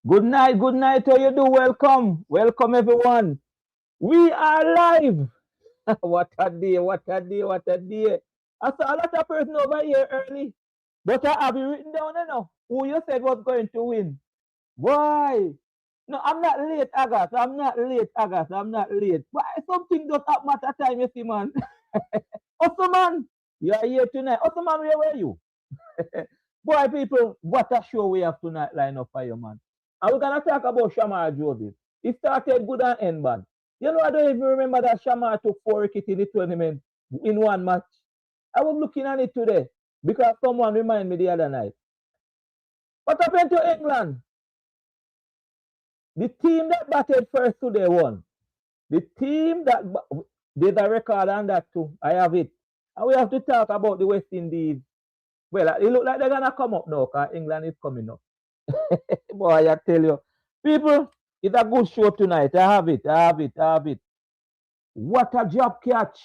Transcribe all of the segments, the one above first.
Good night, good night. How you do? Welcome, welcome everyone. We are live. What a day, what a day, what a day. I saw a lot of person over here early, but I have it written down now. Who you said was going to win? Why? No, I'm not late, Agas. I'm not late, Agas. I'm not late. Why? Something does happen at a time, you see, man. Osman, you are here tonight. Osman, where were you? Boy, people, what a show we have tonight line up for you, man. And we're gonna talk about Shamar Joseph. He started good and end bad. You know, I don't even remember that Shamar took 4 wickets in the tournament in one match. I was looking at it today because someone reminded me the other night. What happened to England? The team that batted first today won. The team that did a record on that too. I have it. And we have to talk about the West Indies. Well, it look like they're gonna come up now because England is coming up. Boy, I tell you. People, it's a good show tonight. I have it. I have it. I have it. What a job catch.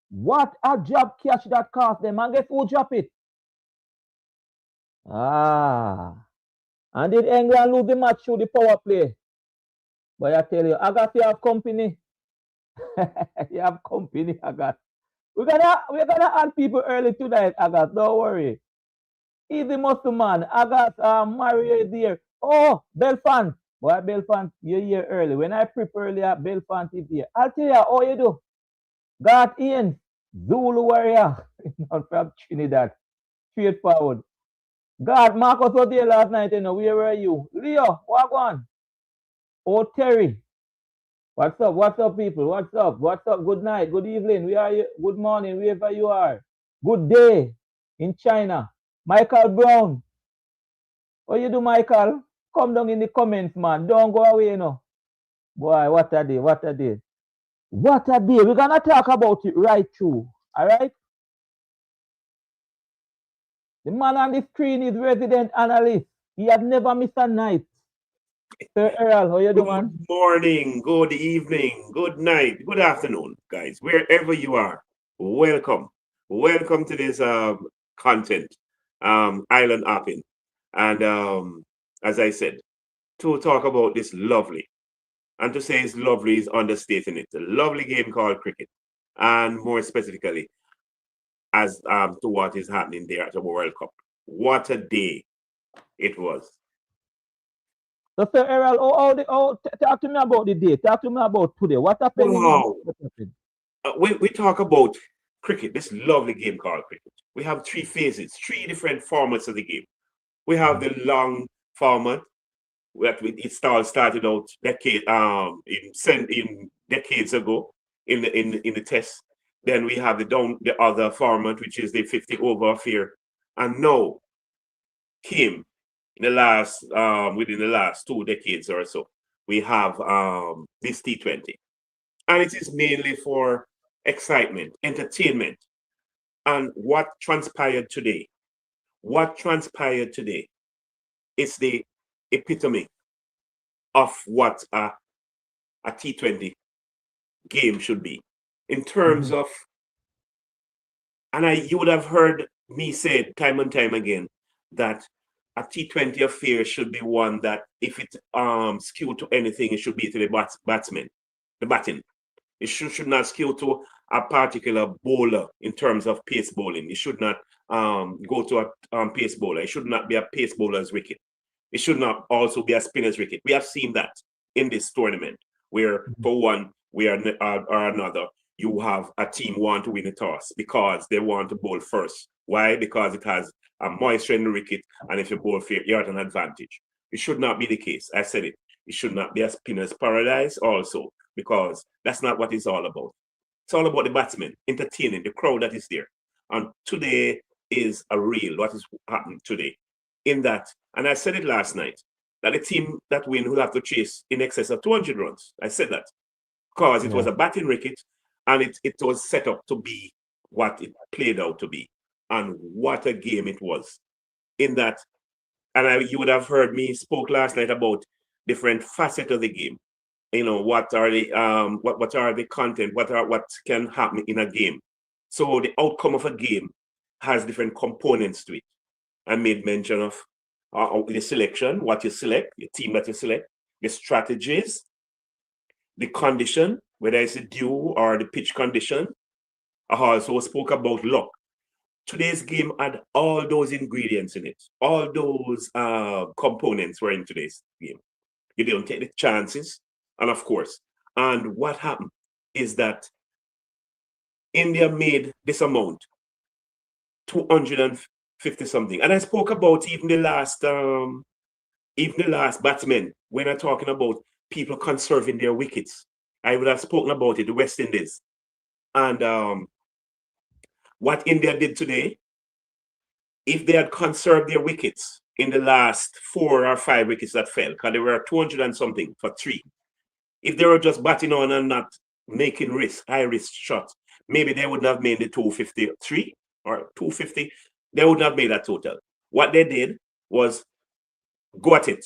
What a job catch that cost them. And guess who drop it? Ah. And did England lose the match through the power play? But I tell you, I got to have company. You have company, I got. We're gonna add people early tonight, Agas. Don't worry. Easy muscle man. Agas, Mario is here. Oh, Belfant. Boy, Belfant, you're here early. When I prep earlier, Belfant is here. I'll tell you how you do. Got Ian, Zulu warrior, not from Trinidad. Straightforward. God, Marcus was there last night, you know. Where were you? Leo, what on? Oh, Terry. What's up? What's up, people? What's up? What's up? Good night. Good evening. We are good morning, wherever you are. Good day in China. Michael Brown. What you do, Michael? Come down in the comments, man. Don't go away, you know. Boy, what a day, what a day. What a day. We're gonna talk about it right through. Alright? The man on the screen is resident analyst. He has never missed a night. Sir Errol, how you doing, man? Good morning, good evening, good night, good afternoon, guys. Wherever you are, welcome. Welcome to this content, Island Hopping. And as I said, to talk about this lovely, and to say it's lovely is understating it. A lovely game called cricket. And more specifically, as to what is happening there at the World Cup. What a day it was. So, Sir Errol, talk to me about the day. Talk to me about today. What happened? Wow. We talk about cricket, this lovely game called cricket. We have three phases, three different formats of the game. We have the long format that it started out in decades ago in the test. Then we have the other format, which is the 50 over affair, and now came in the last within the last 2 decades or so, we have this T20, and it is mainly for excitement, entertainment, and what transpired today. What transpired today is the epitome of what a T20 game should be in terms of, and you would have heard me say time and time again that a T20 affair should be one that if it skewed to anything, it should be to the batsman, the batting. It should not skew to a particular bowler in terms of pace bowling. It should not go to a pace bowler. It should not be a pace bowler's wicket. It should not also be a spinner's wicket. We have seen that in this tournament, where for one way or another, you have a team want to win a toss because they want to bowl first. Why? Because it has a moisture in the wicket, and if you bowl fair, you're at an advantage. It should not be the case. I said it. It should not be a spinner's paradise also, because that's not what it's all about. It's all about the batsmen, entertaining the crowd that is there. And today is a real what is happening today. In that, and I said it last night, that the team that win will have to chase in excess of 200 runs. I said that because it was a batting wicket, and it was set up to be what it played out to be. And what a game it was. In that, and you would have heard me spoke last night about different facets of the game. You know, what are the what are the content, what can happen in a game. So the outcome of a game has different components to it. I made mention of the selection, what you select, the team that you select, the strategies, the condition, whether it's the dew or the pitch condition. I also spoke about luck. Today's game had all those ingredients in it. All those components were in today's game. You don't take the chances, and of course. And what happened is that India made this amount, 250 something. And I spoke about even the last batsmen when I'm talking about people conserving their wickets. I would have spoken about it, the West Indies. And what India did today, if they had conserved their wickets in the last 4 or 5 wickets that fell, because there were 200 and something for 3. If they were just batting on and not making high risk shots, maybe they wouldn't have made the 253 or 250. They wouldn't have made that total. What they did was go at it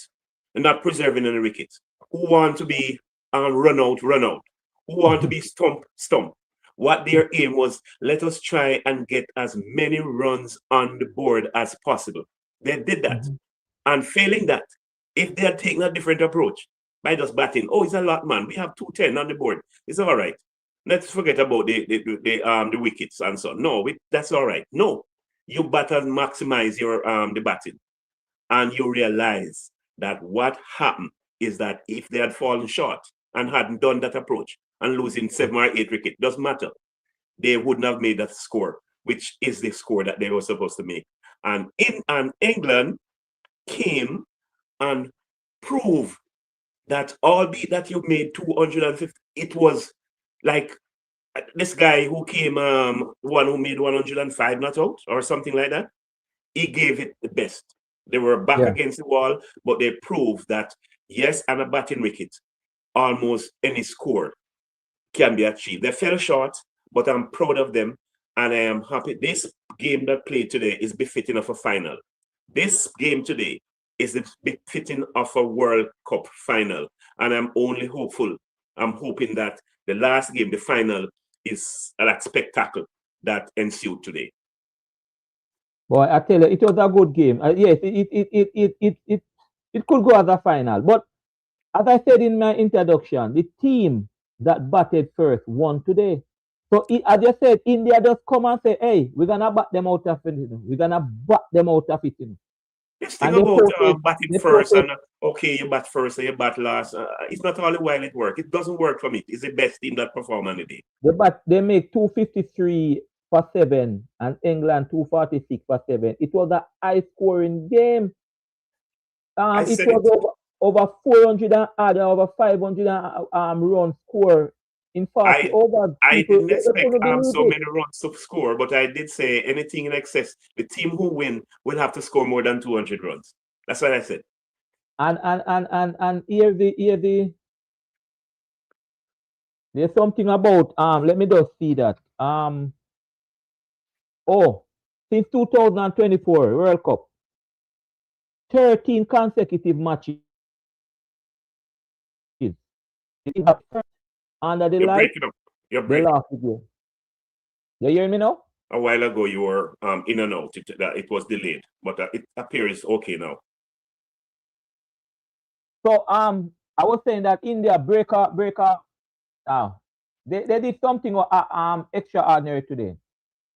and not preserving any wickets. Who want to be run out, run out. Who want to be stump. What their aim was, let us try and get as many runs on the board as possible. They did that. And failing that, if they had taken a different approach by just batting, oh, it's a lot, man. We have 210 on the board. It's all right. Let's forget about the wickets and so on. No, that's all right. No, you better maximize your the batting. And you realize that what happened is that if they had fallen short and hadn't done that approach and losing 7 or 8 wickets, doesn't matter. They wouldn't have made that score, which is the score that they were supposed to make. And England came and proved that albeit that you made 250, it was like this guy who came, one who made 105 not out or something like that. He gave it the best. They were back against the wall, but they proved that, yes, on a batting wicket, almost any score can be achieved. They fell short, but I'm proud of them, and I am happy. This game that played today is befitting of a final. This game today is befitting of a World Cup final, and I'm only hopeful. I'm hoping that the last game, the final, is that spectacle that ensued today. Boy, I tell you, it was a good game. Yes, it could go as a final. But as I said in my introduction, the team that batted first won today. So as you said, India just come and say, hey, we're gonna bat them out of it. We're gonna bat them out of it. Let's think about batting first and okay, you bat first and you bat last. It's not all the while it works. It doesn't work for me. It's the best team that perform on the day. They make 253 for 7 and England 246 for 7. It was a high scoring game. It was over 400 and over 500 run score in 40 overs. I didn't expect so many runs to score, but I did say anything in excess, the team who win will have to score more than 200 runs. That's what I said. And there's something about let me just see that. Since 2024 World Cup, 13 consecutive matches under the light. You're breaking up. You hear me now? A while ago, you were in and out. It was delayed, but it appears okay now. So I was saying that India breaker. They did something extraordinary today.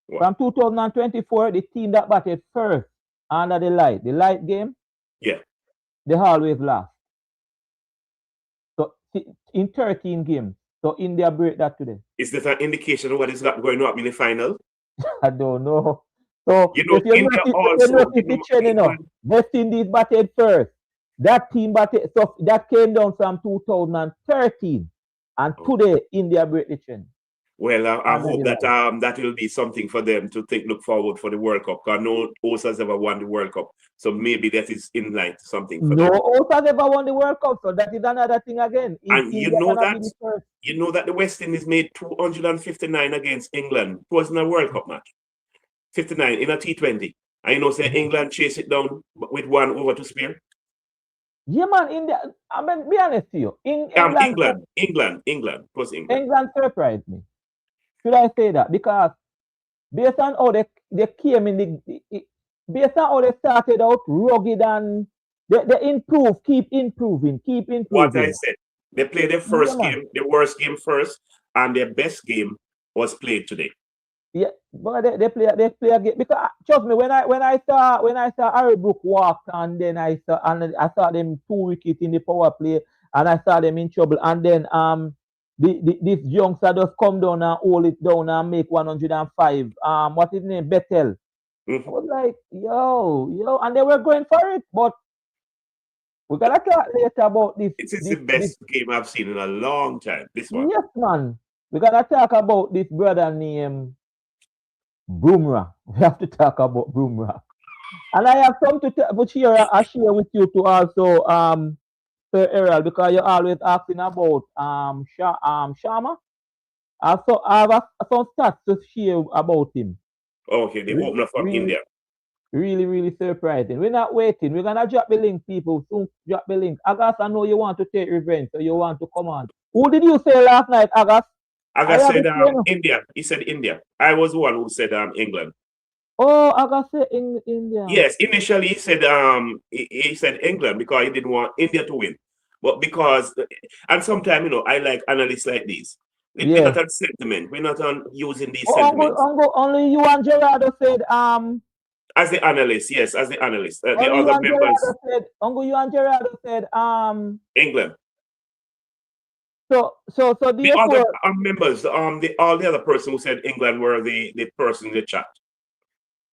What? From 2024, the team that batted first under the light game, they always lost. So in 13 games, so India break that today. Is that an indication of what is going on in the final? I don't know. So India also. West Indies batted first. That team batted, so that came down from 2013, and today India break the trend. Well, I hope that that will be something for them to look forward for the World Cup. Because no host has ever won the World Cup, so maybe that is in line to something. For them. Host has ever won the World Cup, so that is another thing again. And you know that the West Indies made 259 against England. It wasn't a World Cup match. 59 in a T20. I say England chase it down with 1 over to spare. Yeah, man. India. I mean, be honest to you. England. England surprised me. Should I say that? Because based on how they came in based on how they started out, rugged and they improve, keep improving. What I said, they played their first Yeah, man. game, the worst game first, and their best game was played today. Yeah, but they play a game because trust me, when I saw Harry Brook walk and then I saw them 2 wickets in the power play and I saw them in trouble and then this youngster just come down and hold it down and make 105. What's his name? Bethel. I was like, yo, and they were going for it, but we're gonna talk later about this. It is the best game I've seen in a long time. This one. Yes, man. We're gonna talk about this brother named Bumrah. We have to talk about Bumrah. And I have something to share with you to also Sir Errol, because you're always asking about Shamar. Also, I have some stats to share about him. Okay, the opener from India. Really surprising. We're not waiting. We're gonna drop the link, people. Soon drop the link. Agas, I know you want to take revenge, so you want to come on. Who did you say last night, Agas? Agas said India. He said India. I was the one who said England. Oh, Agas said India. Yes, initially he said England because he didn't want India to win. But because and sometimes I like analysts like these. We're not on sentiment. We're not on using these sentiments. Only you and Gerardo said as the analyst, yes, as the analyst. The other members you and Gerardo said England. So the other members, all the other person who said England were the person in the chat.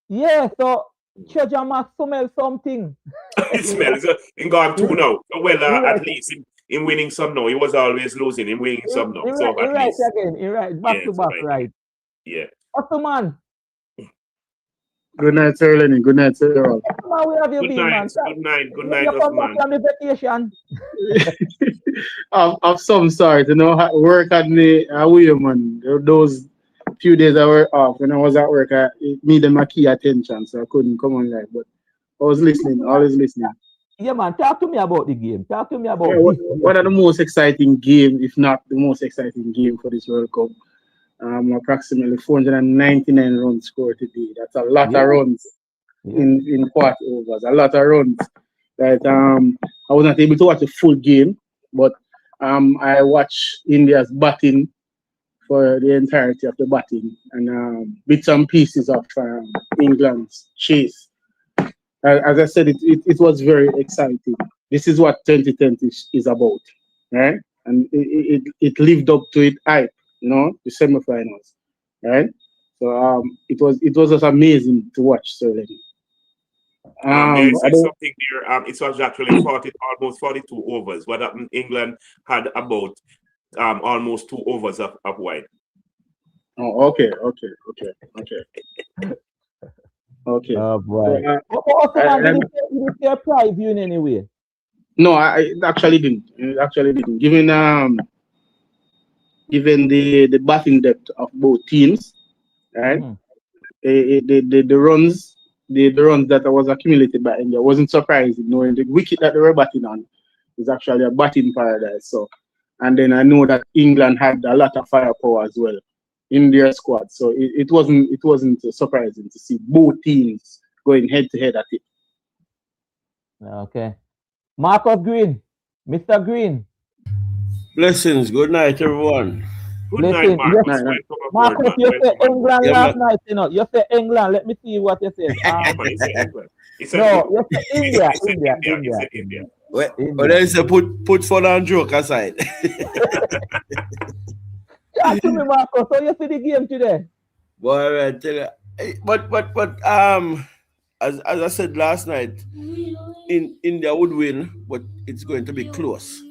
Yeah, so Treasure Max smell something. It smells Engand 2 now. Well, at least in winning some now. He was always losing in winning some now. So at least again. You're right. Back to back, right? Yeah. What's man? Good night, Sir Lenny. Good night, Sir Errol. Where have you been, man? Good night, you come back from the vacation. Of some sort, work had me away, man. Those few days I were off when I was at work, it needed my key attention, so I couldn't come on live. But I was listening, always listening. Yeah, man. Talk to me about the game. Talk to me about one of the most exciting game, if not the most exciting game for this World Cup. Approximately 499 runs scored today. That's a lot of runs in quarter overs. A lot of runs. That I was not able to watch the full game, but I watched India's batting for the entirety of the batting and bits and pieces of England's chase. As I said, it was very exciting. This is what 2020 is about, right? And it lived up to its hype. The semifinals, right? So it was just amazing to watch, certainly. There is something there. It was actually almost 42 overs. What happened? England had about almost 2 overs of wide. Oh, okay. Oh boy. Did you see a prize in any way? No, I actually didn't. Given the batting depth of both teams, right? The runs that was accumulated by India wasn't surprising, knowing the wicket that they were batting on is actually a batting paradise. So, and then I know that England had a lot of firepower as well in their squad. So it wasn't surprising to see both teams going head to head at it. Okay, Marcus Green, Mr. Green. Blessings. Good night, everyone. Good night, Marcus. Marcus, you said England last night, You said England. Let me see what you said. No, you said India. Well, then say put fun and joke aside. Talk to me, Marcus. So you see the game today? Boy, I tell you. But as I said last night, India would win, but it's going to be close.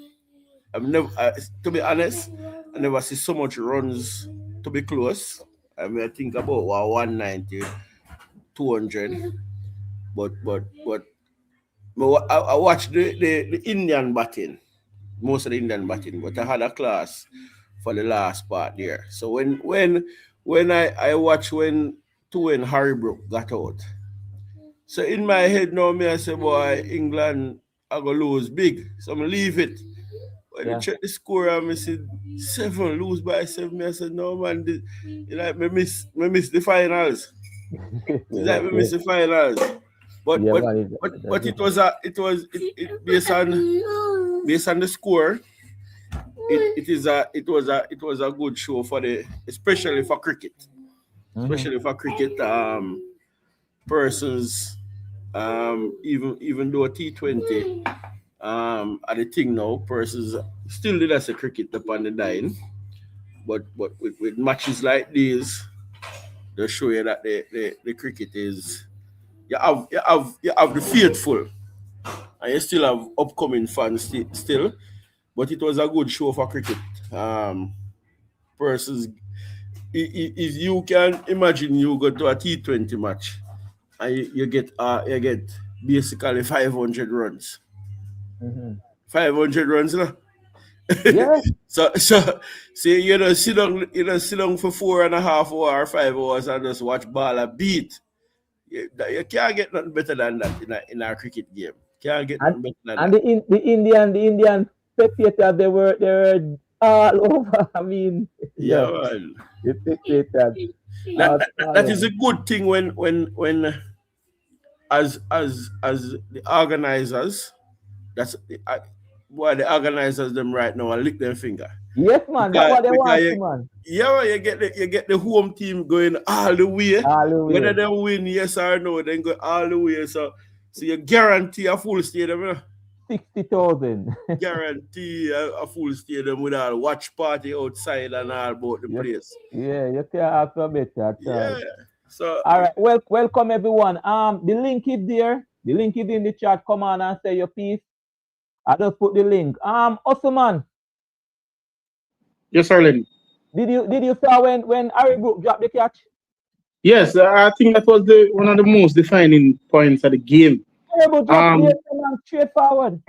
To be honest, I never see so much runs to be close. I mean, I think about 190, 200. But I watched the Indian batting, most of the Indian batting, but I had a class for the last part there. So when I watched when Harry Brook got out. So in my head now, I say, boy, England are going to lose big. So I'm going to leave it. When you check the score, I said 7, lose by 7. I said, no, man, I miss the finals. It's like we miss the finals. But Yeah, but it was based on the score. It was a good show for especially for cricket. Especially for cricket, persons, even though T20 are the thing now, persons still did as a cricket upon the dying. But with matches like these, they show you that the cricket is you have the faithful, and you still have upcoming fans still. But it was a good show for cricket. Persons, if you can imagine, you go to a T20 match and you get basically 500 runs. 500 runs, no? Yeah. so sit down for 4.5 hours or 5 hours and just watch ball a beat. You can't get nothing better than that in a cricket game. Can't get nothing better than that. And the Indian spectators, they were all over. I mean, yeah, man. The spectators. That is a good thing when as the organizers, the organizers them right now and lick their finger. Yes, man. That's what they want to, man. Yeah, you get the home team going all the way. Whether they win, yes or no, then go all the way. So you guarantee a full stadium. 60,000. Guarantee a full stadium with a watch party outside and all about the place. Yeah, you can't have to bet that. Yeah. So all right, welcome everyone. The link is there. The link is in the chat. Come on and say your piece. I just put the link. Osman. Yes, sir, Lenny. Did you saw when Harry Brook dropped the catch? Yes, I think that was one of the most defining points of the game. Harry Brook just straight forward.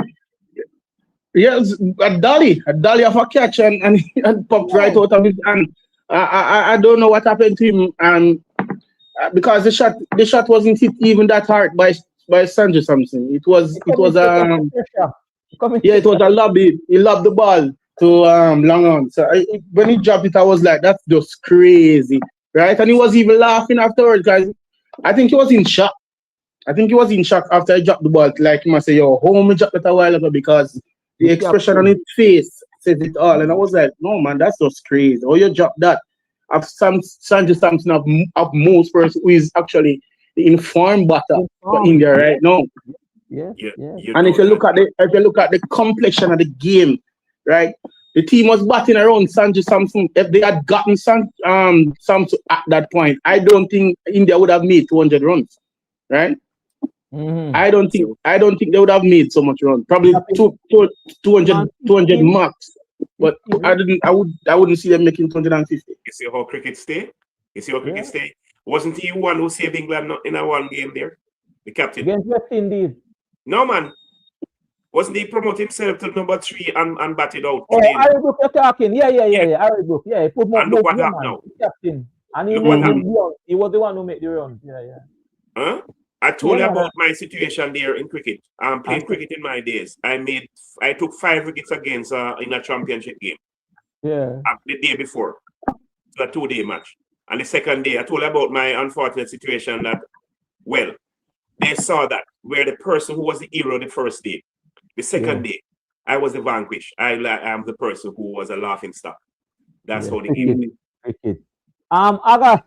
Yes, a dolly of a catch and popped right out of his hand. I don't know what happened to him, and because the shot wasn't hit even that hard by Sanjay Samson. It was it was a lobby. He lobbed the ball to long on. So when he dropped it, I was like, that's just crazy, right? And he was even laughing afterwards, guys. I think he was in shock. After he dropped the ball. Like he must say, yo, home he dropped it a while ago, because the expression on his face says it all. And I was like, no, man, that's just crazy. Oh, you dropped that. Sanjay Samson of most person who is actually the informed batter for India right now. Yeah. And if you look at the complexion of the game, right? The team was batting around Sanjay Samson. If they had gotten Samson at that point, I don't think India would have made 200 runs, right? I don't think they would have made so much runs. Probably 200 max. But I wouldn't see them making 250. You see how cricket stay? Wasn't he one who saved England in a one game there? The captain. Against West Indies. No, man. Wasn't he promote himself to number 3 and bat it out? Oh, Harry Brook, you're talking. Yeah. Harry Brook. Yeah, he put more. And look what happened now. Captain. And he was the one who made the runs. Yeah. Huh? I told you about my situation there in cricket. I'm playing cricket in my days. I took 5 wickets against in a championship game. Yeah. The day before. It was a 2-day match. And the second day, I told you about my unfortunate situation that, well, they saw that where the person who was the hero the first day, the second day, I was the vanquished. I am the person who was a laughing stock. That's how the game went. Aga.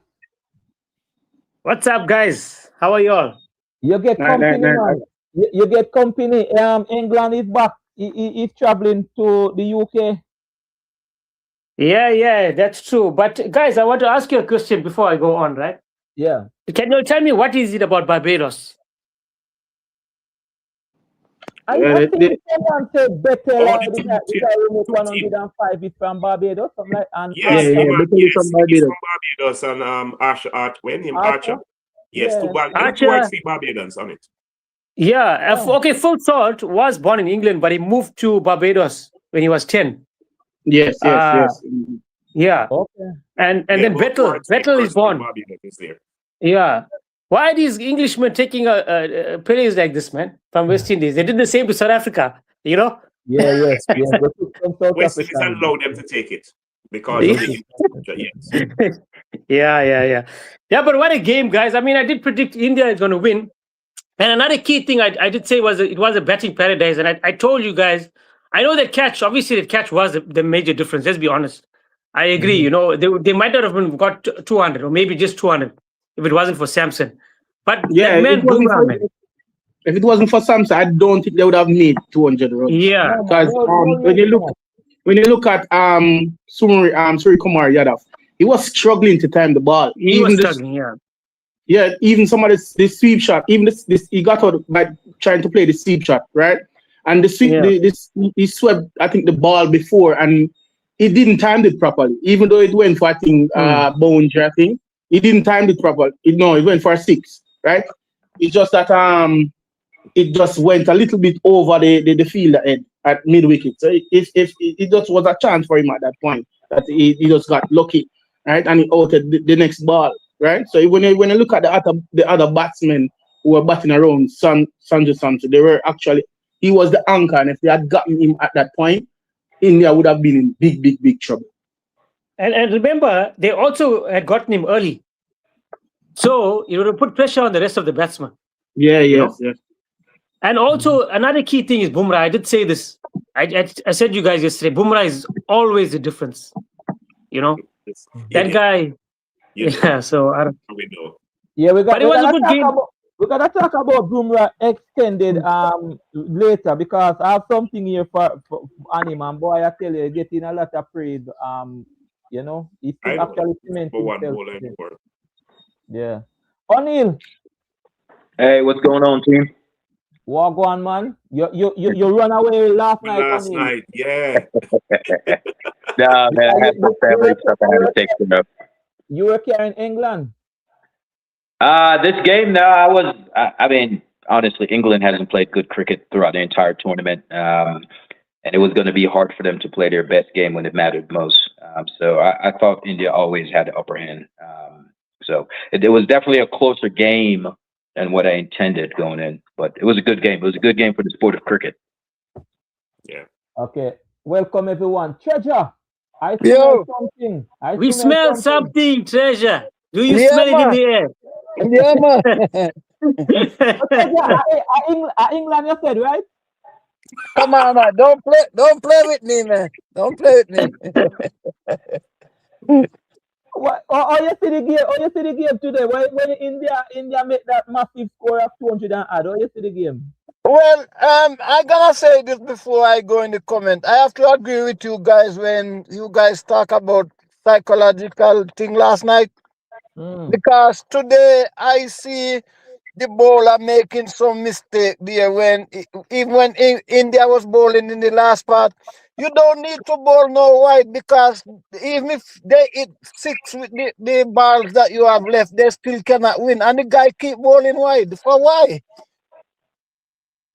What's up, guys? How are you all? You get company, man. You get company. England is back. He's traveling to the UK. Yeah, that's true. But guys, I want to ask you a question before I go on, right? Yeah. Can you tell me what is it about Barbados? I think someone said better like the guy who make 105 is from Barbados. From from Barbados and Archer. Yes, Archer. Barbados on it. Yeah. Okay, Full Salt was born in England, but he moved to Barbados when he was 10. Yes. Yeah. Okay. And then Vettel is born. Yeah. Why are these Englishmen taking players like this, man, from West Indies? They did the same to South Africa, you know? Yeah. West Indies allowed them to take it because of the Yeah, but what a game, guys. I mean, I did predict India is going to win. And another key thing I did say was it was a batting paradise. And I told you guys, I know that catch, obviously the catch was the major difference. Let's be honest. I agree. You know, they might not have got 200 or maybe just 200 if it wasn't for Samson. But that man, Bumrah, man. If it wasn't for Samson, I don't think they would have made 200 runs. Yeah. Because when you look at Suri Kumar Yadav, he was struggling to time the ball. He was struggling, yeah. Yeah, even some of this sweep shot, even this he got out by trying to play the sweep shot, right? And the sweep, he swept, I think, the ball before, and he didn't time it properly. Even though it went for, I think, boundary, I think, he didn't time it properly. It went for a 6, right? It's just that it just went a little bit over the fielder head at mid wicket. So if it just was a chance for him at that point, that he just got lucky, right? And he outed the next ball. Right, so when you look at the other batsmen who were batting around Sanju Samson, he was the anchor, and if they had gotten him at that point, India would have been in big trouble. And remember, they also had gotten him early, so it would have put pressure on the rest of the batsmen. Yes. And also another key thing is Bumrah. I did say this. I said you guys yesterday. Bumrah is always the difference. You know, that guy. Yeah, so I don't know. Yeah, we got to talk about Bumrah extended later, because I have something here for Animal. And boy, I tell you, getting a lot of praise. You know, he's actually cementing himself. Yeah. O'Neal. Hey, what's going on, team? What go on, man? You run away last night. Last night, yeah. Nah, man, I had some family stuff I had to take care of. You were carrying England. This game, no, I mean, honestly, England hasn't played good cricket throughout the entire tournament. And it was going to be hard for them to play their best game when it mattered most. So I thought India always had the upper hand. So it was definitely a closer game than what I intended going in. But it was a good game. It was a good game for the sport of cricket. Yeah. Okay. Welcome, everyone. Treasure. I smell something. We smell something, Treasure. Do you smell it in the air? Yeah, man. England, you said, right? Come on, man. Don't play with me, man. Don't play with me. What? You see the game today? When India made that massive score of 200 and add. You see the game? Well, I gotta say this before I go in the comment. I have to agree with you guys when you guys talk about psychological thing last night. Because today I see the bowler making some mistake there even when India was bowling in the last part. You don't need to bowl no wide, because even if they hit 6 with the balls that you have left, they still cannot win. And the guy keep bowling wide. For why?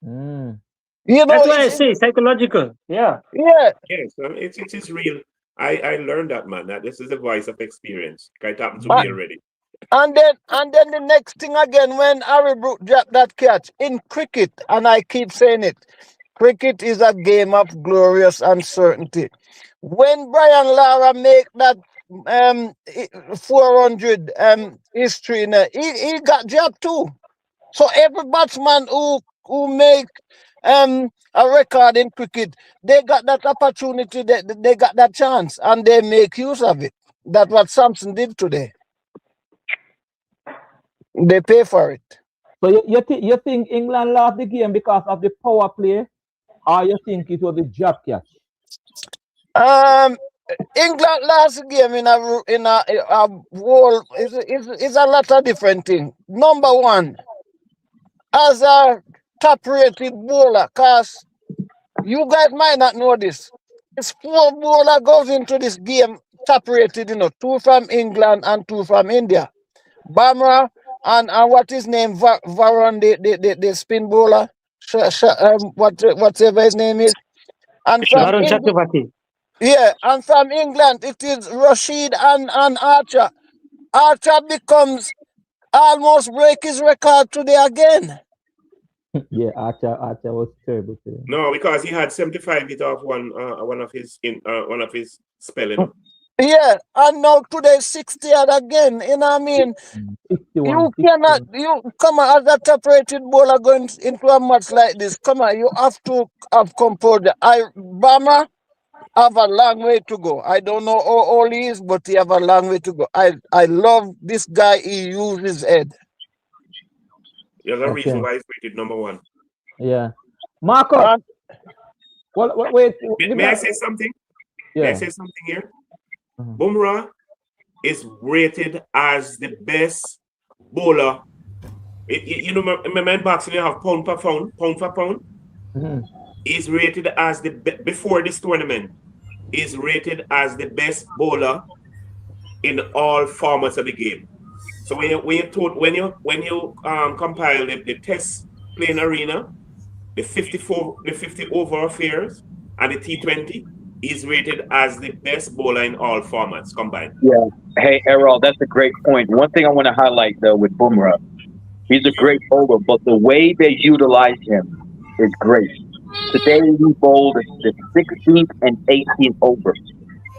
You know, that's why I say psychological. Yeah. Yes, it is real. I learned that, man. That this is a voice of experience. It happened to me already. And then the next thing again, when Harry Brook dropped that catch in cricket, and I keep saying it, cricket is a game of glorious uncertainty. When Brian Lara make that 400 history, he got dropped too. So every batsman who make a record in cricket, they got that opportunity, they got that chance, and they make use of it. That's what Samson did today. They pay for it. So you think England lost the game because of the power play, or you think it was the drop catch? England lost the game in a whole is a lot of different things. Number one, as a top-rated bowler, because you guys might not know this, it's 4 bowler goes into this game top-rated, 2 from England and 2 from India. Bumrah and what his name, Varun, the spin bowler, whatever his name is. And from and from England, it is Rashid and Archer. Archer becomes almost break his record today again. Yeah, Archer was terrible today. No, because he had 75 hit off one of his spelling. Yeah, and now today 60 again. You know what I mean? 61. You come on, as a top-rated bowler going into a match like this, come on, you have to have composure. Bama have a long way to go. I don't know how old he is, but he have a long way to go. I love this guy. He used his head. There's a reason why he's rated number 1. Yeah. Marcus. Wait. May I say something? Yeah. May I say something here? Bumrah is rated as the best bowler. You know, remember in boxing you have pound for pound. He's rated as before this tournament. He's rated as the best bowler in all formats of the game. So when you compile the test playing arena, the 50 over affairs and the T20, he's rated as the best bowler in all formats combined. Yeah. Hey, Errol, that's a great point. One thing I want to highlight though with Bumrah, he's a great bowler, but the way they utilize him is great. Today he bowled the 16th and 18th over.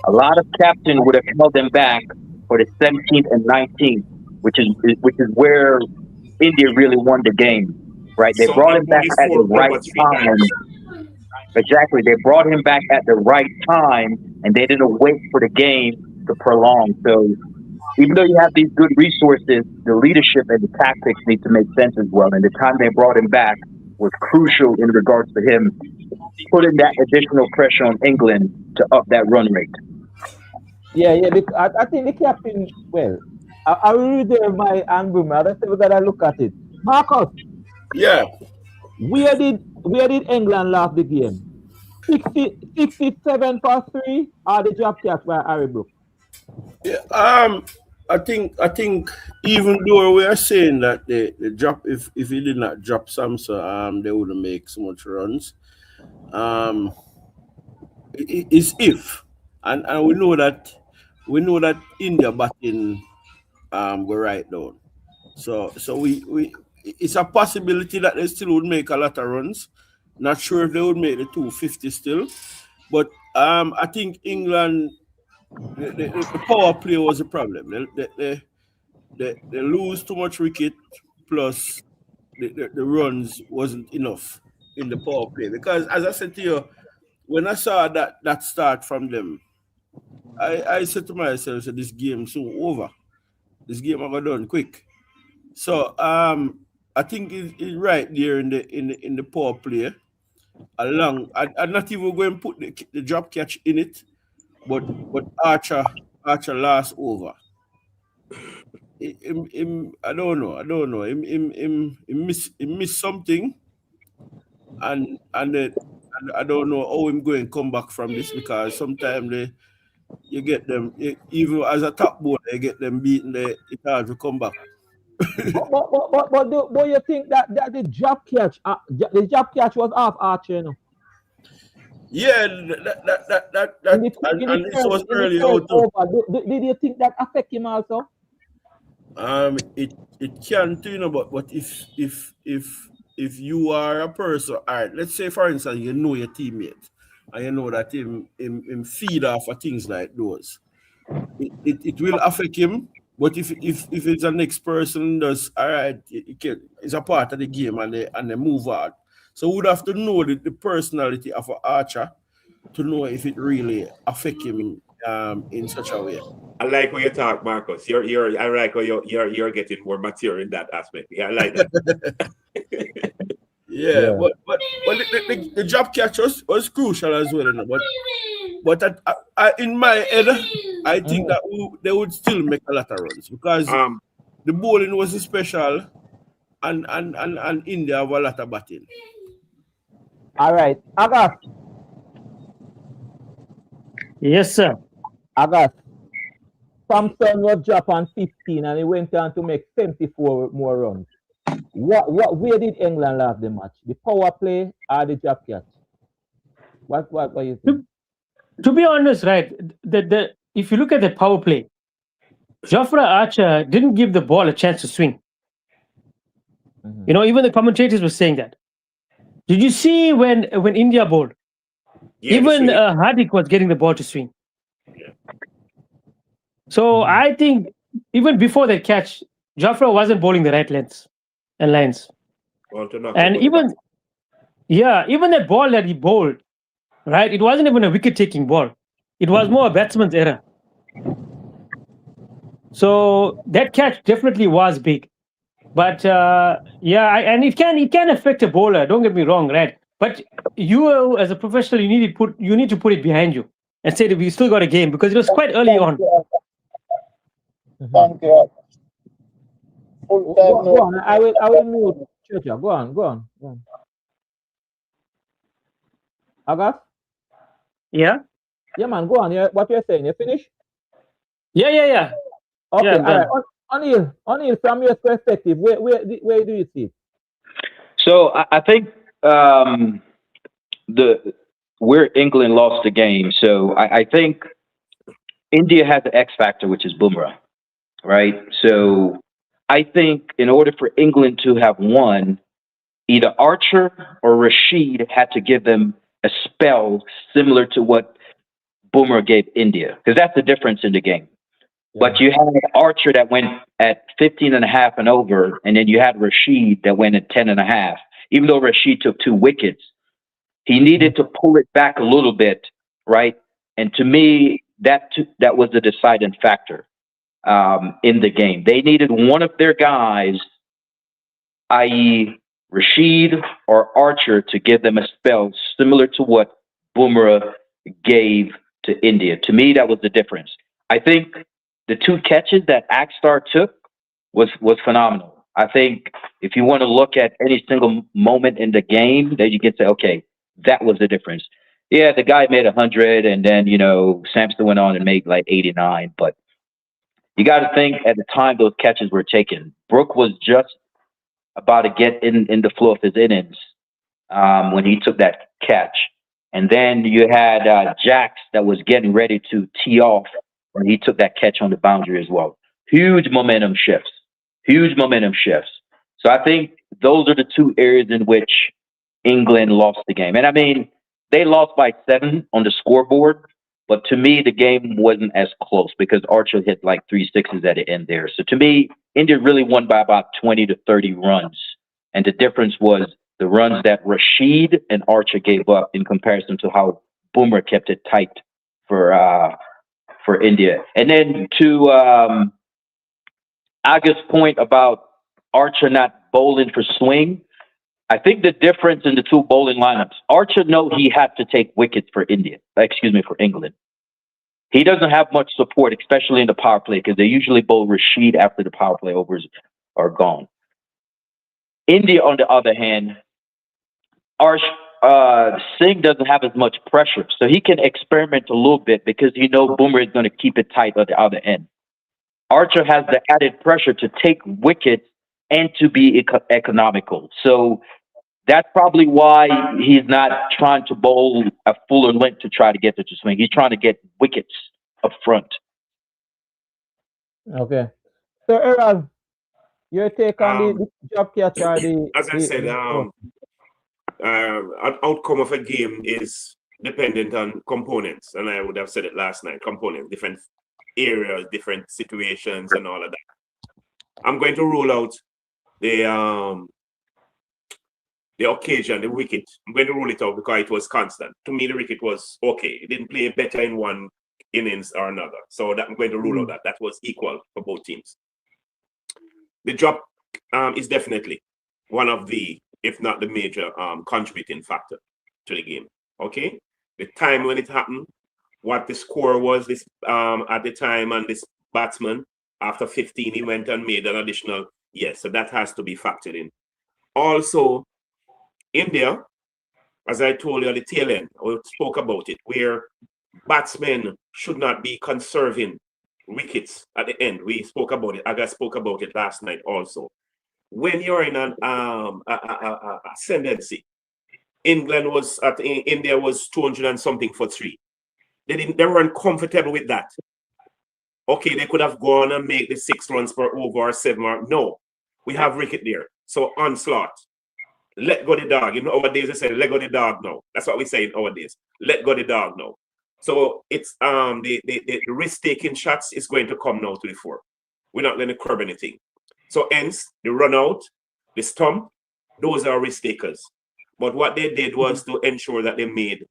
A lot of captains would have held him back for the 17th and 19th, which is where India really won the game, right? They brought him back at the right time. Exactly. They brought him back at the right time, and they didn't wait for the game to prolong. So even though you have these good resources, the leadership and the tactics need to make sense as well. And the time they brought him back was crucial in regards to him putting that additional pressure on England to up that run rate. Yeah. I think the captain, well, I will reserve my Bumrah. That's we gotta look at it. Marcus. Yeah. Where did England lose the game? 67 for 3 or the drop catch by Harry Brook? Yeah, I think even though we are saying that the drop, if he did not drop Samson, they wouldn't make so much runs. It's if, and we know that India batting go right down. So we it's a possibility that they still would make a lot of runs. Not sure if they would make the 250 still, but I think England. The power play was a problem. They lose too much wicket, plus the runs wasn't enough in the power play. Because as I said to you, when I saw that start from them, I said to myself, so this game soon over. This game I got done quick. So I think it's right there in the power play. I'm not even going to put the drop catch in it. But Archer last over. I don't know. He missed something, and I don't know how him going to come back from this, because sometimes you get them even as a top bowler, you get them beaten. It's hard to come back. but do you think that the drop catch was off Archer? No? Yeah, that and this was early out too. Did you think that affect him also? It can too, but if you are a person, all right, let's say for instance you know your teammate and you know that him feed off of things like those, it will affect him. But if it's the next person does, all right, it's a part of the game and they move on. So we would have to know the personality of an Archer to know if it really affect him in such a way. I like when you talk, Marcus. I like when you're getting more material in that aspect. Yeah, I like that. yeah, but the drop catch was crucial as well, you know? But I in my head, I think that they would still make a lot of runs, because the bowling was special, and India have a lot of batting. All right, Agas. Yes, sir. Agas. Samson was dropped on 15 and he went on to make 74 more runs. Where did England lose the match? The power play or the drop catch? What you think? To be honest, right, if you look at the power play, Jofra Archer didn't give the ball a chance to swing. Mm-hmm. You know, even the commentators were saying that. Did you see when India bowled? Yeah, even Hardik was getting the ball to swing. Yeah. So I think even before that catch, Jafra wasn't bowling the right lengths and lines. And even that ball that he bowled, right? It wasn't even a wicket-taking ball. It was more a batsman's error. So that catch definitely was big. But and it can affect a bowler. Don't get me wrong, right? But you, as a professional, you need to put it behind you and say that we still got a game because it was quite early on. Thank you. Go on. I will mute. Churcha. Go on. August? Yeah? Yeah, man, go on. What you're saying, you finished? Yeah. Okay, Yeah, all right. Anil, from your perspective, where do you see it? So I think where England lost the game. So I think India has the X factor, which is Bumrah, right? So I think in order for England to have won, either Archer or Rashid had to give them a spell similar to what Bumrah gave India, because that's the difference in the game. Yeah. But you had Archer that went at 15.5 and over, and then you had Rashid that went at 10.5. Even though Rashid took 2 wickets, he needed to pull it back a little bit, right? And to me, that was the deciding factor in the game. They needed one of their guys, i.e. Rashid or Archer, to give them a spell similar to what Bumrah gave to India. To me, that was the difference. I think the 2 catches that Akhtar took was phenomenal. I think if you want to look at any single moment in the game, that you can say, okay, that was the difference. Yeah, the guy made 100, and then, Sampson went on and made like 89. But you got to think at the time those catches were taken, Brook was just about to get in the flow of his innings when he took that catch. And then you had Jax that was getting ready to tee off when he took that catch on the boundary as well. Huge momentum shifts. So I think those are the 2 areas in which England lost the game. And I mean, they lost by 7 on the scoreboard, but to me, the game wasn't as close because Archer hit like 3 sixes at the end there. So to me, India really won by about 20 to 30 runs. And the difference was the runs that Rashid and Archer gave up in comparison to how Bumrah kept it tight for India. And then to Aga's point about Archer not bowling for swing, I think the difference in the 2 bowling lineups, Archer knew he had to take wickets for England. He doesn't have much support, especially in the power play, because they usually bowl Rashid after the power play overs are gone. India, on the other hand, Singh doesn't have as much pressure, so he can experiment a little bit because Bumrah is going to keep it tight at the other end. Archer has the added pressure to take wickets and to be economical. So that's probably why he's not trying to bowl a fuller length to try to get to swing. He's trying to get wickets up front. Okay. So, Errol, your take on the job catcher? As I said, an outcome of a game is dependent on components. And I would have said it last night, components, different areas, different situations and all of that. I'm going to rule out the occasion, the wicket. I'm going to rule it out because it was constant. To me, the wicket was okay. It didn't play better in one innings or another. So I'm going to rule out that. That was equal for both teams. The drop is definitely one of the, if not the major, contributing factor to the game. Okay? The time when it happened, what the score was this at the time, and this batsman, after 15, he went and made an additional, yes, so that has to be factored in. Also, India, as I told you at the tail end, we spoke about it, where batsmen should not be conserving wickets at the end. We spoke about it. Aga spoke about it last night also. When you're in an ascendancy, India was 200 and something for 3. They weren't comfortable with that. Okay, they could have gone and make the 6 runs per over or 7 or no. We have wicket there. So onslaught. Let go the dog. In our days they say let go the dog now. That's what we say in our days. Let go the dog now. So it's the risk-taking shots is going to come now to the fore. We're not going to curb anything. So hence, the run out, the stump, those are risk takers. But what they did was to ensure that they made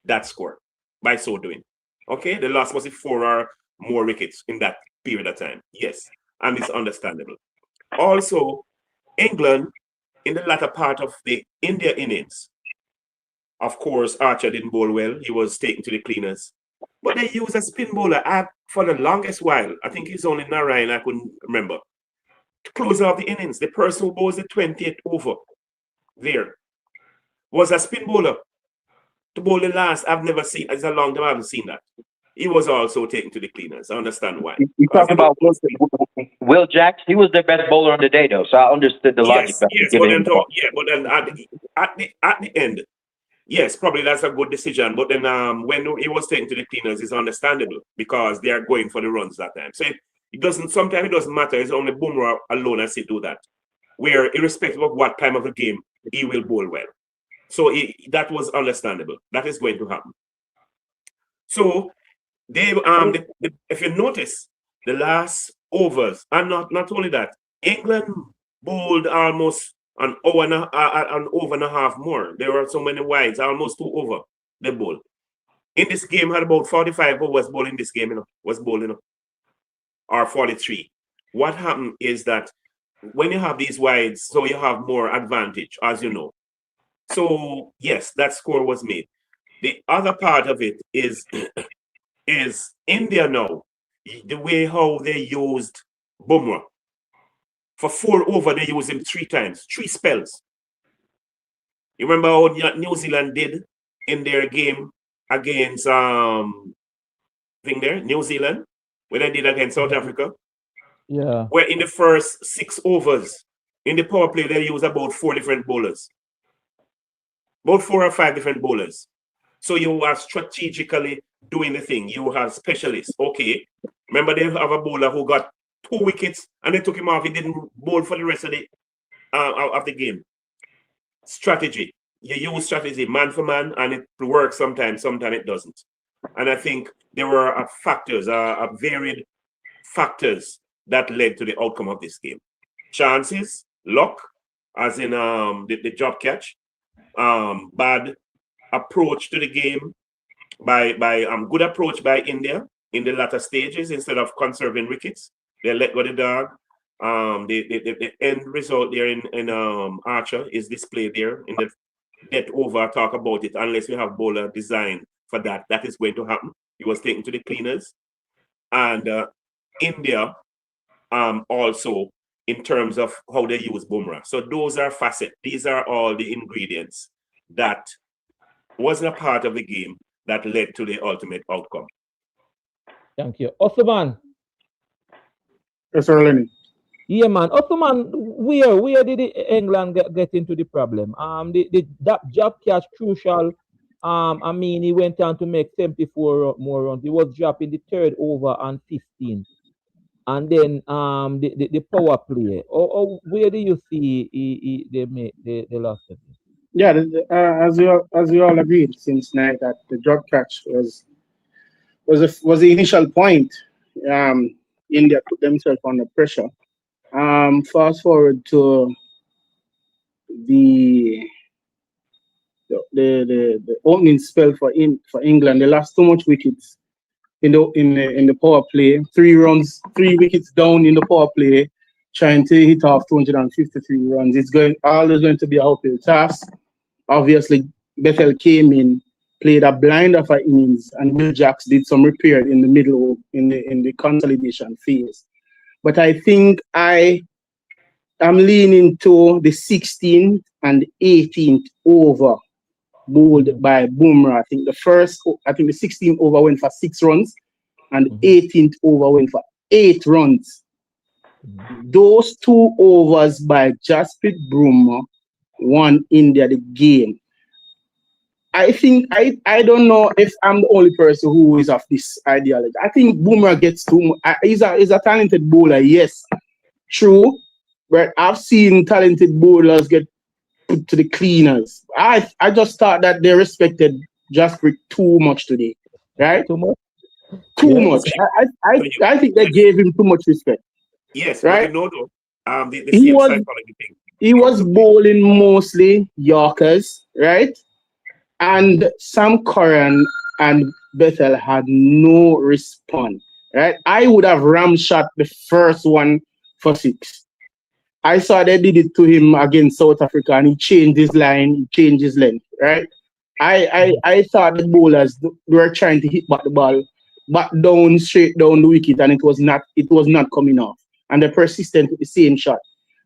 that score by so doing. Okay, the loss was 4 or more wickets in that period of time. Yes, and it's understandable. Also, England, in the latter part of the India innings, of course, Archer didn't bowl well. He was taken to the cleaners. But they used a spin bowler for the longest while. I think he's only Narayan, I couldn't remember. To close out the innings, the person who bowls the 20th over there was a spin bowler. To bowl the last, I've never seen, it's a long time I haven't seen that. He was also taken to the cleaners. I understand why. You talk about Will Jacks. He was their best bowler on the day, though. So I understood the logic. Yes, but then at the end, yes, probably that's a good decision. But then when he was taken to the cleaners, it's understandable because they are going for the runs that time. So sometimes it doesn't matter. It's only Bumrah alone as he do that. Where irrespective of what time of the game, he will bowl well. So that was understandable. That is going to happen. So they if you notice the last overs, and not only that, England bowled almost an over and a half more. There were so many wides, almost 2 over the ball. In this game, had about 45 who was bowling this game, was bowling or 43. What happened is that when you have these wides, so you have more advantage, as you know. So yes, that score was made. The other part of it is India now, the way how they used Bumrah. For 4 over, they used him 3 times, 3 spells. You remember how New Zealand did in their game against New Zealand, when they did against South Africa? Yeah. Where in the first 6 overs, in the power play, they used about 4 different bowlers. About 4 or 5 different bowlers. So you are strategically doing the thing. You have specialists. Okay. Remember, they have a bowler who got 2 wickets and they took him off. He didn't bowl for the rest of the game. Strategy. You use strategy man for man, and it works sometimes it doesn't. And I think there were factors, varied factors that led to the outcome of this game. Chances, luck, as in the job catch, bad approach to the game by good approach by India in the latter stages instead of conserving wickets. They let go the dog. The end result there in Archer is displayed there in the death over. I talk about it unless we have bowler designed for that. That is going to happen. He was taken to the cleaners. And India also in terms of how they use Bumrah. So those are facets. These are all the ingredients that wasn't a part of the game that led to the ultimate outcome. Thank you. Osman. Yes, sir, Lenny. Yeah, man. Osman, where did England get into the problem? That job catch crucial. I mean, he went on to make 74 more runs. He was dropped in the 3rd over and 15. And then the power play. Or where do you see they lost it? Yeah, as we all agreed since night that the drop catch was the initial point. India put themselves under pressure. Fast forward to the opening spell for England. They lost so much wickets in the power play. 3 wickets down in the power play, trying to hit off 253 runs. It's always going to be a uphill task. Obviously, Bethel came in, played a blind of an innings, and Will Jacks did some repair in the middle in the consolidation phase. But I think I'm leaning to the 16th and 18th over bowled by Bumrah. I think the 16th over went for 6 runs, and 18th over went for 8 runs. Those 2 overs by Jasprit Bumrah won India the game. I think I don't know if I'm the only person who is of this ideology. I think Bumrah gets too much. He's a talented bowler, yes, true. But I've seen talented bowlers get put to the cleaners. I just thought that they respected Jasprit too much today. right? Too much. Too much. I think they gave him too much respect. Yes, right? but you know though, the He same was psychology thing. he was bowling mostly Yorkers, right? And Sam Curran and Bethel had no response, right? I would have ram shot the first one for 6. I saw they did it to him against South Africa and he changed his line, he changed his length, right? I thought the bowlers were trying to hit back the ball back down, straight down the wicket, and it was not coming off. And they persistent with the same shot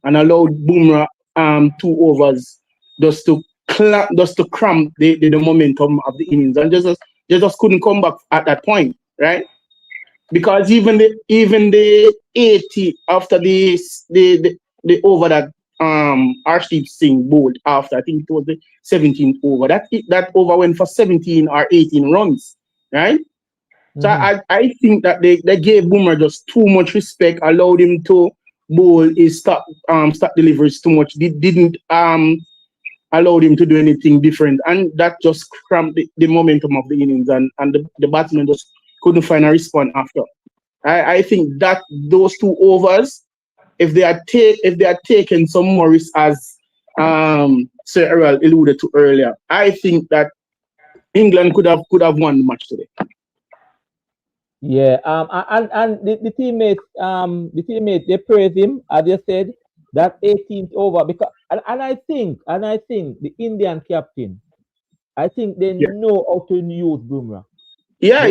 and allowed Bumrah 2 overs just to cramp the momentum of the innings, and just couldn't come back at that point, right? Because even the 80 after the over that Arshdeep Singh bowled after, I think it was the 17th over. That over went for 17 or 18 runs, right? So I think that they gave Bumrah just too much respect, allowed him to bowl his stop deliveries too much. Didn't allowed him to do anything different, and that just cramped the momentum of the innings, and the batsman just couldn't find a response after. I think that those 2 overs, if they had taken some more risk, as Sir Errol alluded to earlier, I think that England could have won the match today. Yeah, and the teammates they praise him, as you said, that 18th over, because and I think the Indian captain, I think they know how to use Bumrah. Yeah.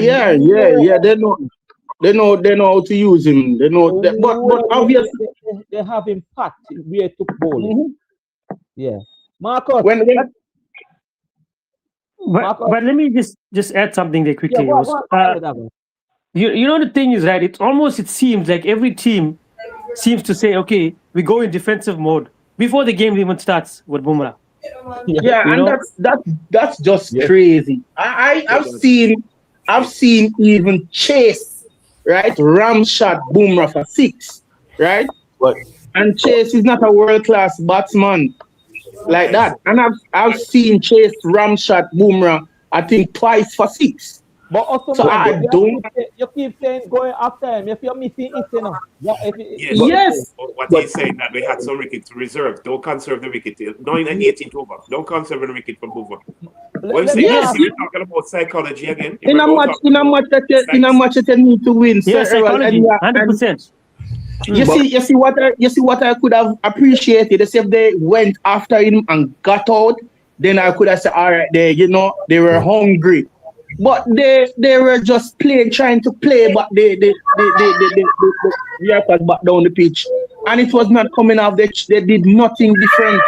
They know how to use him. They know that, but obviously they have him packed where to bowl. Yeah, Marcus. But let me just add something there quickly. Yeah, go on. You know, the thing is, right, it seems like every team seems to say, okay, we go in defensive mode before the game even starts with Bumrah. Yeah, and that's just crazy. I've seen even Chase, right, ram shot Bumrah for 6, right? And Chase is not a world-class batsman like that. And I've seen Chase ram shot Bumrah, I think, twice for 6. But also, so I don't. You keep saying going after him. If you're missing it, you know. Yes. What he's saying that we had some wicket to reserve. Don't conserve the wicket. 9 and 18th over. Don't conserve the wicket from Bumrah. What you saying? You're talking about psychology again. In a match that you need to win. Yeah, psychology, 100%. You see what I could have appreciated is if they went after him and got out, then I could have said, all right, they were hungry. But they were just trying to play, but they back down the pitch, and it was not coming off. They did nothing different,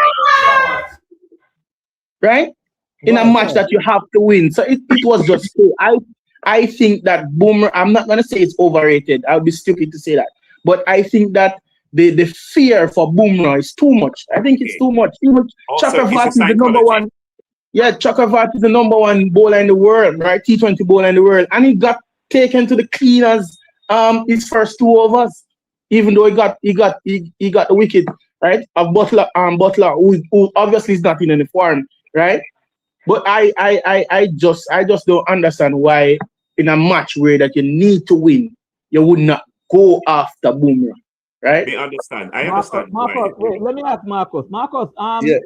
right? In a match that you have to win, so it was just. I think that Bumrah. I'm not gonna say it's overrated. I'll be stupid to say that, but I think that the fear for Bumrah is too much. I think it's too much. Chakravarti is the number one. Yeah, Chakravarti is the number 1 bowler in the world, right? T20 bowler in the world, and he got taken to the cleaners his first 2 overs, even though he got the wicket, right? Of Butler, who obviously is not in any form, right? But I just don't understand why in a match where that you need to win, you would not go after Bumrah, right? I understand. Marcus, wait, let me ask Marcus. Marcus, yeah.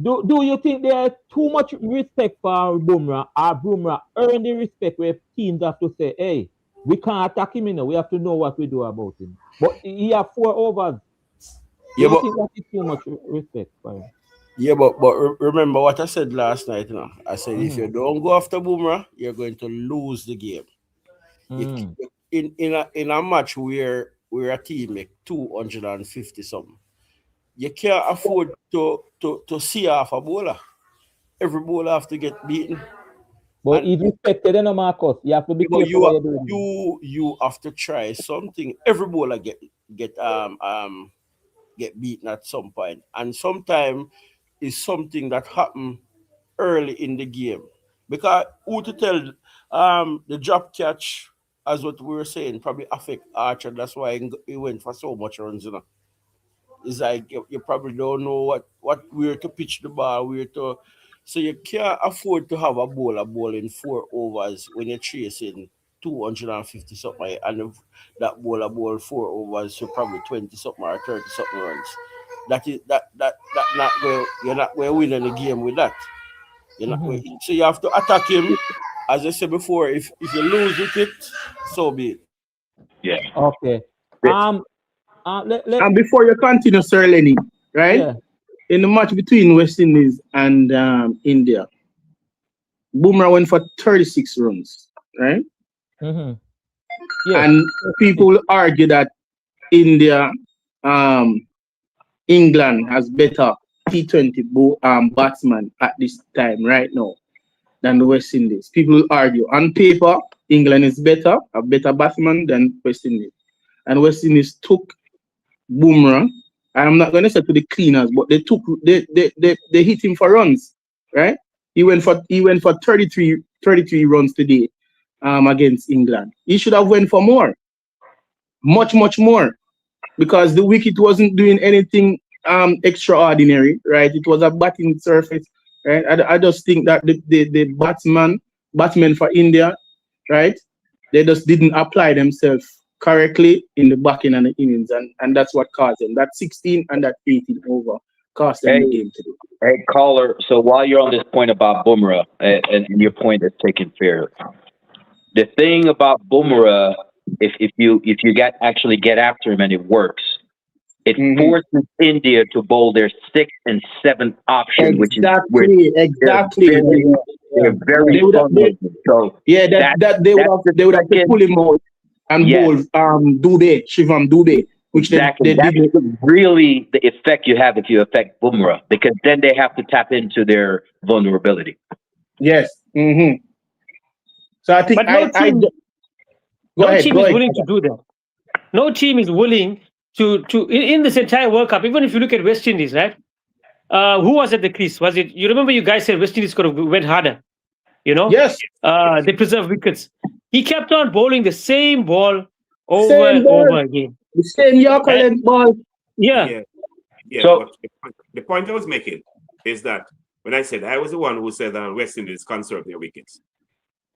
Do you think there's too much respect for Bumrah, or Bumrah earn the respect where teams have to say, hey, we can't attack him, we have to know what we do about him. But he have 4 overs. Do you think that is too much respect for him? Yeah, but remember what I said last night, I said if you don't go after Bumrah, you're going to lose the game. In a match where a team make 250 something, you can't afford to see off a bowler. Every bowler have to get beaten. But he's respected, Marcus. You have to be careful. You have to try something. Every bowler get beaten at some point, and sometimes it's something that happen early in the game. Because who to tell the drop catch, as what we were saying, probably affect Archer. That's why he went for so much runs, It's like you probably don't know where to pitch the ball, where to So you can't afford to have a bowler bowling 4 overs when you're chasing 250 something, and that bowler bowl 4 overs, so probably 20 something or 30 something runs. That not where you're not going to win any game with that. You're not going, so you have to attack him. As I said before, if you lose wicket, so be it. Yeah. Okay. And before you continue, Sir Lenny, right? Yeah. In the match between West Indies and India, Bumrah went for 36 runs, right? Yeah. And people will argue that India, England has better T20 batsman at this time right now than the West Indies. People will argue. On paper, England is better, a better batsman than West Indies. And West Indies took Bumrah. I'm not going to say to the cleaners, but they hit him for runs, right? He went for 33 runs today against England. He should have went for more, much more, because the wicket wasn't doing anything extraordinary, right? It was a batting surface, right? I just think that the batsmen for India, right? They just didn't apply themselves correctly in the backing and the innings, and that's what caused them. That 16 and that 18 over cost them the game today. Hey, caller. So while you're on this point about Bumrah, and your point is taken fair, the thing about Bumrah, if you actually get after him and it works, it forces India to bowl their 6th and 7th option, which is where they're very vulnerable. So yeah, they would have to pull him out and bowl Shivam Dubey, which they didn't. Really the effect you have if you affect Bumrah, because then they have to tap into their vulnerability. Yes. So I think no team is willing to do that. No team is willing to in this entire World Cup. Even if you look at West Indies, right? Who was at the crease? Was it? You remember you guys said West Indies could have went harder. You know? Yes. They preserved wickets. He kept on bowling the same ball over and over again. The same Yorker ball. Yeah. So the point I was making is that when I said I was the one who said that West Indies conserve their wickets,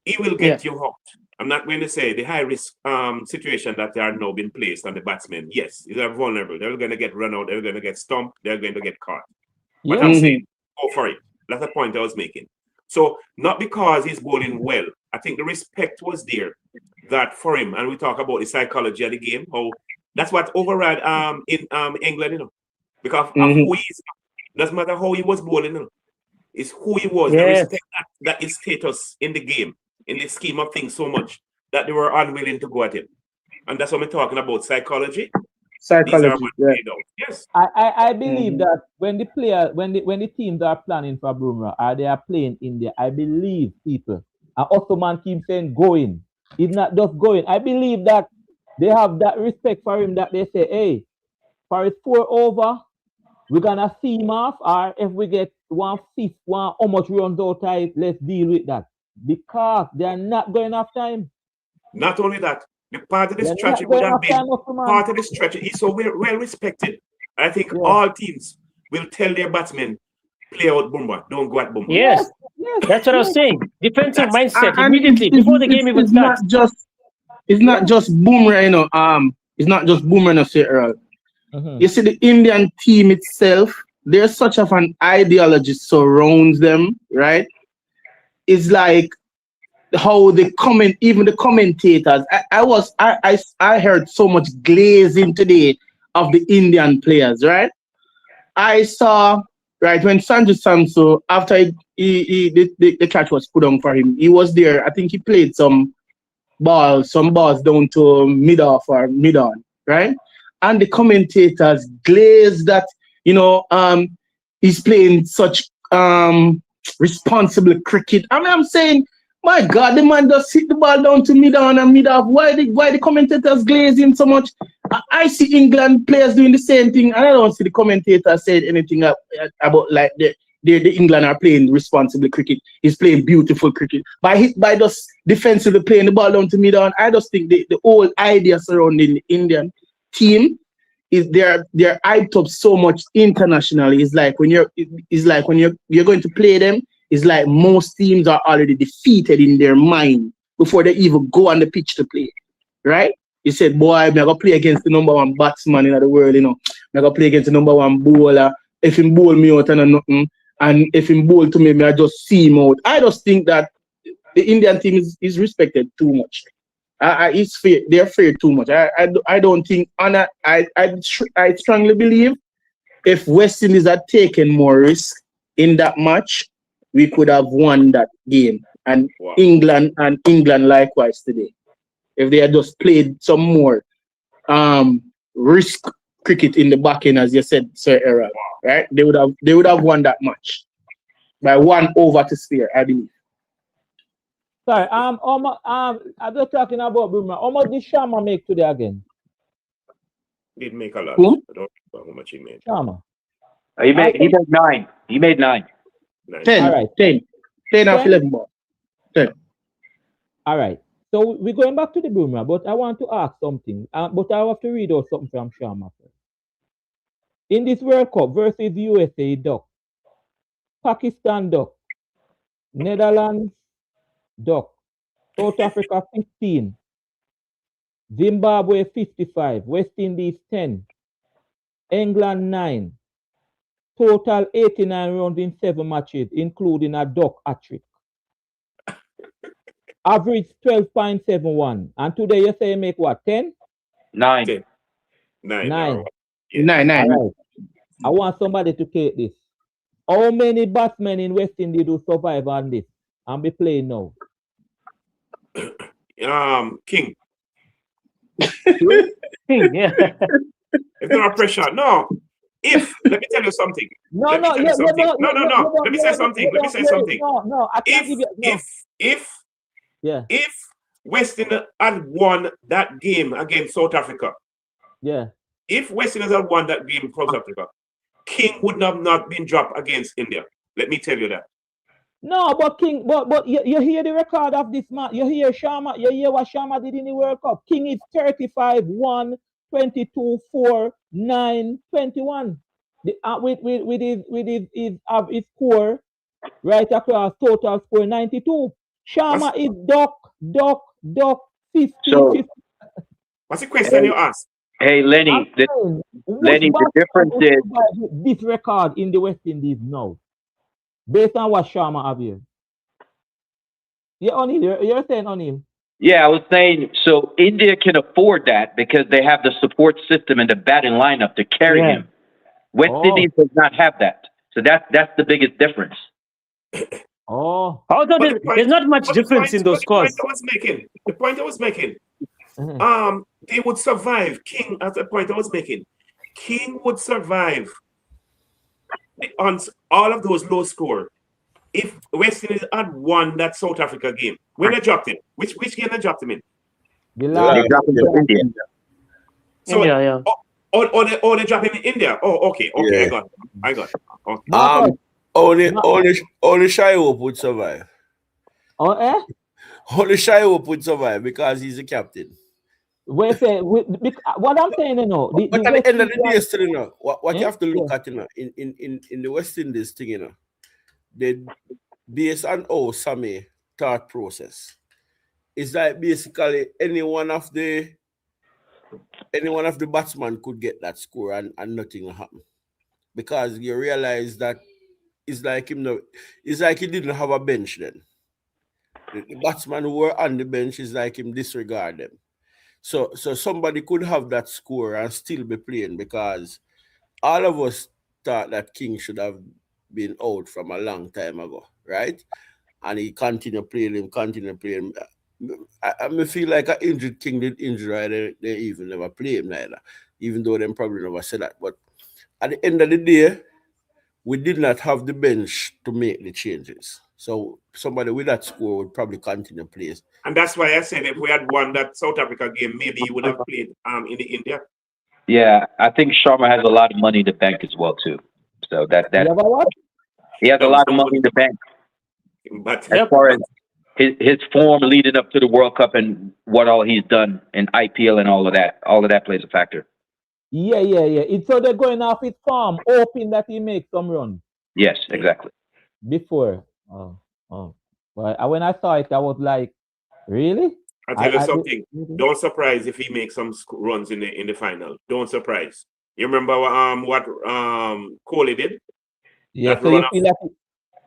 he will get you hooked. I'm not going to say the high risk situation that they are now being placed on the batsmen. Yes, they are vulnerable. They're going to get run out. They're going to get stumped. They're going to get caught. But I'm saying, go for it. That's the point I was making. So not because he's bowling well. I think the respect was there that for him, and we talk about the psychology of the game. How that's what override in England, you know, because of who he is. Doesn't matter how he was bowling, you know. It's who he was. They respect that his status in the game, in the scheme of things, so much that they were unwilling to go at him. And that's what we're talking about, psychology. Yes. I believe that when the player, when the teams are planning for Bumrah or they are playing India, I believe people, and Ottoman keeps saying going. It's not just going. I believe that they have that respect for him that they say, hey, for his 4 over, we're gonna see him off, or if we get 1/5, how much runs out of, let's deal with that. Because they are not going after him. Not only that, the part of the strategy would have been part of the strategy. He's so well respected. I think all teams will tell their batsmen, play out Bumrah, don't go at Bumrah. Yes, that's what I was saying. Defensive mindset immediately before the game even starts. It's not just Bumrah, you know. It's not just Bumrah, no, say Earl. You see, the Indian team itself, there's such of an ideology surrounds them, right? It's like how even the commentators. I heard so much glazing today of the Indian players, right? I saw when Sanju Samson, after the catch was put on for him, he was there. I think he played some balls down to mid-off or mid-on, right? And the commentators glazed that, you know, he's playing such responsible cricket. I mean, I'm saying, my God, the man just hit the ball down to mid-on and mid-off. Why the commentators glaze him so much? I see England players doing the same thing, and I don't see the commentators saying anything about like the England are playing responsible cricket. He's playing beautiful cricket. By just defensively playing the ball down to mid-on, I just think the whole idea surrounding the Indian team is they're hyped up so much internationally. It's like when you're going to play them, it's like most teams are already defeated in their mind before they even go on the pitch to play, right? You said, boy, I'm going to play against the number one batsman in the world, you know. I'm going to play against the number one bowler. If he bowl me out and nothing, and if he bowl to me, I just see him out. I just think that the Indian team is respected too much. It's fair. They're fair too much. I don't think, and I strongly believe if West Indies had taken more risk in that match, we could have won that game. And England likewise today. If they had just played some more risk cricket in the back end, as you said, Sir Errol, right? They would have won that match by 1 over to spare, I believe. Sorry, I'm just talking about Bumrah. How much did Shamar make today again? He didn't make a lot. Who? I don't know how much he made. Shamar. He made 9. He made 9. 10. All right. 10 off 11 ball. 10. All right. So we're going back to the Bumrah, but I want to ask something. But I have to read out something from Shamar first. In this World Cup versus USA, duck. Pakistan, duck. Netherlands, duck. South Africa, 15. Zimbabwe, 55. West Indies, 10. England, 9. Total 89 runs in 7 matches, including a duck hat-trick. Average 12.71. And today you say you make what, 10? 9. 10. 9. 9. Yeah. 9. All right. I want somebody to take this. How many batsmen in West Indies do survive on this and be playing now? King. King, yeah. If there are pressure, no. If let me tell you something. No. Let me say something. No. I can't give you. No. If West Indies had won that game against South Africa, yeah. If West Indies had won that game in South Africa, King would have not been dropped against India. Let me tell you that. No, but King, but you hear the record of this man. You hear Shamar. You hear what Shamar did in the World Cup. King is 35, 1, 22, 4, 9, 21. With his score right across total score 92. Shamar is duck, 50, So, 50. What's the question you ask? Hey, Lenny, the difference is this record in the West Indies now, based on what Shamar have here. Yeah, O'Neil, you're saying O'Neil. Yeah, I was saying, so India can afford that because they have the support system and the batting lineup to carry him. West Indies does not have that. So that's the biggest difference. Oh. Although there's not much difference in those scores. The point I was making, they would survive. King, at the point I was making, King would survive on all of those low score if West Indies had won that South Africa game. When they dropped him, which game they dropped him in? They dropped him to India. So, yeah. They dropped him in India. Oh, okay, Yeah. I got it. Okay. Only Shaiwo would survive. Oh, eh? Only Shaiwo would survive because he's the captain. What I'm saying, you know, but at the end of the day, still, you know, what you have to look at, you know, in the West Indies thing, you know, they based on Sammy thought process. It's like basically any one of the batsmen could get that score and nothing will happen. Because you realize that it's like he didn't have a bench then. The batsmen who were on the bench is like him disregard them. So somebody could have that score and still be playing because all of us thought that King should have been out from a long time ago, right? And he continued playing. I feel like an injured King did injury, right? They even never play him neither, even though they probably never said that. But at the end of the day, we did not have the bench to make the changes. So somebody with that score would probably continue playing. And that's why I said if we had won that South Africa game, maybe he would have played in the India. Yeah, I think Sharma has a lot of money in the bank as well too. So that he has a lot of money in the bank. But as far as his form leading up to the World Cup and what all he's done in IPL and all of that plays a factor. Yeah. So they're going off his form, hoping that he makes some runs. Yes, exactly. Before. But when I saw it, I was like, really? I tell you something. Don't surprise if he makes some runs in the final. Don't surprise. You remember what Kohli did? Yeah. So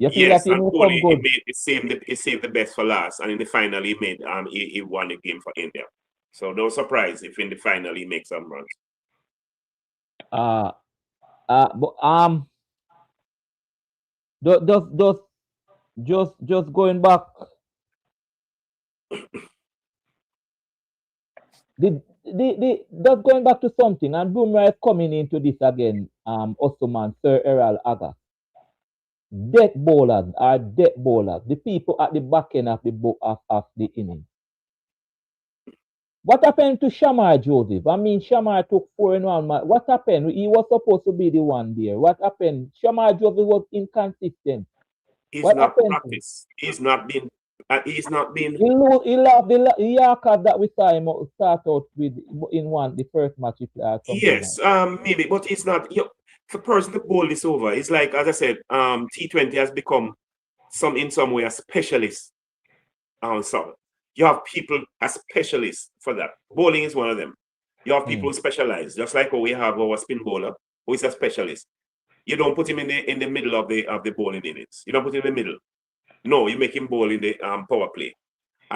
you feel like yes, and Kohli it saved the best for last, and in the final he made he won the game for India. So don't surprise if in the final he makes some runs. Just going back. Just going back to something, and Bumrah is coming into this again. Osman, Sir Errol Aga. Death bowlers are death bowlers. The people at the back end of the inning. What happened to Shamar, Joseph? I mean, Shamar took 4 in 1. What happened? He was supposed to be the one there. What happened? Shamar, Joseph was inconsistent. He's not practiced. He's not been. He loved the Yorker that we saw him start out with in the first match he played. Yes, maybe, but it's not. For person to bowl this over, it's like, as I said, T20 has become in some way a specialist. So you have people as specialists for that. Bowling is one of them. You have people who specialize, just like how we have our spin bowler, who is a specialist. You don't put him in the middle of the bowling innings. You don't put him in the middle. No, you make him bowl in the power play.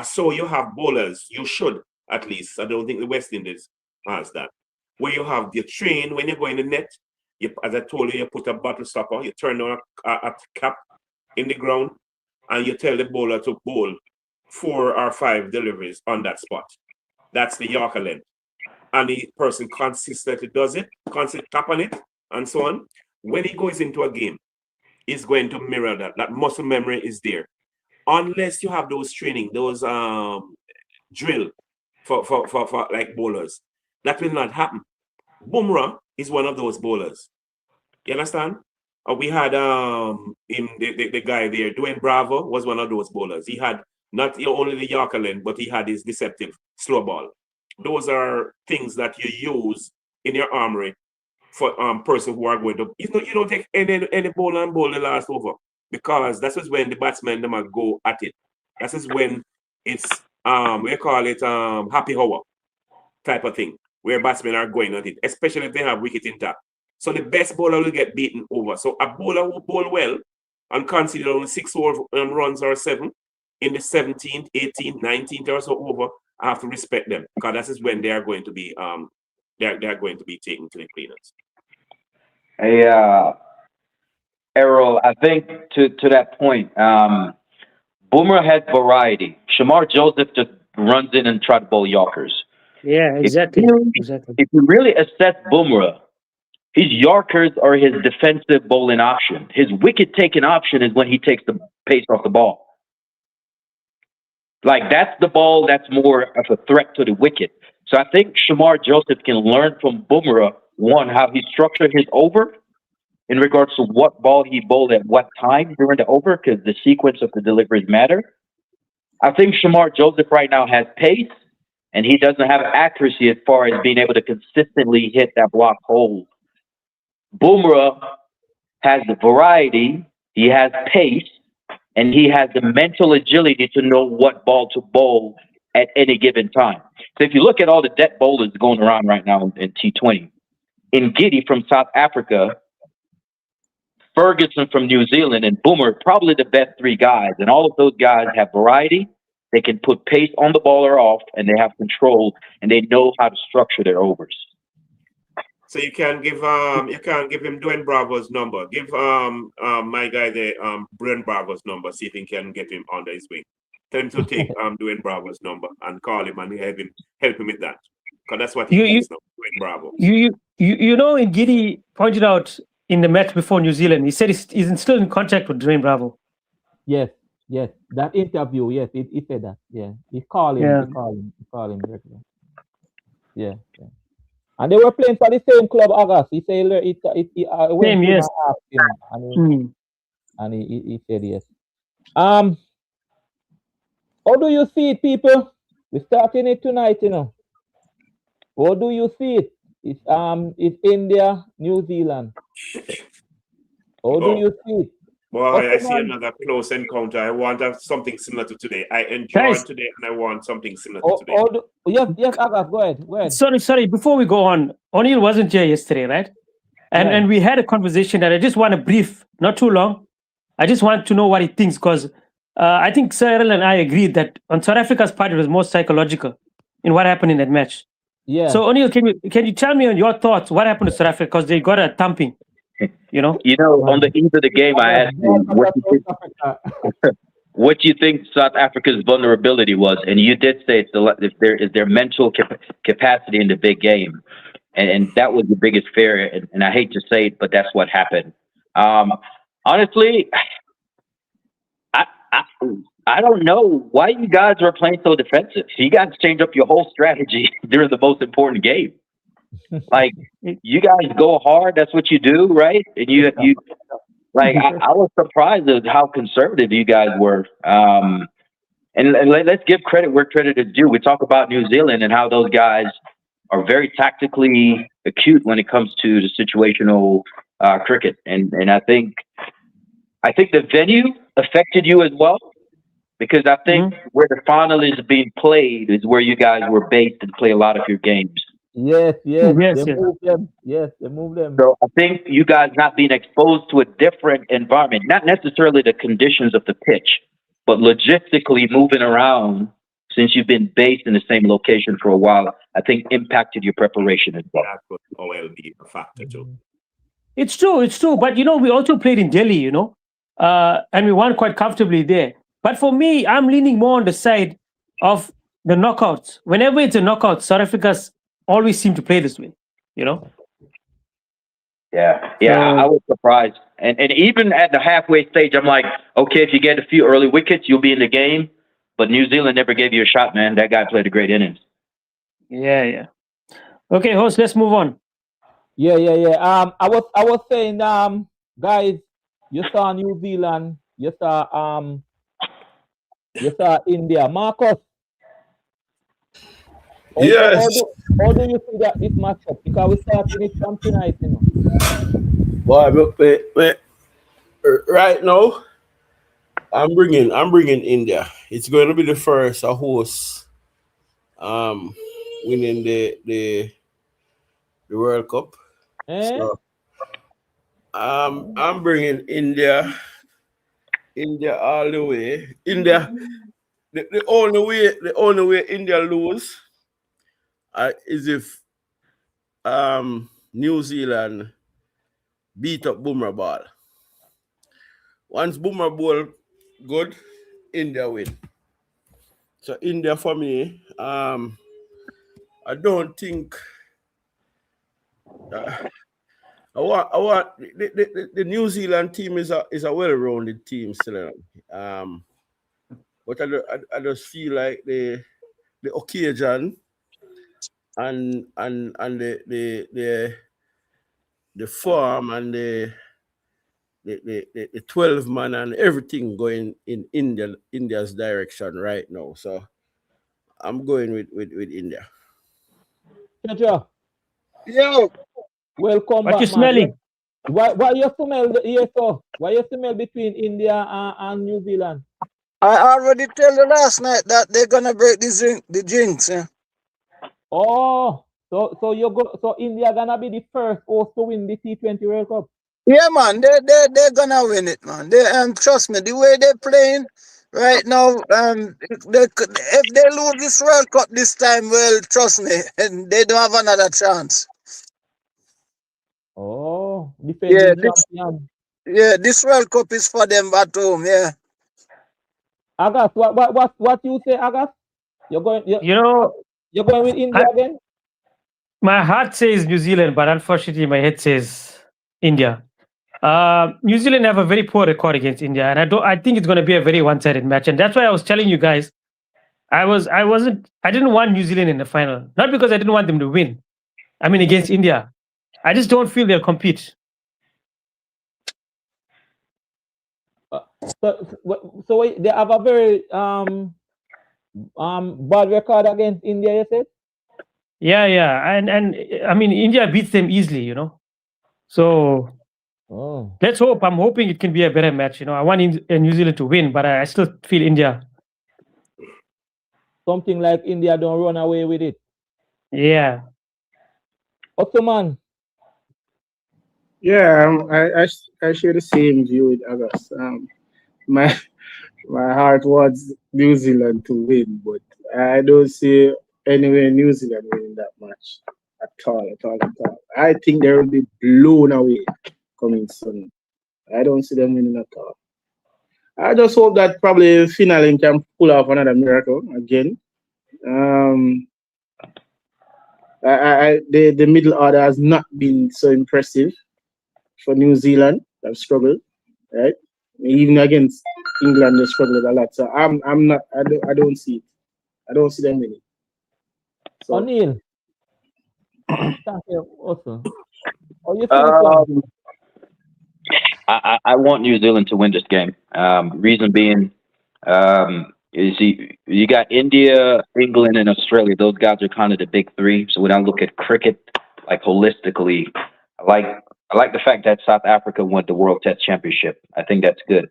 So you have bowlers, you should at least. I don't think the West Indies has that. Where you have the train, when you go in the net, as I told you, you put a bottle stopper, you turn on a cap in the ground, and you tell the bowler to bowl 4 or 5 deliveries on that spot. That's the Yorker length. And the person consistently does it, constantly tap on it, and so on. When he goes into a game, he's going to mirror that. That muscle memory is there. Unless you have those training, those drill for like bowlers, that will not happen. Bumrah is one of those bowlers. You understand? We had the guy there, Dwayne Bravo was one of those bowlers. He had not only the Yorker length, but he had his deceptive slow ball. Those are things that you use in your armory for person who are going to. You don't take any bowler and bowl the last over, because that is when the batsmen them go at it. That is when it's we call it happy hour type of thing, where batsmen are going at it, especially if they have wicket intact. So the best bowler will get beaten over. So a bowler who bowl well and consider only 6 runs or 7 in the 17th, 18th, 19th or so over, I have to respect them, because that is when they are going to be they're going to be taken to the cleaners. Hey, Errol, I think to that point, Bumrah had variety. Shamar Joseph just runs in and tries to bowl Yorkers. Yeah, exactly. If you really assess Bumrah, his Yorkers are his defensive bowling option. His wicket-taking option is when he takes the pace off the ball. Like, that's the ball that's more of a threat to the wicket. So I think Shamar Joseph can learn from Bumrah, one, how he structured his over in regards to what ball he bowled at what time during the over, because the sequence of the deliveries matter. I think Shamar Joseph right now has pace, and he doesn't have accuracy as far as being able to consistently hit that block hole. Bumrah has the variety, he has pace, and he has the mental agility to know what ball to bowl at any given time. So if you look at all the dead bowlers going around right now in T20, Ngidi from South Africa, Ferguson from New Zealand, and Bumrah, probably the best 3 guys. And all of those guys have variety. They can put pace on the ball or off, and they have control, and they know how to structure their overs. So you can't give him Dwayne Bravo's number. Give my guy there Brian Bravo's number. See if he can get him under his wing. Tell him to take Dwayne Bravo's number and call him and help him with that, because that's what he needs now. Dwayne Bravo. Ngidi pointed out in the match before New Zealand, he said he's still in contact with Dwayne Bravo. Yes. That interview, yes, he said that. Yeah, he called him. He called him regularly. Yeah. And they were playing for the same club, August. He said same, yes. And he said yes. How do you see it, people? We're starting it tonight, How do you see it? It's India, New Zealand. How do you see it? Boy, I see another close encounter. I want something similar to today. I enjoyed today, and I want something similar to today. Yes, Agas, go ahead. Sorry. Before we go on, O'Neill wasn't here yesterday, right? And we had a conversation that I just want to brief, not too long. I just want to know what he thinks, because I think Cyril and I agreed that on South Africa's part, it was more psychological in what happened in that match. Yeah. So O'Neill, can you tell me on your thoughts what happened to South Africa, because they got a thumping, you know? On the eve of the game, I asked you what do you think South Africa's vulnerability was, and you did say it's their mental capacity in the big game. And that was the biggest fear, and I hate to say it, but that's what happened. Honestly, I don't know why you guys are playing so defensive. You guys changed up your whole strategy during the most important game. Like, you guys go hard, that's what you do, right? And you like, I was surprised at how conservative you guys were. And let's give credit where credit is due. We talk about New Zealand and how those guys are very tactically acute when it comes to the situational cricket, and I think the venue affected you as well, because I think where the final is being played is where you guys were based and play a lot of your games. Yes. They moved them. Yes, they moved them. So I think you guys not being exposed to a different environment, not necessarily the conditions of the pitch, but logistically moving around, since you've been based in the same location for a while, I think impacted your preparation as well. That could be a factor too. It's true. But, we also played in Delhi, and we won quite comfortably there. But for me, I'm leaning more on the side of the knockouts. Whenever it's a knockout, South Africa's always seem to play this way, Yeah, I was surprised. And even at the halfway stage, I'm like, okay, if you get a few early wickets, you'll be in the game. But New Zealand never gave you a shot, man. That guy played a great innings. Yeah. Okay, host, let's move on. Yeah. I was saying, guys, you saw New Zealand, you saw India. Marcus. Yes. How do you see that this matchup? Because we started it from tonight, Boy, right now, I'm bringing India. It's going to be the first host winning the World Cup. So, I'm bringing India all the way. India, the only way India lose is if New Zealand beat up Bumrah ball. Once Bumrah ball good, India win. So India for me, I don't think I want the New Zealand team is a well-rounded team still. But I just feel like the occasion and the form and the 12 man and everything going in India's direction right now. So I'm going with India. Chacha. Yo. Welcome what back, you smelling? What you smell here, so? What you smell between India and New Zealand? I already tell you last night that they're gonna break the jinx. Yeah. Oh, so India gonna be the first host to win the T20 World Cup. Yeah, man, they're gonna win it, man. Trust me, the way they're playing right now, if they lose this World Cup this time, well, trust me, they don't have another chance. Oh, defending champion. Yeah, this World Cup is for them at home. Yeah. Agas, what you say, Agas? You're going with India again? My heart says New Zealand, but unfortunately, my head says India. New Zealand have a very poor record against India, and I think it's going to be a very one-sided match, and that's why I was telling you guys, I didn't want New Zealand in the final, not because I didn't want them to win. I mean, against India, I just don't feel they'll compete. So they have a very bad record against India, you said? Yeah, and I mean, India beats them easily, So Oh. Let's hope. I'm hoping it can be a better match. You know, I want New Zealand to win, but I still feel India. Something like India don't run away with it. Yeah. Ottoman. Yeah, I share the same view with August. My heart wants New Zealand to win, but I don't see anywhere New Zealand winning that match at all. I think they will be blown away coming soon. I don't see them winning at all. I just hope that probably Finland can pull off another miracle again. The middle order has not been so impressive for New Zealand. They've struggled, right? Even against England, they struggled a lot. So I don't see it. I don't see them winning. So, O'Neil. Thank you also. Oh, you see I want New Zealand to win this game. Reason being, is you got India, England, and Australia. Those guys are kind of the big three. So when I look at cricket, like holistically, I like the fact that South Africa won the World Test Championship. I think that's good.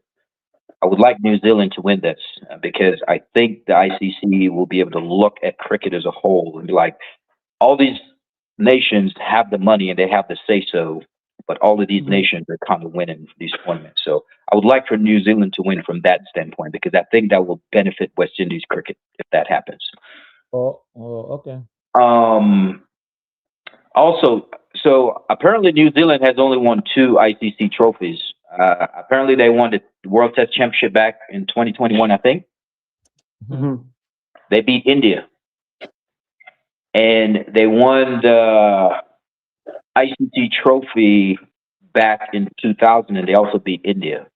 I would like New Zealand to win this because I think the ICC will be able to look at cricket as a whole and be like, all these nations have the money and they have the say-so, but all of these nations are kind of winning these tournaments. So I would like for New Zealand to win from that standpoint because I think that will benefit West Indies cricket if that happens. Oh, okay. Also, so apparently New Zealand has only won 2 ICC trophies. Apparently they won the World Test Championship back in 2021, I think. Mm-hmm. They beat India. And they won the ICC trophy back in 2000, and they also beat India.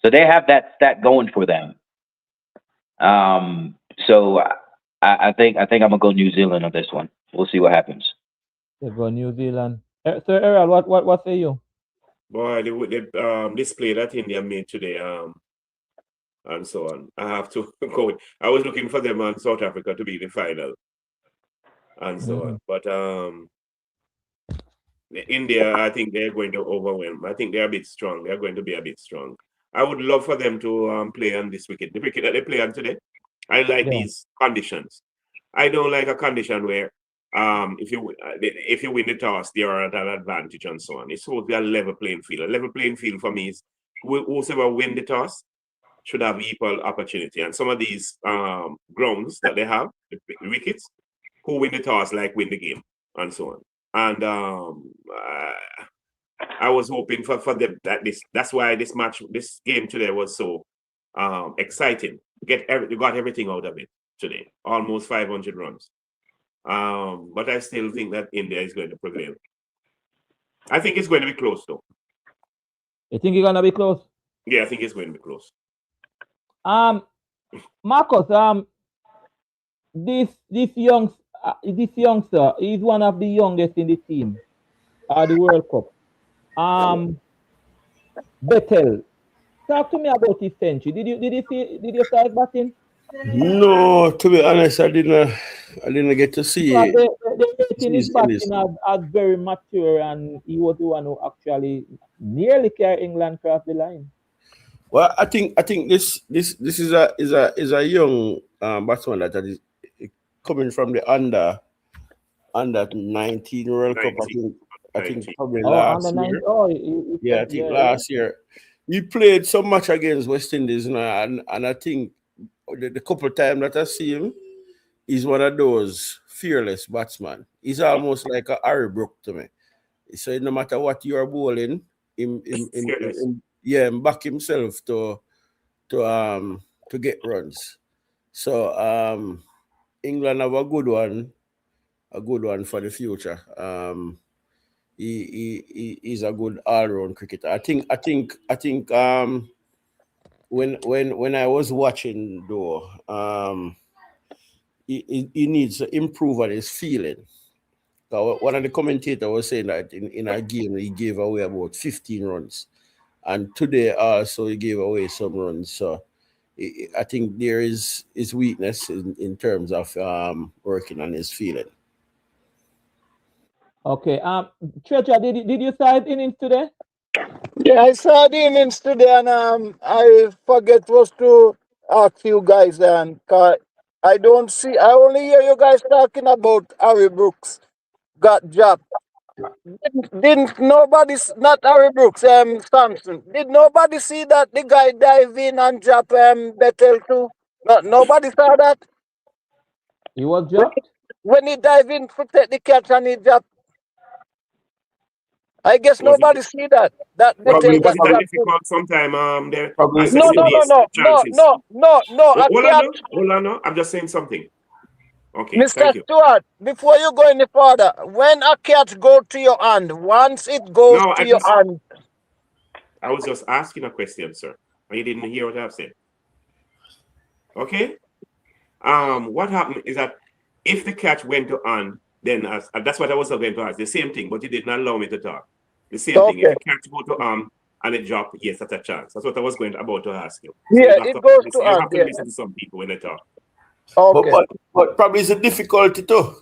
So they have that stat going for them. So I think I'm gonna go New Zealand on this one. We'll see what happens. They go New Zealand. Sir Errol, what say you? Boy, the display that India made today, and so on. I have to go. I was looking for them on South Africa to be the final, and so on. But India, I think they're going to overwhelm. I think they're a bit strong. They're going to be a bit strong. I would love for them to play on this wicket. The wicket that they play on today, I like these conditions. I don't like a condition where if you win the toss, they are at an advantage and so on. It's supposed to be a level playing field. A level playing field for me is whoever win the toss should have equal opportunity. And some of these grounds that they have, the wickets, who win the toss like win the game and so on. And I was hoping for them that that's why this game today was so exciting. You got everything out of it today, almost 500 runs. But I still think that India is going to prevail. I think it's going to be close, though. You think it's going to be close? Yeah, I think it's going to be close. Marcus, this youngster is one of the youngest in the team at the World Cup. Bettel, talk to me about his century. Did you start batting? No, to be honest, I didn't get to see it. The his batting as very mature, and he was the one who actually nearly carried England across the line. Well, I think this is a young batsman that is coming from the under 19 World Cup. I think probably last year. I think last year he played so much against West Indies, and I think the couple of times that I see him, he's one of those fearless batsmen. He's almost like a Harry Brook to me. So no matter what you are bowling, him back himself to get runs. So England have a good one for the future. He's a good all-round cricketer. I think when I was watching though, he needs to improve on his feeling. One of the commentators was saying that in a game he gave away about 15 runs, and today also he gave away some runs. So I think there is his weakness in terms of working on his feeling. Okay. Treasure, did you start innings today? Yeah, I saw the innings today, and I forget was to ask you guys, and I don't see. I only hear you guys talking about Harry Brooks got dropped. Didn't nobody, not Harry Brooks, Samson. Did nobody see that the guy dive in and drop Bethel too? Nobody saw that He was dropped? when he dive in to take the catch and he dropped. I guess Was nobody see that. That Bethel it got was it that dropped too. difficult sometime there Probably No, assessing no, no, these no, no, chances? no. I Hold on, can't. no. Hold on, no. I'm just saying something. Okay, Mr. thank you. Stewart, before you go any further, when a catch go to your hand, once it goes No, to your hand, I was just asking a question, sir. And you didn't hear what I've said. Okay? What happened is that if the catch went to hand, then that's what I was going to ask. The same thing, but you did not allow me to talk. The same thing. If okay. the catch go to arm and it drop, yes, that's a chance. That's what I was about to ask you. So Yeah, it goes to you have hand. to Yeah. listen to some people when they talk. Okay. But probably it's a difficulty too.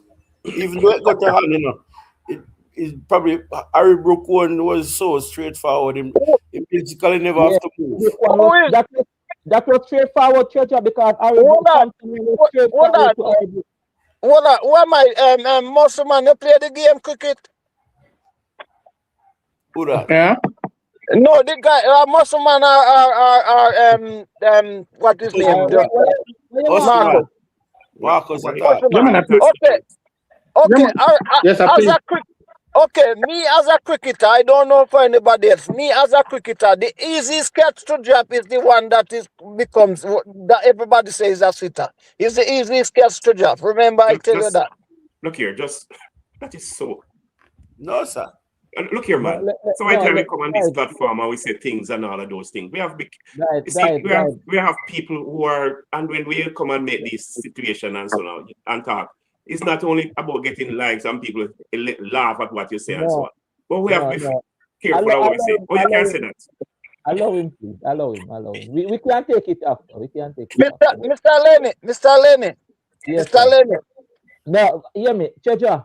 Even though it got to hand, it probably Harry Brook one was so straightforward. He basically never have to move. That was straightforward, Churcher, because Harry Hold on. was straightforward to Harry Brook. Hold on. Who am I? Muscle man, you play the game cricket? Who that? Yeah. No, the guy, Muscle man, what is his name? Marcus. Marcus attack. Okay. Yes, I play. Okay, me as a cricketer, I don't know for anybody else. Me as a cricketer, the easiest catch to drop is the one that becomes that everybody says a sitter. It's the easiest catch to drop. Remember, I tell you that. Look here, that is so. No, sir. Look here, man. So I tell we come on this platform and we say things and all of those things. We have we have people who are, and when we come and make this situation and so on and talk, it's not only about getting likes and people laugh at what you say and so on. But we have to be careful what we say. Oh, you can't say that. Allow him, please. Allow him. We can't take it after. We can't take it after. Mr. Lenny. Yes, Mr. Lenny. No, hear me, Chacha.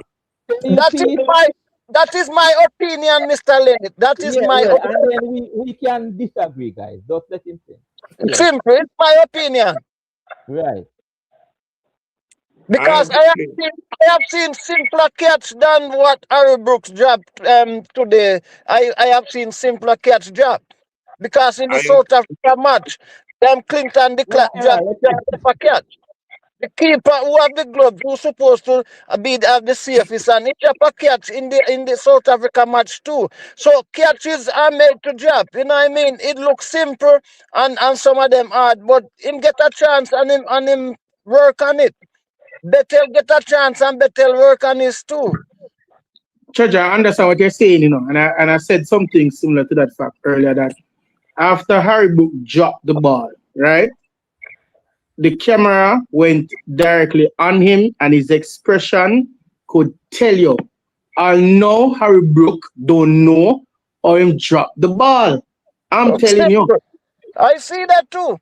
That is my opinion, Mr. Lenny. That is my opinion. And then we can disagree, guys. Just let him say. Simple. It's my opinion. Right. Because I have seen simpler catch than what Harry Brooks dropped today. I have seen simpler catch drop. Because in the South Africa match, them Clinton dropped a catch. The keeper who have the gloves who's supposed to have the safest, and he drop a catch in the South Africa match too. So catches are made to drop. You know what I mean? It looks simple and some of them hard, but him get a chance and him work on it. Bethel get a chance and Bethel work on his too. Judge, I understand what you're saying, and I said something similar to that fact earlier, that after Harry Brook dropped the ball, right, the camera went directly on him and his expression could tell you, I know Harry Brook don't know or him drop the ball. I'm telling you. I see that too.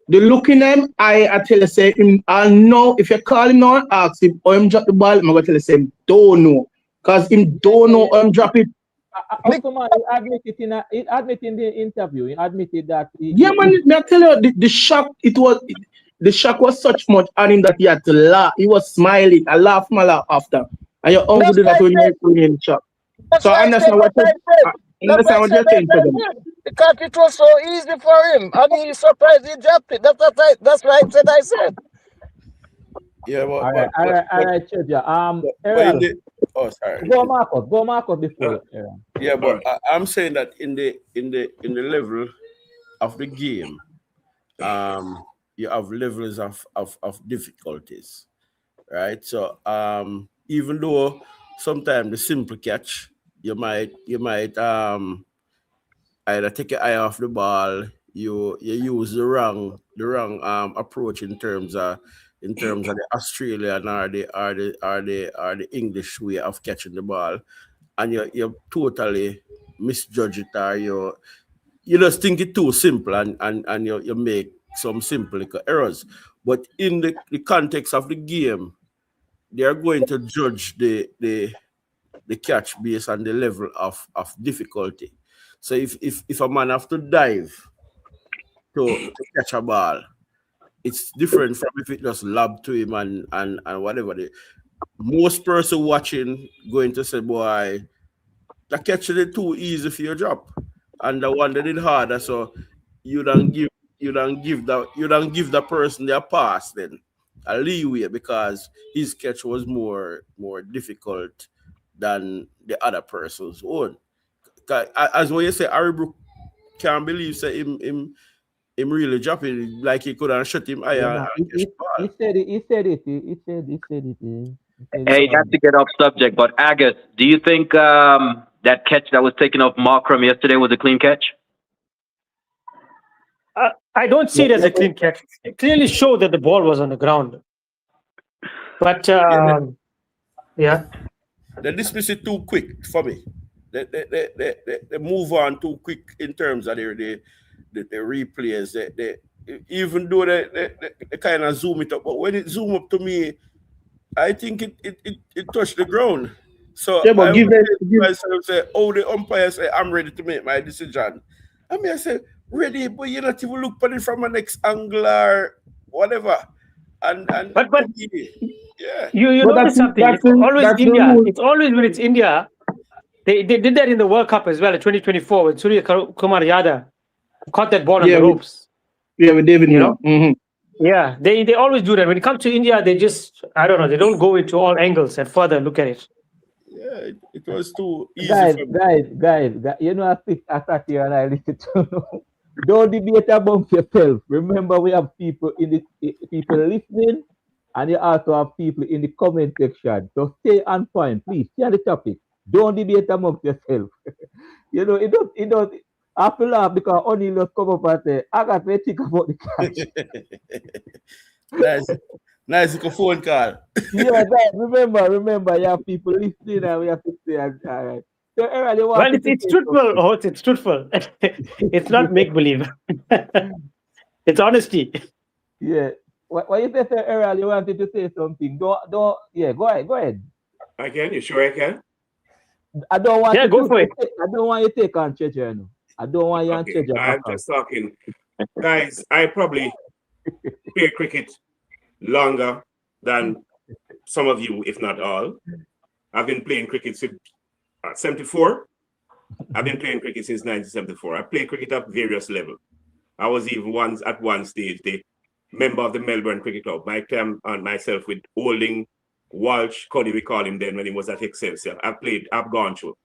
The look in him, I tell you, say him, I know if you call him now and ask him or him drop the ball, I'm going to tell you, say him don't know. Because him don't know or him drop it. He admitted in the interview. He admitted that. I tell you, the shock, the shock was such much on him that he had to laugh. He was smiling. I laugh after. And your uncle did that when you're in shock. So I understand what you're saying to them. Because it was so easy for him, and he's surprised he dropped it. That's why I said. Yeah, all right, Cheja. Oh, sorry. Go Marcus before. Yeah, but I'm saying that in the level of the game, you have levels of difficulties, right? So even though sometimes the simple catch, you might either take your eye off the ball, you use the wrong approach in terms of the Australian or the English way of catching the ball, and you totally misjudge it, or you just think it too simple, and you make some simple errors. But in the context of the game, they are going to judge the catch based on the level of difficulty. So if a man have to dive to catch a ball, it's different from if it just lob to him and whatever. Most person watching going to say, boy, that catching it too easy for your job. And the one that did harder, so you don't give the person their pass then a leeway because his catch was more difficult than the other person's own. As when you say Harry Brook can't believe say him really dropping like he could have shot him higher and catch the ball. He said it. Hey, not to get off subject, but Agus, do you think that catch that was taken off Markram yesterday was a clean catch? I don't see it as a clean catch. It clearly showed that the ball was on the ground. But yeah, they dismiss it too quick for me. They move on too quick in terms of the replays. They even though they kind of zoom it up, but when it zoom up to me, I think it touched the ground. So yeah, but I give myself say, oh, the umpire say I'm ready to make my decision. I mean, I say ready, but you not even look at it from a next angle or whatever. But yeah, you notice something. It's always India. It's always when it's India. They did that in the World Cup as well in 2024 when Surya Kumar Yadav caught that ball on the ropes. With David, you know. Mm-hmm. Yeah, they always do that. When it comes to India, they just, I don't know, they don't go into all angles and further look at it. Yeah, it was too easy. Guys, you know, I sat here and I listen to don't debate amongst yourself. Remember, we have people people listening, and you also have people in the comment section. So stay on point, please. Stay on the topic. Don't debate amongst yourself. You know, it don't. I have to laugh because O'Neal just come up and say, I got to think about the catch. Nice phone call. Yeah, remember, you have people listening and we have to say, all right. So, it's truthful. Oh, it's truthful. It's not make-believe. It's honesty. Yeah. What you say, Errol, you wanted to say something. Don't, yeah, go ahead. I can? You sure I can? I don't want you go for it. I don't want you to take on Treasure. I don't want you on Treasure. I'm just talking. Guys, I probably play cricket longer than some of you, if not all. I've been playing cricket since 74. I've been playing cricket since 1974. I play cricket at various levels. I was even at one stage the member of the Melbourne Cricket Club. My time and myself with Holding, Walsh, Cuddy, we call him then when he was at Excelsior. I've gone through.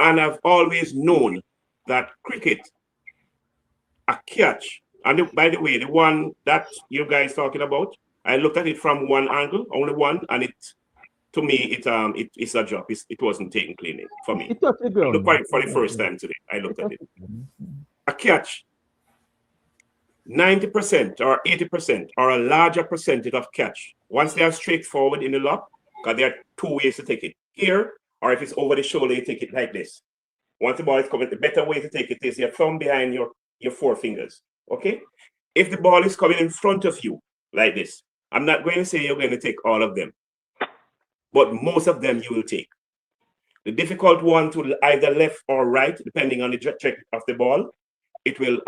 And I've always known that cricket, a catch, and by the way, the one that you guys talking about, I looked at it from one angle, only one, and to me, it's a drop. It wasn't taken cleanly for me. It touched the ground. Look for the first time today. I looked at it. A catch, 90% or 80% or a larger percentage of catch. Once they are straightforward in the lock, because there are two ways to take it. Here, or if it's over the shoulder, you take it like this. Once the ball is coming, the better way to take it is your thumb behind your four fingers. Okay? If the ball is coming in front of you, like this, I'm not going to say you're going to take all of them, but most of them you will take. The difficult one to either left or right, depending on the trajectory of the ball, it will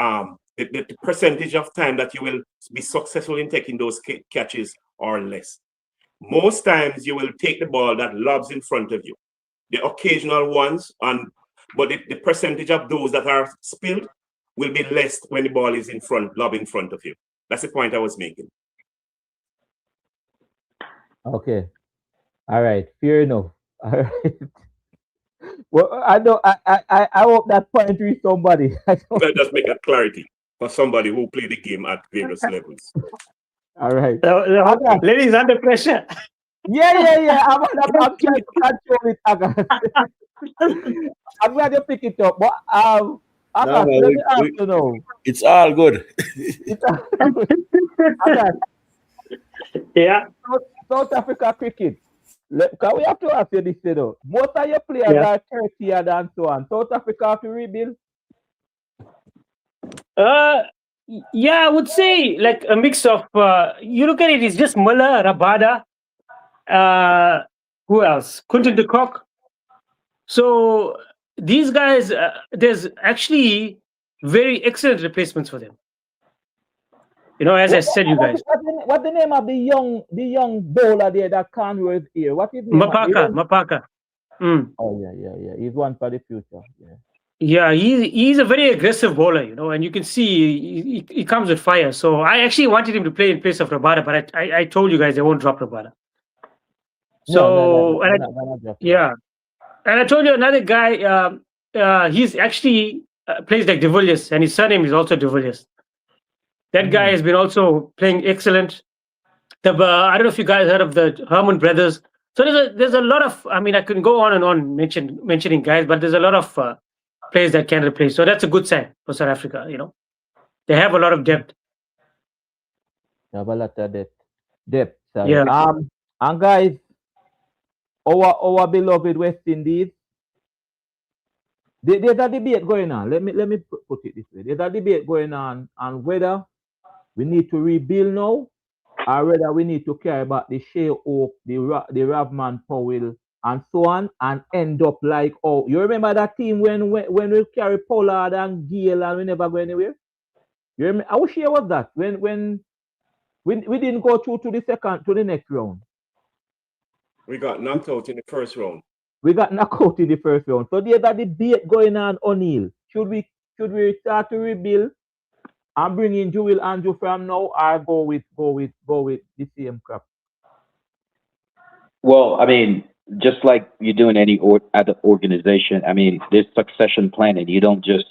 the percentage of time that you will be successful in taking those catches or less. Most times you will take the ball that lobs in front of you. The occasional ones, but the percentage of those that are spilled will be less when the ball is in front, lob in front of you. That's the point I was making. Okay. All right. Fair enough. All right. Well, I hope that point reached somebody. That just make a clarity for somebody who play the game at various levels. All right. Ladies under pressure. Yeah. I'm trying to control it. I'm glad you pick it up, but let me ask you know. It's all good. Yeah. South Africa cricket. Because we have to ask you this, you know. Most of your players are 30 and so on. South Africa have to rebuild? Yeah, I would say like a mix of, you look at it, it's just Muller, Rabada, who else? Quinton de Kock. So these guys, there's actually very excellent replacements for them. As I said, you guys. What's the name of the young bowler there that can't with here? What's his name? Mapaka. Oh yeah. He's one for the future. Yeah. Yeah, he's a very aggressive bowler, and you can see he comes with fire. So I actually wanted him to play in place of Rabada, but I told you guys they won't drop Rabada. So yeah, and I told you another guy. He's actually plays like De Villiers, and his surname is also De Villiers. That guy has been also playing excellent. I don't know if you guys heard of the Herman brothers. So there's a lot of. I mean, I can go on and on mentioning guys, but there's a lot of players that can replace. So that's a good sign for South Africa. They have a lot of depth. They have a lot of depth. Yeah. And guys, our beloved West Indies. There's a debate going on. Let me put it this way. There's a debate going on whether we need to rebuild now, or whether we need to carry back the Shea Hope, the Ravman Powell, and so on, and end up like, you remember that team when we carry Pollard and Gale and we never go anywhere? You remember? How sure was that? When we didn't go through to the next round. We got knocked out in the first round. We got knocked out in the first round. So there's a debate going on, O'Neill. Should we start to rebuild and bring in Jewel Andrew from now, or go with the same crap? Well, I mean, just like you do in any other organization, I mean, there's succession planning. You don't just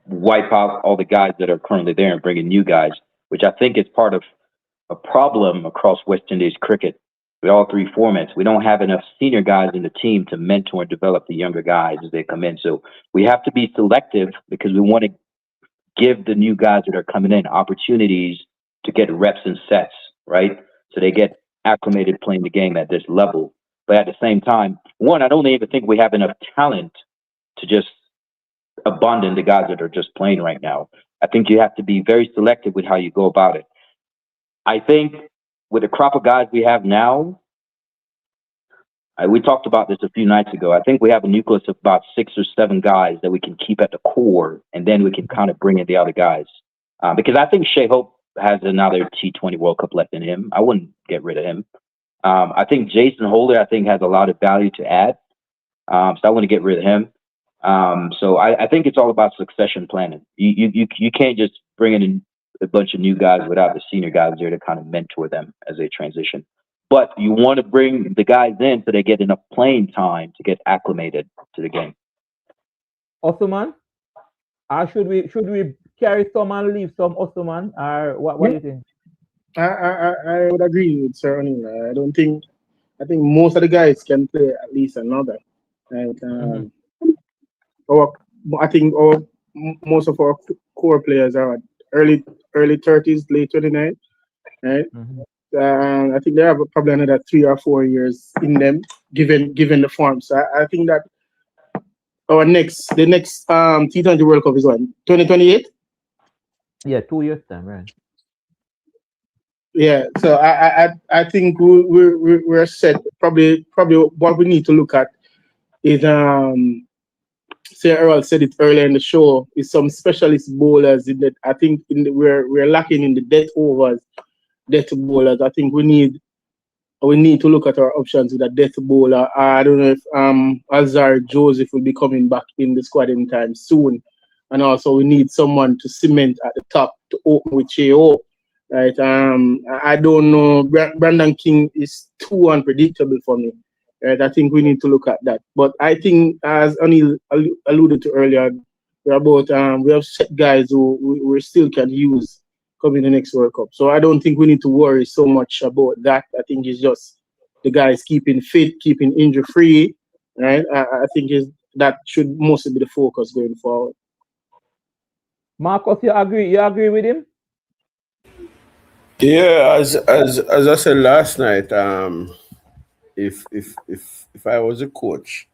wipe out all the guys that are currently there and bring in new guys, which I think is part of a problem across West Indies cricket. With all three formats, we don't have enough senior guys in the team to mentor and develop the younger guys as they come in. So we have to be selective because we want to give the new guys that are coming in opportunities to get reps and sets, right? So they get acclimated playing the game at this level. But at the same time, I don't even think we have enough talent to just abandon the guys that are just playing right now. I think you have to be very selective with how you go about it. I think with the crop of guys we have now, we talked about this a few nights ago. I think we have a nucleus of about 6 or 7 guys that we can keep at the core, and then we can kind of bring in the other guys. Because I think Shea Hope has another T20 World Cup left in him. I wouldn't get rid of him. I think Jason Holder, has a lot of value to add. So I wouldn't get rid of him. So I think it's all about succession planning. You can't just bring in a bunch of new guys without the senior guys there to kind of mentor them as they transition. But you want to bring the guys in so they get enough playing time to get acclimated to the game. Osman, should we carry some and leave some, Osman, or what do you think? I would agree with Sir O'Neill. I think most of the guys can play at least another. And most of our core players are early 30s, late 29, right? I think they have probably another 3 or 4 years in them, given the form. So I think that the next T20 World Cup is when 2028. Yeah, 2 years time, right? Yeah, so I think we're set. Probably what we need to look at is Sir Earl said it earlier in the show, is some specialist bowlers in that. I think we're lacking in the death bowlers. I think we need to look at our options with a death bowler. I don't know if Azar Joseph will be coming back in the squad anytime soon. And also we need someone to cement at the top to open with Cheo. Right. I don't know. Brandon King is too unpredictable for me. Right. I think we need to look at that. But I think, as Anil alluded to earlier, we have set guys who we still can use coming the next World Cup. So I don't think we need to worry so much about that. I think it's just the guys keeping fit, keeping injury free. Right. I think that should mostly be the focus going forward. Marcus, you agree with him? Yeah, as I said last night, if I was a coach,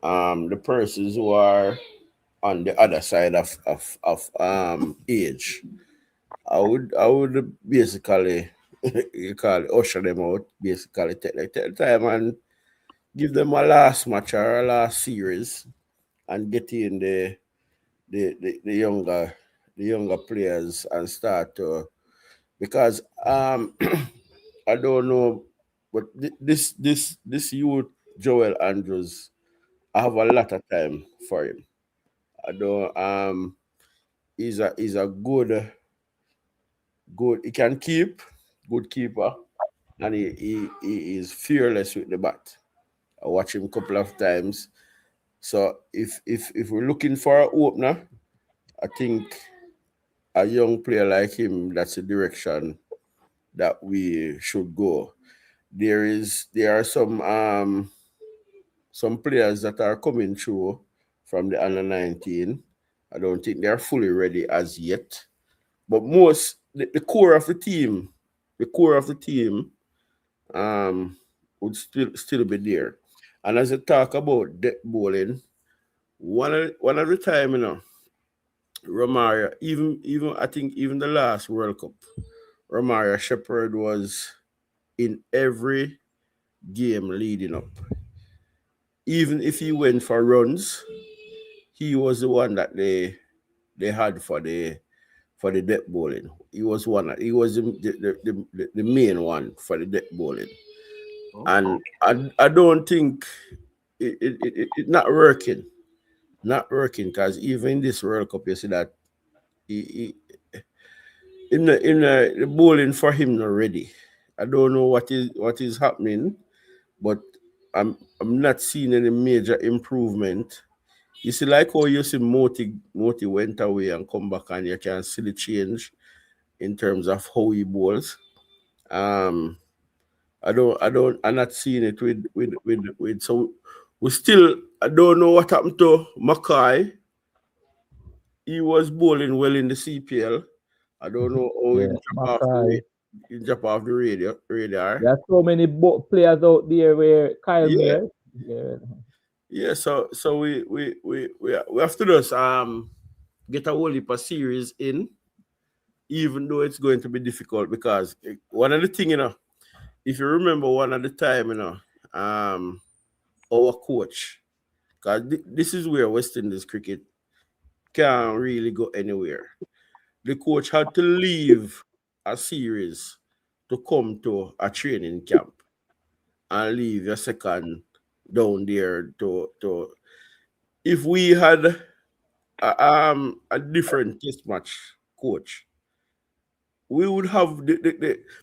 the persons who are on the other side of age, I would basically usher them out, basically take the time and give them a last match or a last series and get in the younger players and start to, because I don't know, but this youth Joel Andrews, I have a lot of time for him. I don't he's a good he can keep, good keeper, and he is fearless with the bat. I watched him a couple of times. So if we're looking for an opener, I think a young player like him, that's the direction that we should go. There are some players that are coming through from the under 19. I don't think they're fully ready as yet. But the core of the team would still be there. And as I talk about deck bowling, one of the time, Romario, even I think even the last World Cup, Romario Shepherd was in every game leading up. Even if he went for runs, he was the one that they had for the deck bowling. He was the main one for the deck bowling. And I don't think it's not working. Not working, because even in this World Cup, you see that in the bowling for him not ready. I don't know what is happening, but I'm not seeing any major improvement. You see, like how you see Moti went away and come back, and you can see the change in terms of how he bowls. I'm not seeing it with so we still, I don't know what happened to Mackay. He was bowling well in the CPL. I don't know how he drop off the radar. There's so many players out there where Kyle Mears. Yeah, so we have to just get a whole heap of series in, even though it's going to be difficult, because one of the things, if you remember one at the time, our coach, because this is where West Indies cricket can't really go anywhere. The coach had to leave a series to come to a training camp and leave your second down there to if we had a different test match coach, we would have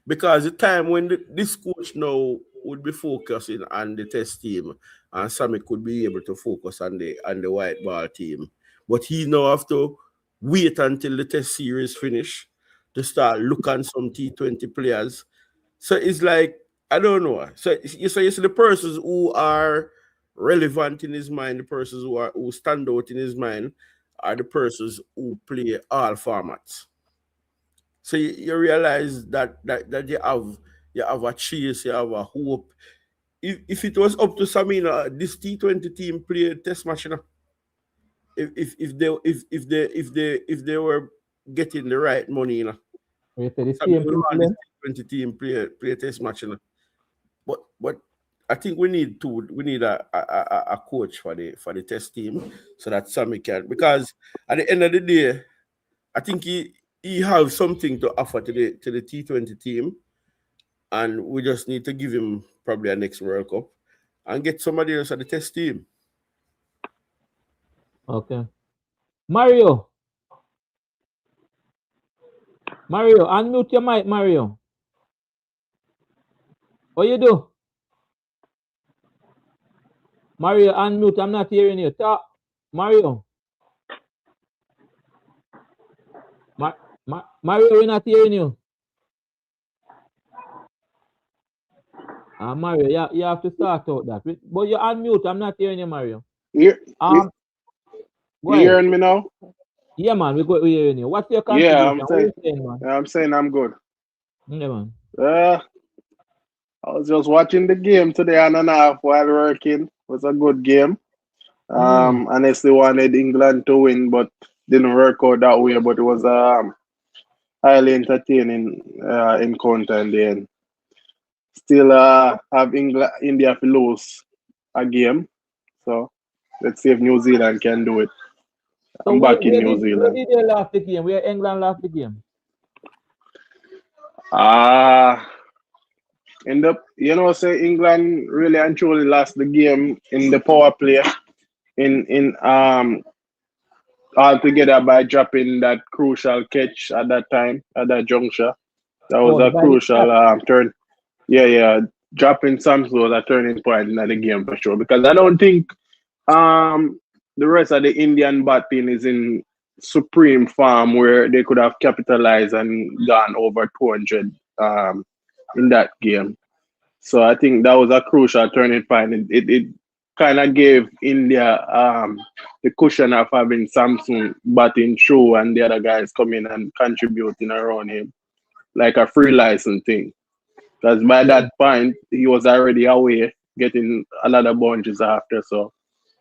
because the time when this coach now would be focusing on the test team, and Sammy could be able to focus on the white ball team, but he now have to wait until the test series finish to start looking some T20 players. So it's like, I don't know. So you see the persons who are relevant in his mind, the persons who stand out in his mind, are the persons who play all formats. So you realize that you have a chase, you have a hope. If it was up to Samina, this T20 team play test match, if they were getting the right money, If the T20 team play test match, But I think we need a coach for the test team, so that Sammy can, because at the end of the day, I think he has something to offer to the T20 team, and we just need to give him probably a next World Cup and get somebody else at the test team. Okay. Mario, unmute your mic, Mario. What you do? Mario, unmute. I'm not hearing you. Talk. Mario. Mario, we're not hearing you. Mario, you have to start out that. But you're unmute. I'm not hearing you, Mario. You hearing me now? Yeah, man. We're hearing you. What's your contribution? I'm saying I'm good. Yeah, man. I was just watching the game today on and off while working. It was a good game. Honestly, wanted England to win, but didn't work out that way. But it was highly entertaining encounter in the end. Still have India to lose a game. So let's see if New Zealand can do it. So I'm back in New Where Zealand. did they lose the game? Where England lost the game? End up, say England really and truly lost the game in the power play in altogether by dropping that crucial catch at that time, at that juncture. That was a crucial turn. Yeah. Dropping Samson was a turning point in the game for sure. Because I don't think the rest of the Indian batting is in supreme form where they could have capitalized and gone over 200 in that game. So I think that was a crucial turning point. It kind of gave India the cushion of having Samson batting through and the other guys coming and contributing around him, like a free license thing. Because by that point, he was already away, getting a lot of bunches after. So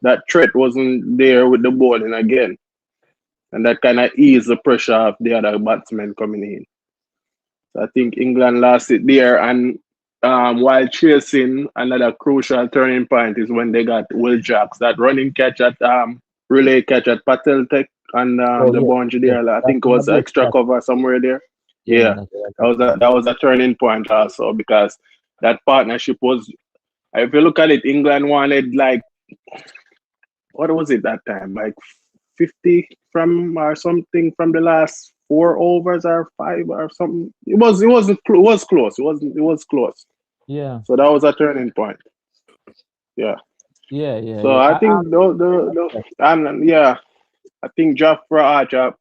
that threat wasn't there with the bowling again. And that kind of eased the pressure of the other batsmen coming in. So I think England lost it there. And while chasing, another crucial turning point is when they got Will Jacks, that running catch at relay catch at Patel Tech and the boundary there. I think it was extra cover somewhere there. Yeah, that was a turning point also because that partnership was. If you look at it, England wanted like what was it that time? Like 50 from or something from the last 4 overs or 5 or something. It was close. It was close. Yeah. So that was a turning point. Yeah. Yeah. So I think I think Jafra Archer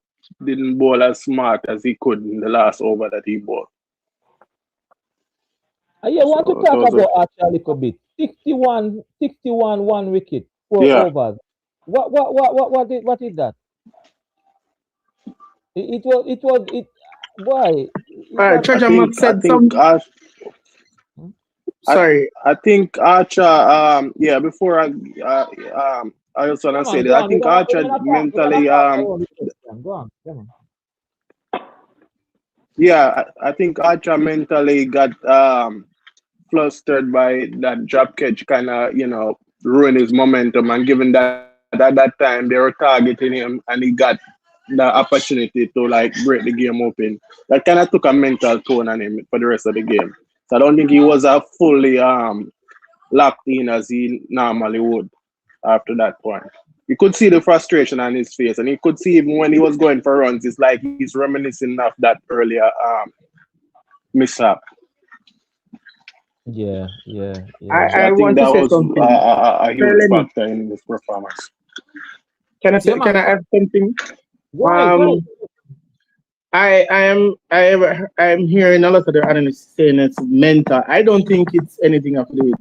didn't bowl as smart as he could in the last over that he bowled. I want to talk about Archer a little bit. 61, 1 wicket, 4 overs. What is that? Why? Treasure Mark said something. Sorry, I think Archer. Before I also want to say that I think Archer mentally. Go on. Yeah, I think Archer mentally got flustered by that drop catch, kind of ruin his momentum, and given that at that time they were targeting him, and he got the opportunity to like break the game open. That kind of took a mental toll on him for the rest of the game. So I don't think he was fully locked in as he normally would after that point. You could see the frustration on his face, and you could see even when he was going for runs, it's like he's reminiscing of that earlier mishap. Yeah. I think that was a huge factor in this performance. Can I add something? I am hearing a lot of the analysts saying it's mental. I don't think it's anything of the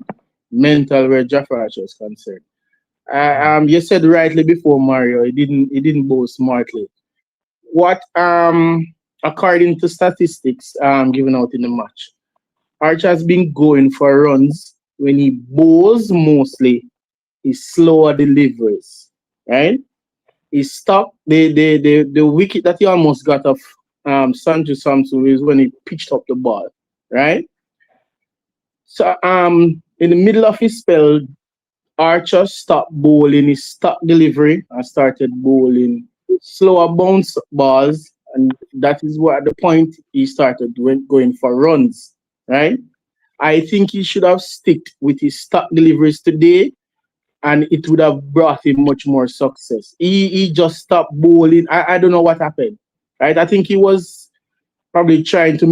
mental where Jaffa Archer is concerned. You said rightly before, Mario, he didn't bowl smartly. What according to statistics given out in the match, Archer has been going for runs when he bowls mostly. He slower deliveries, right? He stopped the wicket that he almost got off Sanju Samson is when he pitched up the ball, right? So in the middle of his spell, Archer stopped bowling his stock delivery and started bowling slower bounce balls, and that is what at the point he started going for runs, right? I think he should have stuck with his stock deliveries today, and it would have brought him much more success. He just stopped bowling. I don't know what happened, right? I think he was probably trying to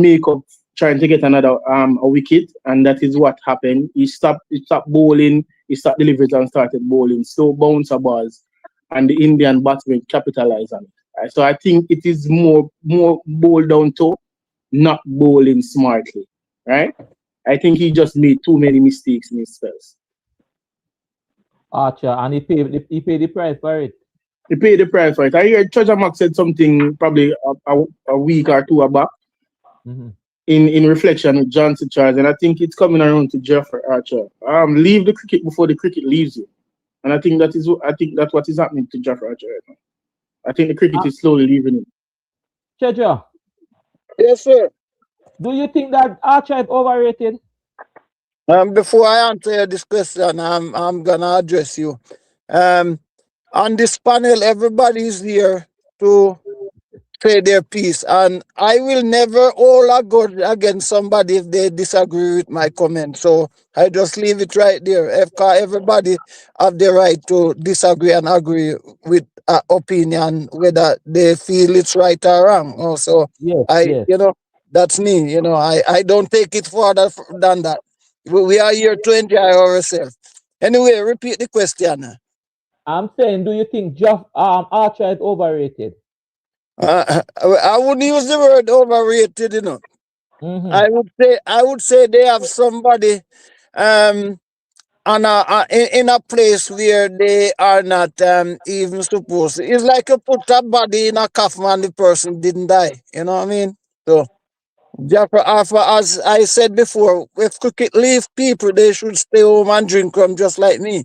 get another a wicket, and that is what happened. He stopped bowling, he stopped delivering and started bowling slow bouncer balls, and the Indian batsmen capitalized on it. Right? So I think it is more bowled down to not bowling smartly, right? I think he just made too many mistakes in his spells. Archer, and he paid the price for it. He paid the price for it. I heard Treasure Mark said something probably a week or two back in reflection with Johnson Charles, and I think it's coming around to Jeffrey Archer. Leave the cricket before the cricket leaves you, and I think that's what is happening to Jeffrey Archer right now. I think the cricket is slowly leaving him. Treasure. Yes, sir. Do you think that Archer is overrated? Before I answer this question, I'm gonna address you. On this panel, everybody is here to say their piece, and I will never hold a gun against somebody if they disagree with my comment. So I just leave it right there. Everybody have the right to disagree and agree with opinion, whether they feel it's right or wrong. Also, Yes, I, yes. that's me. I don't take it further than that. We are here to enjoy ourselves. Anyway, repeat the question. I'm saying, do you think Archer is overrated? I wouldn't use the word overrated. Mm-hmm. I would say they have somebody um in a place where they are not even supposed to. It's like you put a body in a coffin and the person didn't die. You know what I mean? So just as I said before, if cricket leave people, they should stay home and drink rum just like me.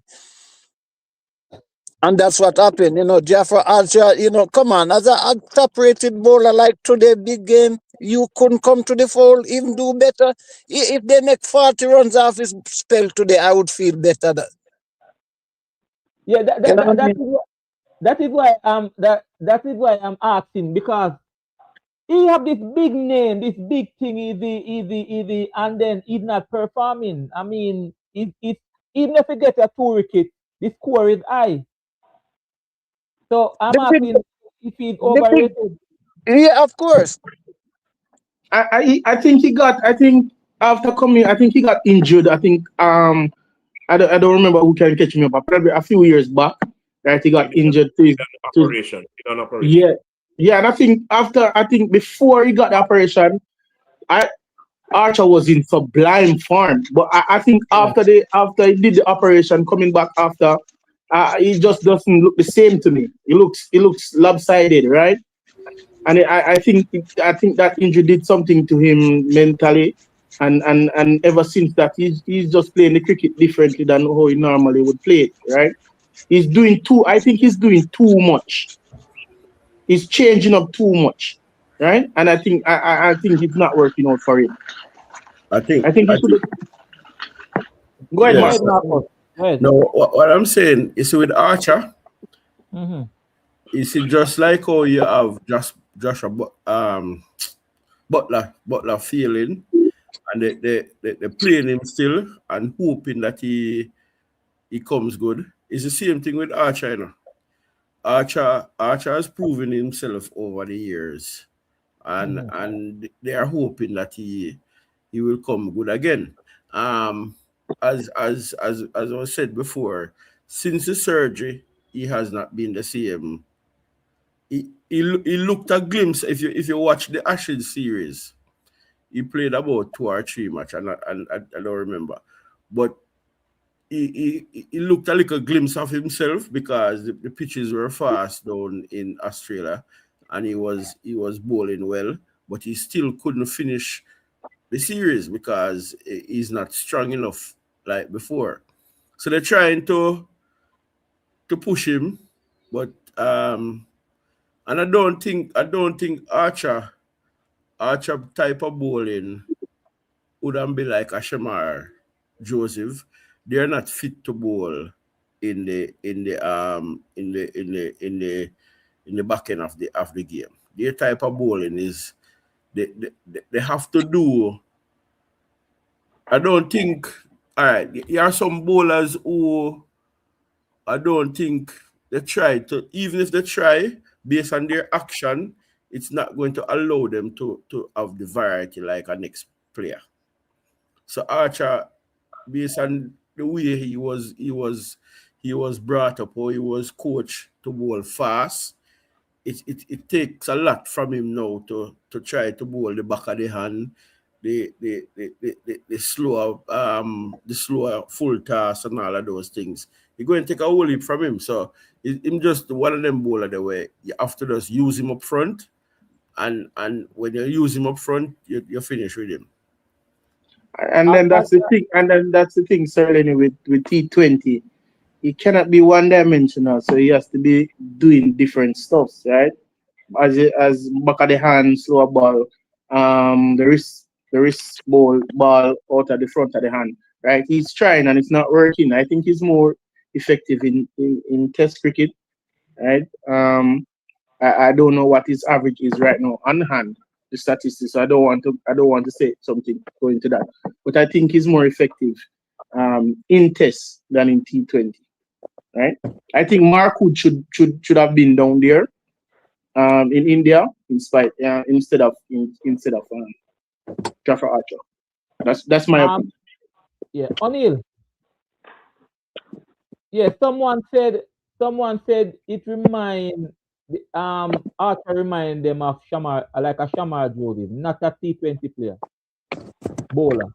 And that's what happened, Jeffrey Archer, come on, as a top-rated bowler like today, big game, you couldn't come to the fold, even do better. If they make 40 runs off his spell today, I would feel better. Yeah, You know what I mean? that is why I'm asking, because he have this big name, this big thing, easy, and then he's not performing. I mean, it even if he get a 2 wicket, the score is high. So I'm asking if he's overrated. Yeah, of course. I think he got. I think after coming, I think he got injured. I think I don't remember who can catch me up. But probably a few years back, right? He got injured to operation. Yeah, and I think before he got the operation, Archer was in sublime form. But I think after he did the operation, coming back after, he just doesn't look the same to me. He looks lopsided, right? And I think that injury did something to him mentally, and ever since that he's just playing the cricket differently than how he normally would play it, right? I think he's doing too much. He's changing up too much, right? And I think it's not working out for him. I think he should. Go ahead, yes. Marcus. No, what I'm saying is with Archer, Mm-hmm. is it just like how you have Joshua Butler feeling, and they playing him still and hoping that he comes good. It's the same thing with Archer. Archer has proven himself over the years, and they are hoping that he will come good again. As was said before, since the surgery, he has not been the same. He looked a glimpse. If you watch the Ashes series, he played about 2 or 3 matches, and I don't remember, but he looked a little glimpse of himself because the pitches were fast down in Australia, and he was bowling well, but he still couldn't finish the series because he's not strong enough like before. So they're trying to push him, but and I don't think Archer type of bowling wouldn't be like a Shamar, Joseph. They're not fit to bowl in the back end of the game. Their type of bowling is they have to do. I don't think. All right, there are some bowlers who I don't think they try to. Even if they try, based on their action, it's not going to allow them to have the variety like a next player. So Archer, based on the way he was brought up or he was coached to bowl fast, it takes a lot from him now to try to bowl the back of the hand, the slower full toss and all of those things. You're going to take a whole heap from him. So him just one of them bowler the way you have to just use him up front, and when you use him up front, you finish with him. And then that's the thing, certainly with T20. He cannot be one-dimensional, so he has to be doing different stuff, right? As back of the hand, slower ball, the wrist ball out at the front of the hand. right? He's trying and it's not working. I think he's more effective in Test cricket, right? I don't know what his average is right now on hand, the statistics. So I don't want to say something going to that, but I think he's more effective in Tests than in T20, right? I think Mark Wood should have been down there in India instead of Jaffa Archer. That's my opinion. Yeah, O'Neill. Yeah, someone said it Archer remind them of Shamar, like a Shamar Jody, not a T20 player. Bowler.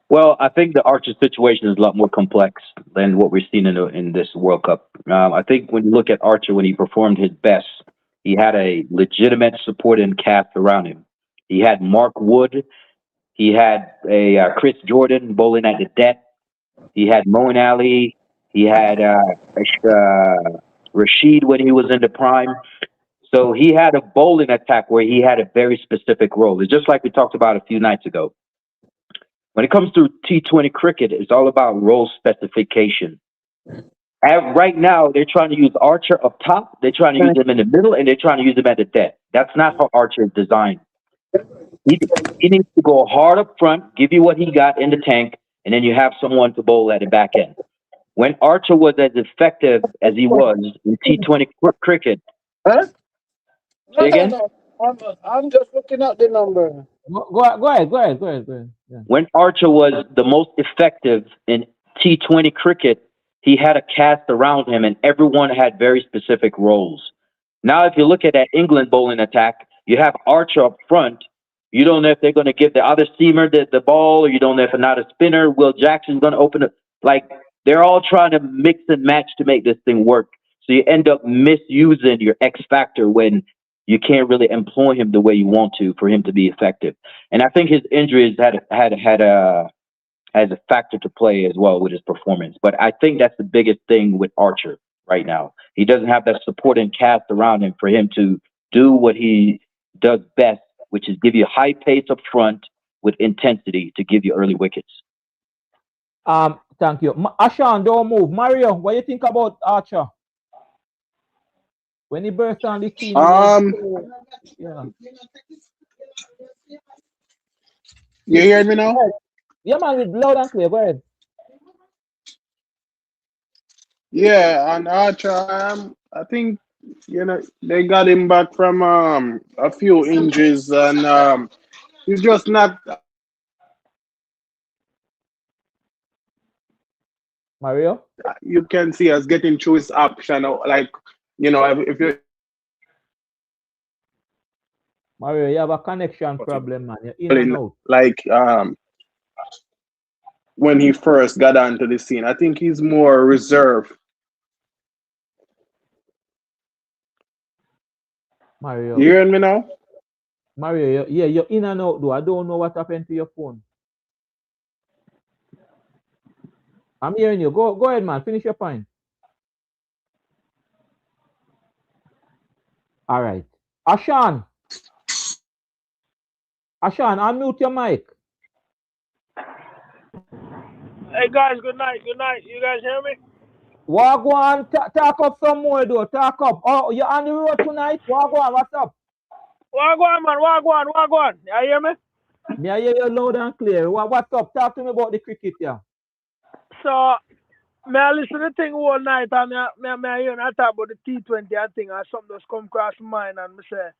Well, I think the Archer situation is a lot more complex than what we're seeing in this World Cup. I think when you look at Archer, when he performed his best, he had a legitimate support and cast around him. He had Mark Wood. He had a Chris Jordan bowling at the death. He had Moeen Ali. He had Rashid when he was in the prime. So he had a bowling attack where he had a very specific role. It's just like we talked about a few nights ago. When it comes to T20 cricket, it's all about role specification. Right now, they're trying to use Archer up top, they're trying to use him in the middle, and they're trying to use him at the death. That's not how Archer is designed. He needs to go hard up front, give you what he got in the tank, and then you have someone to bowl at the back end. When Archer was as effective as he was in T20 cricket, Huh? Say again? No. I'm just looking at the number. Go ahead. Yeah. When Archer was the most effective in T20 cricket, he had a cast around him and everyone had very specific roles. Now, if you look at that England bowling attack, you have Archer up front. You don't know if they're going to give the other seamer the ball, or you don't know if another spinner, Will Jackson's going to open it. Like, they're all trying to mix and match to make this thing work. So you end up misusing your X factor when you can't really employ him the way you want to for him to be effective. And I think his injuries had a factor to play as well with his performance. But I think that's the biggest thing with Archer right now. He doesn't have that support and cast around him for him to do what he does best, which is give you high pace up front with intensity to give you early wickets. Thank you. Ashan, don't move. Mario, what do you think about Archer? When he burst on the team, You hear me now? Yeah, man, with loud and clear. Go ahead. Yeah, and Archer, I think they got him back from a few injuries, and he's just not. Mario, you can see us getting through his option, like if you. Mario, you have a connection problem, man. You're in and out. Like when he first got onto the scene, I think he's more reserved. Mario, you hearing me now? Mario, you're in and out though. I don't know what happened to your phone. I'm hearing you. Go ahead, man. Finish your point. All right. Ashan, unmute your mic. Hey guys, good night. You guys hear me? Wagwan, talk up some more though. Talk up. Oh, you're on the road tonight? Wagwan, what's up? Wagwan, man. Wagwan. You hear me? Me, I hear you loud and clear. What's up? Talk to me about the cricket, yeah. So, I listen to the thing all night and I hear and talk about the T20 and thing and something just come across my mind and I say,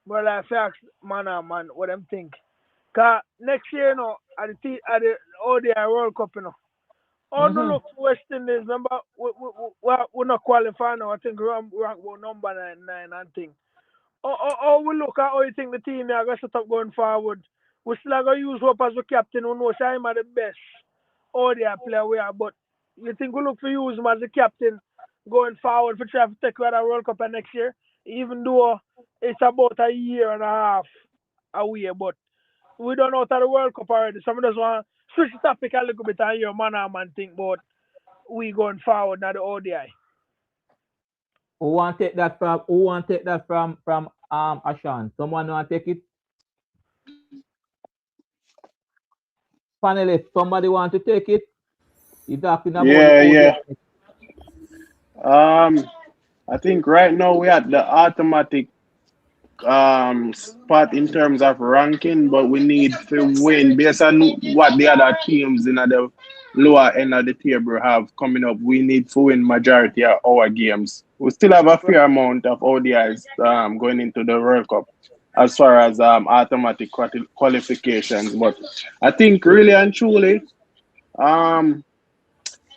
well, I ask man, what them think. Because next year, at the ODI World Cup, all the look to West Indies, remember, we're not qualifying now. I think we're number 9 and thing. Or we look at how you think the team are going to set up going forward. We still are going to use Hope as the captain who knows I'm the best ODI player we are. But you think we look for use him as the captain going forward for try to take away the World Cup next year? Even though it's about a year and a half away. But we don't know how the World Cup already. Some of us want to switch the topic a little bit and hear man think about we going forward now the ODI. Who want to take that from Ashan? Someone want to take it? Panelists, somebody want to take it? You talking about Yeah. I think right now we at the automatic spot in terms of ranking, but we need to win based on what the other teams in the lower end of the table have coming up. We need to win majority of our games. We still have a fair amount of ODIs going into the World Cup as far as automatic qualifications. But I think really and truly,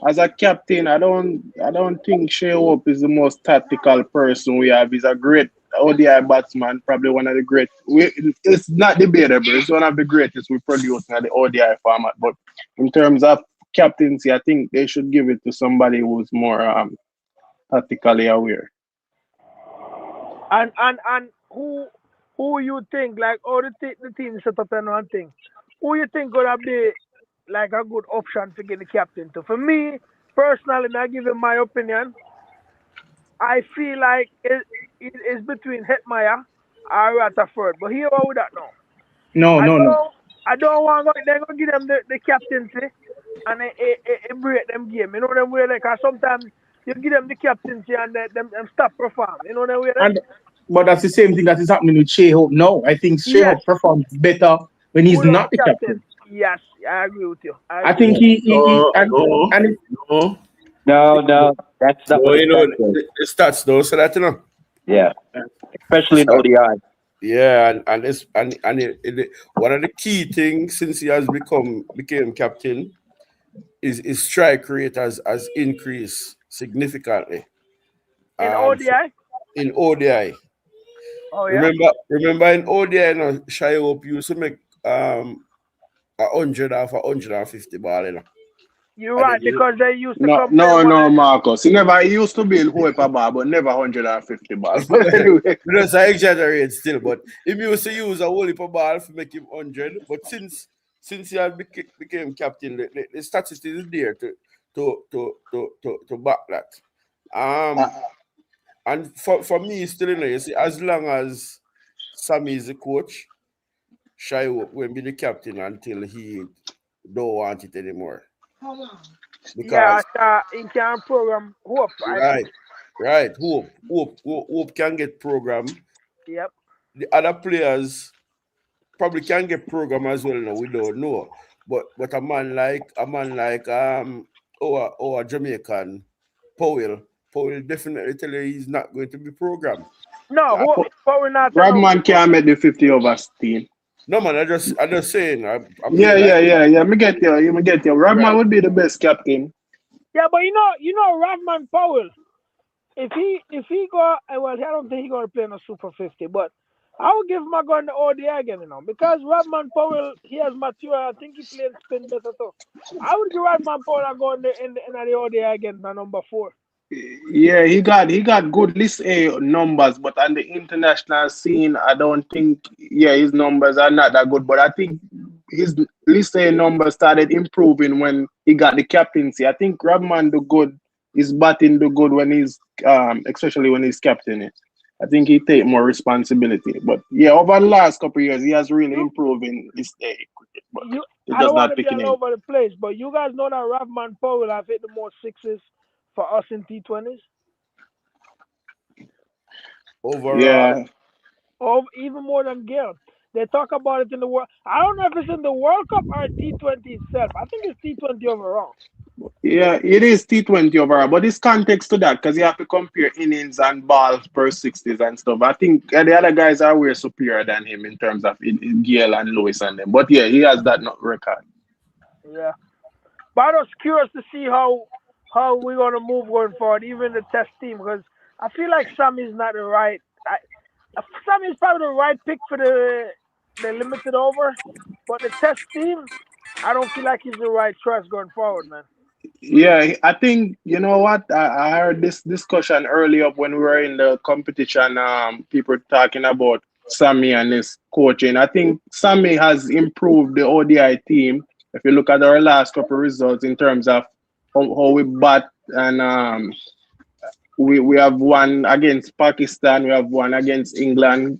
as a captain, I don't think Shea Hope is the most tactical person we have. He's a great ODI batsman, probably one of the great. It's not debatable. It's one of the greatest we produce in the ODI format. But in terms of captaincy, I think they should give it to somebody who's more tactically aware. And who you think, like all the team set up and one thing, who you think gonna be like a good option to get the captain to? For me personally, I give you my opinion. I feel like it is between Hetmeyer or Rutherford, but here what would that now? No. I don't want they're gonna give them the captaincy and it break them game. You know them way like sometimes you give them the captaincy and them stop perform. You know them way. But that's the same thing that is happening with Shea Hope now. I think Shea Hope performs better when he's not the captain. Yes, I agree with you. I think No, that's not what you know, the stats don't say that, you know. Yeah, especially in ODI. Yeah, and one of the key things since he has became captain is his strike rate has increased significantly. In ODI? In ODI. Oh yeah. Remember in ODI, you know, Shea Hope used to make 100 off 150 ball, you know. You're right, because they used to No, Marcus. He used to be in Hope a ball, but never 150 balls. But anyway. Because I exaggerate still, but he used to use a whole heap of ball to make him 100. But since he had became captain, the statistics is there to back that. And for me, still, you know, you see, as long as Sammy is the coach, Shea Hope will be the captain until he don't want it anymore. Because he can program Hope. Right. Hope can get program. Yep. The other players probably can get program as well. No, we don't know. But a man like our Jamaican Powell definitely tell you he's not going to be programmed. No, Powell not. Rodman can't make the 50 overs team. No man, I just saying. Yeah. Me get you. Rodman would be the best captain. Yeah, but you know, Rodman Powell. If he go, well, I don't think he's gonna play in a Super 50, but I would give him a go in the ODI again, you know, because Rodman Powell, he has mature. I think he played spin better too. I would give Rodman Powell a go in the ODI again, the number 4. Yeah, he got good list A numbers, but on the international scene, I don't think his numbers are not that good. But I think his list A numbers started improving when he got the captaincy. I think Rodman do good, is batting do good when he's especially when he's captain. I think he take more responsibility. But yeah, over the last couple of years, he has really improved in list A cricket. But I don't want to be all over the place, but you guys know that Rodman Powell have hit the most sixes for us in T20s? Overall. Yeah. Even more than Gale. They talk about it in the world. I don't know if it's in the World Cup or T20 itself. I think it's T20 overall. Yeah, it is T20 overall, but there's context to that because you have to compare innings and balls per 60s and stuff. I think the other guys are way superior than him in terms of Gale and Lewis and them. But yeah, he has that record. Yeah. But I was curious to see how we're going to move going forward, even the test team, because I feel like Sammy's not the right. Sammy's probably the right pick for the limited over, but the test team, I don't feel like he's the right choice going forward, man. Yeah, I think, you know what, I heard this discussion earlier when we were in the competition, people talking about Sammy and his coaching. I think Sammy has improved the ODI team. If you look at our last couple of results in terms of how we bat, and we have won against Pakistan, we have won against England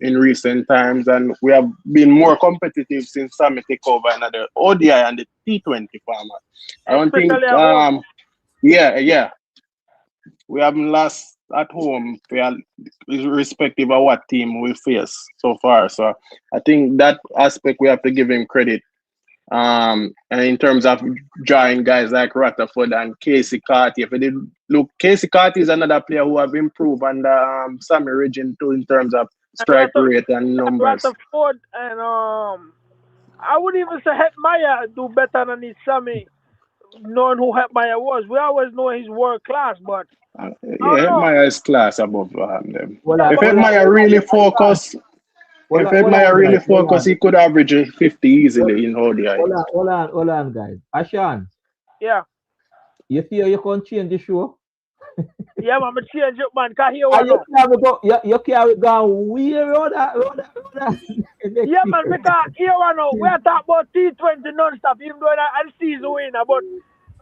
in recent times, and we have been more competitive since Sammy take over another ODI and the T20 format. I don't think yeah. We haven't lost at home, irrespective of what team we face so far. So I think that aspect we have to give him credit. And in terms of drawing guys like Rutherford and Casey Carty, if you did look, Casey Carty is another player who have improved under Sammy Ridgen too in terms of strike rate and numbers. Rutherford and I would even say Hetmeyer do better than his Sammy, knowing who Hetmeyer was. We always know he's world class, but Hetmeyer is class above them. Well, if Hetmeyer really focus. If Hetmeyer really focus, he could average 50 easily in ODI. Hold on, guys. Ashan. Yeah. You feel you can change the show? Yeah, man, I change it, man. Cause here you can't go weird on that. Yeah, man, because here we are talking about T20 non-stop, even though I'm season winner, but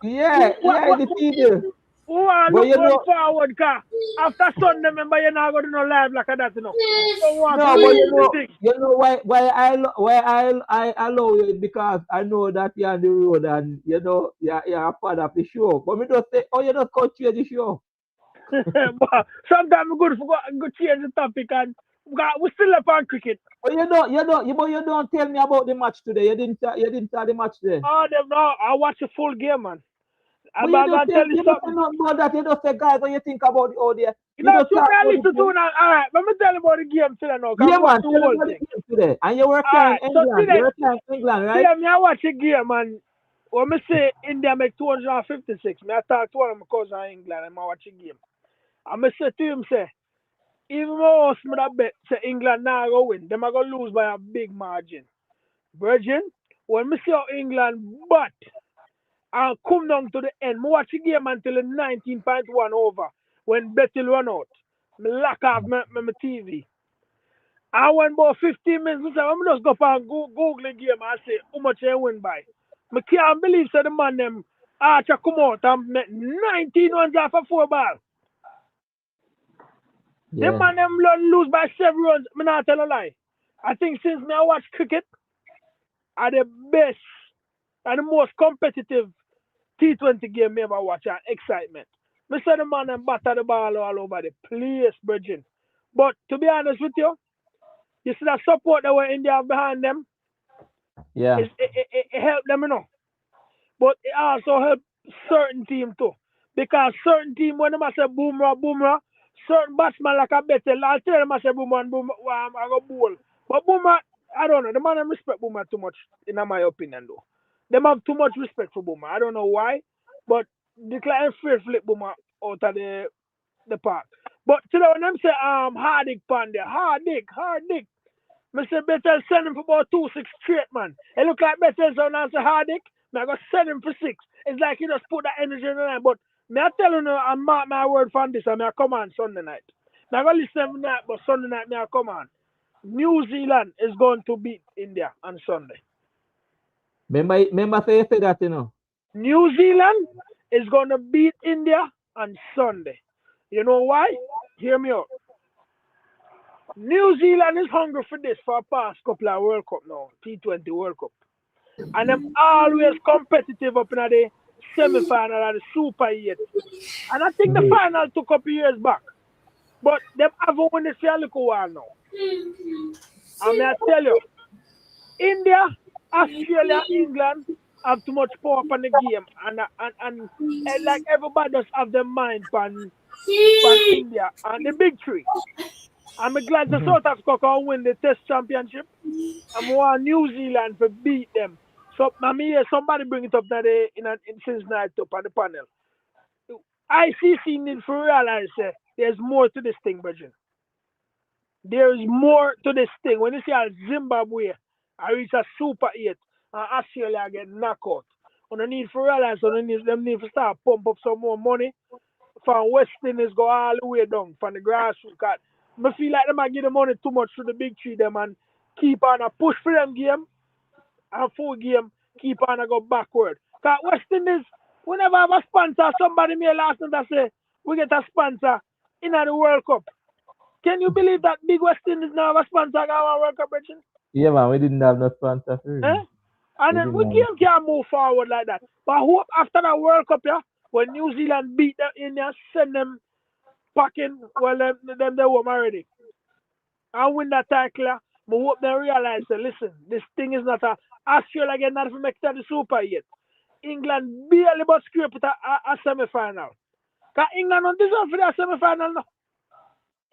the TV. Who are looking forward, car? After Sunday, remember you're not going to no live like that, you know. You know why I allow you, because I know that you're on the road and you know you're a part of the show. But me just say, you just can't change the show. But sometimes we good change the topic and we still up on cricket. But you don't tell me about the match today. You didn't tell the match today. Oh, no, I watched the full game, man. You don't tell me about that. You don't say, guys, what you think about the audio. You know, so I listen to now. All right, let me tell you about the game today now. Yeah, man, tell me about the game today. And you were playing England. You were playing England, right? Yeah, me I watch the game, man. When me say India make 256, me I talk to one of my cousins in England and I watch the game. And me say to him, say, even more me that bet, say England now go win. Them are going to lose by a big margin. Virgin, when me see how England but and come down to the end. I watch the game until the 19.1 over when Bettil run out. I lock off my TV. I went about 15 minutes. I said, I'm just go for Google the game and say how much I win by. I can't believe so the man them Archer come out and make 19 runs off a 4 ball. The man them lose by 7 runs. I'm not tell a lie. I think since I watch cricket, are the best and the most competitive T20 game me ever watch and excitement. Me say the man and batter the ball all over the place, Virgin. But to be honest with you, you see that support that were India behind them. Yeah. It helped them, you know. But it also helped certain team too. Because certain team, when they say Bumrah, certain batsmen like a better, I'll tell them I say Bumrah, I go bowl. But Bumrah, I don't know. The man respect Bumrah too much, in my opinion, though. They have too much respect for Bumrah. I don't know why, but they can fair flip Bumrah out of the park. But today when them say Hardik Pandya, Hardik. Mr. Betel send him for about 2-6 straight, man. It look like Betel so now say Hardik, I go send him for 6. It's like he just put that energy in the line. But me I tell you now, I mark my word from this and I come on Sunday night. Now I go listen tonight, but Sunday night me I come on. New Zealand is going to beat India on Sunday. Remember say that, you know. New Zealand is going to beat India on Sunday. You know why? Hear me out. New Zealand is hungry for this for a past couple of World Cup now, T20 World Cup. And them always competitive up in the semi-final or the Super 8. And I think the final took up years back. But them haven't won this for a little while now. And I tell you, India, Australia, England have too much power up on the game. And like everybody just have their mind on India and the big three. I'm glad the South Africa can win the Test Championship. I want New Zealand to beat them. So I hear somebody bring it up that since night up on the panel. ICC need to realize there's more to this thing, Virgin. There is more to this thing. When you see Zimbabwe, I reach a Super 8 and Australia get knocked out. And they need to realize them need to start pump up some more money. From West Indies go all the way down from the grassroots. I feel like they might give the money too much to the big three them and keep on a push for them game and full game, keep on a go backward. Because West Indies, whenever I have a sponsor, somebody may last night that say, we get a sponsor in the World Cup. Can you believe that big West Indies now have a sponsor in our World Cup, Richard? Yeah, man, we didn't have no sponsor for it. And then we can't move forward like that. But I hope after the World Cup, yeah, when New Zealand beat them India, send them packing, well, them they home already. And win that title, I hope they realize that, listen, this thing is not a Australia again, not to make it to the Super yet. England barely but scrape it a semi-final. Because England don't deserve for their semi-final now.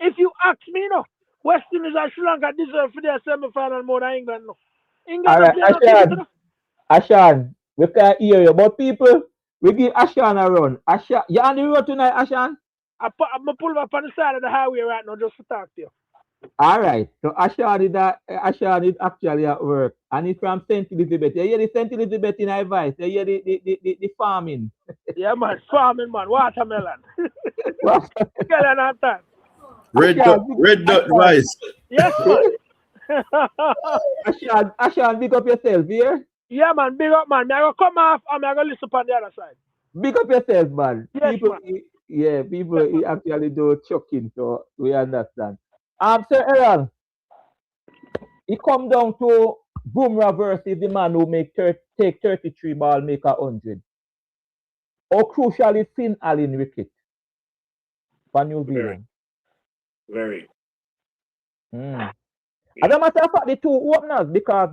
If you ask me, no, West Indies and Sri Lanka deserve for their semi-final more than England, no. England All right, Ashan, we can't hear you, but people, we give Ashan a run. Ashan, you on the road tonight, Ashan? I'm pulling up on the side of the highway right now just to talk to you. All right, so Ashan is actually at work, and he's from St. Elizabeth. You hear the St. Elizabeth in advice? You hear the farming? Yeah, man, farming, man, watermelon. Get on time. Red dot rice. Yes, man. Ashan, big up yourself, here? Yeah, man, big up, man. I'm going to come off and I'm going to listen on the other side. Big up yourself, man. Yes, people, man. People actually do chucking, so we understand. So Aaron, it come down to Bumrah versus the man who take 33 ball, make 100. How crucial is Finn Allen wicket for New Zealand? Very. As a matter of fact, the two openers, because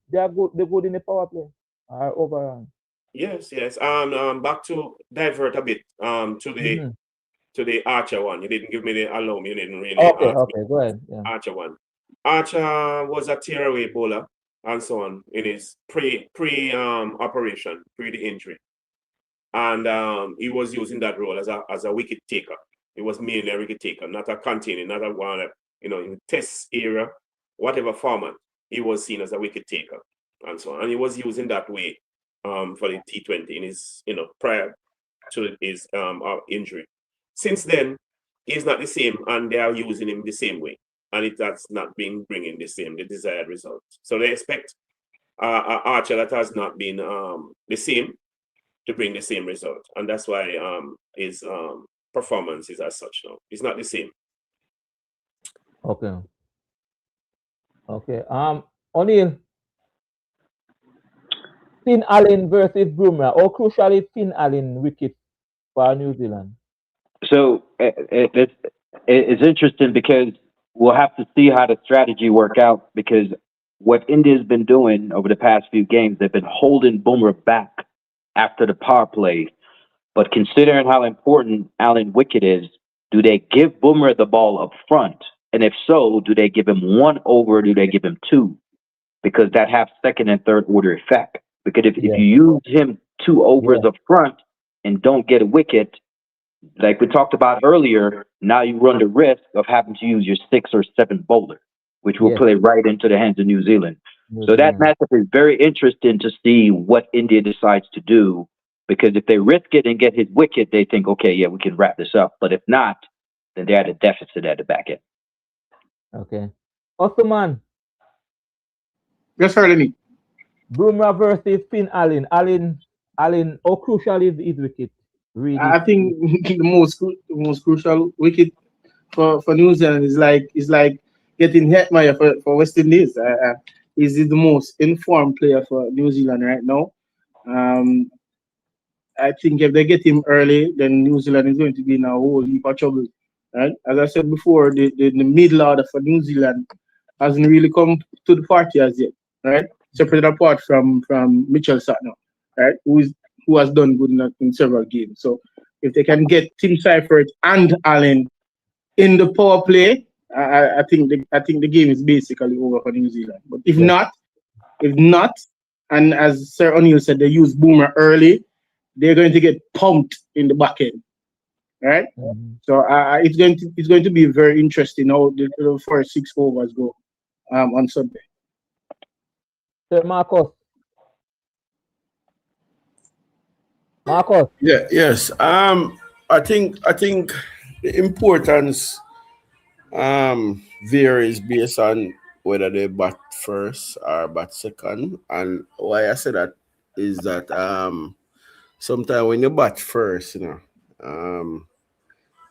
they are good, they're good in the power play overall. Yes. Back to divert a bit to the Archer one. You didn't give me the allow me. You didn't really. Okay, go ahead. Yeah. Archer one. Archer was a tearaway bowler and so on in his pre operation, pre the injury, and he was using that role as a wicket taker. He was mainly a wicket taker, not a containing, not a one. In test era, whatever format, he was seen as a wicket taker and so on, and he was using that way for the T20 in his prior to his injury. Since then, he's not the same, and they are using him the same way, and it has not been bringing the desired result. So they expect Archer that has not been the same to bring the same result, and that's why his performance is as such now. It's not the same. Okay. O'Neill, Finn Allen versus Bumrah. How crucial is Finn Allen wicket for New Zealand? So it's interesting because we'll have to see how the strategy work out, because what India's been doing over the past few games, they've been holding Bumrah back after the power play. But considering how important Allen wicket is, do they give Bumrah the ball up front? And if so, do they give him 1 over or do they give him 2? Because that has second and third order effect. Because if you use him 2 overs up front and don't get a wicket, like we talked about earlier, now you run the risk of having to use your 6 or 7 bowler, which will play right into the hands of New Zealand. So that matchup is very interesting to see what India decides to do, because if they risk it and get his wicket, they think, okay, yeah, we can wrap this up. But if not, then they're at a deficit at the back end. Okay. Osman. Yes, sir, Lenny. Bumrah versus Finn Allen. Allen, how crucial is his wicket? Really? I think the most crucial wicket for New Zealand is like getting Hetmeyer for West Indies. He's the most informed player for New Zealand right now. I think if they get him early, then New Zealand is going to be in a whole heap of trouble. Right? As I said before, the middle order for New Zealand hasn't really come to the party as yet, right? Separated apart from Mitchell Satner, right? Who has done good in several games. So if they can get Tim Seifert and Allen in the power play, I think the game is basically over for New Zealand. But if not, and as Sir O'Neill said, they use Bumrah early, they're going to get pumped in the back end. Right, so it's going to be very interesting how the first 6 overs go on Sunday. Sir Marcus. Yeah. Yes. I think the importance varies based on whether they bat first or bat second, and why I say that is that sometimes when you bat first,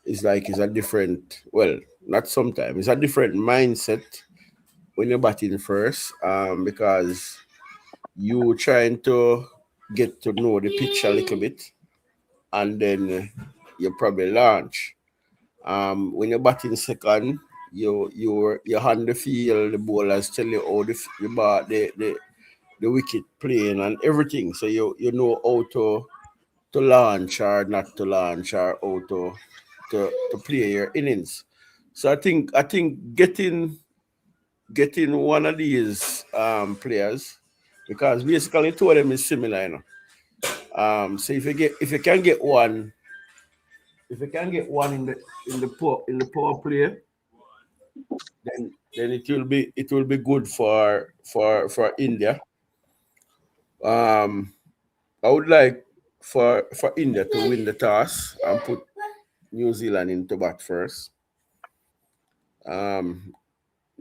it's a different, not sometimes, it's a different mindset when you're batting first, because you trying to get to know the pitch a little bit, and then you probably launch. When you're batting second, you hand the field, the bowlers tell you how the wicket playing and everything, so you know how to launch or not to launch, or how to play your innings. So I think getting one of these players, because basically two of them is similar, you know. So if you can get one in the power play, then it will be good for India. I would like for India to win the toss and put New Zealand into bat first.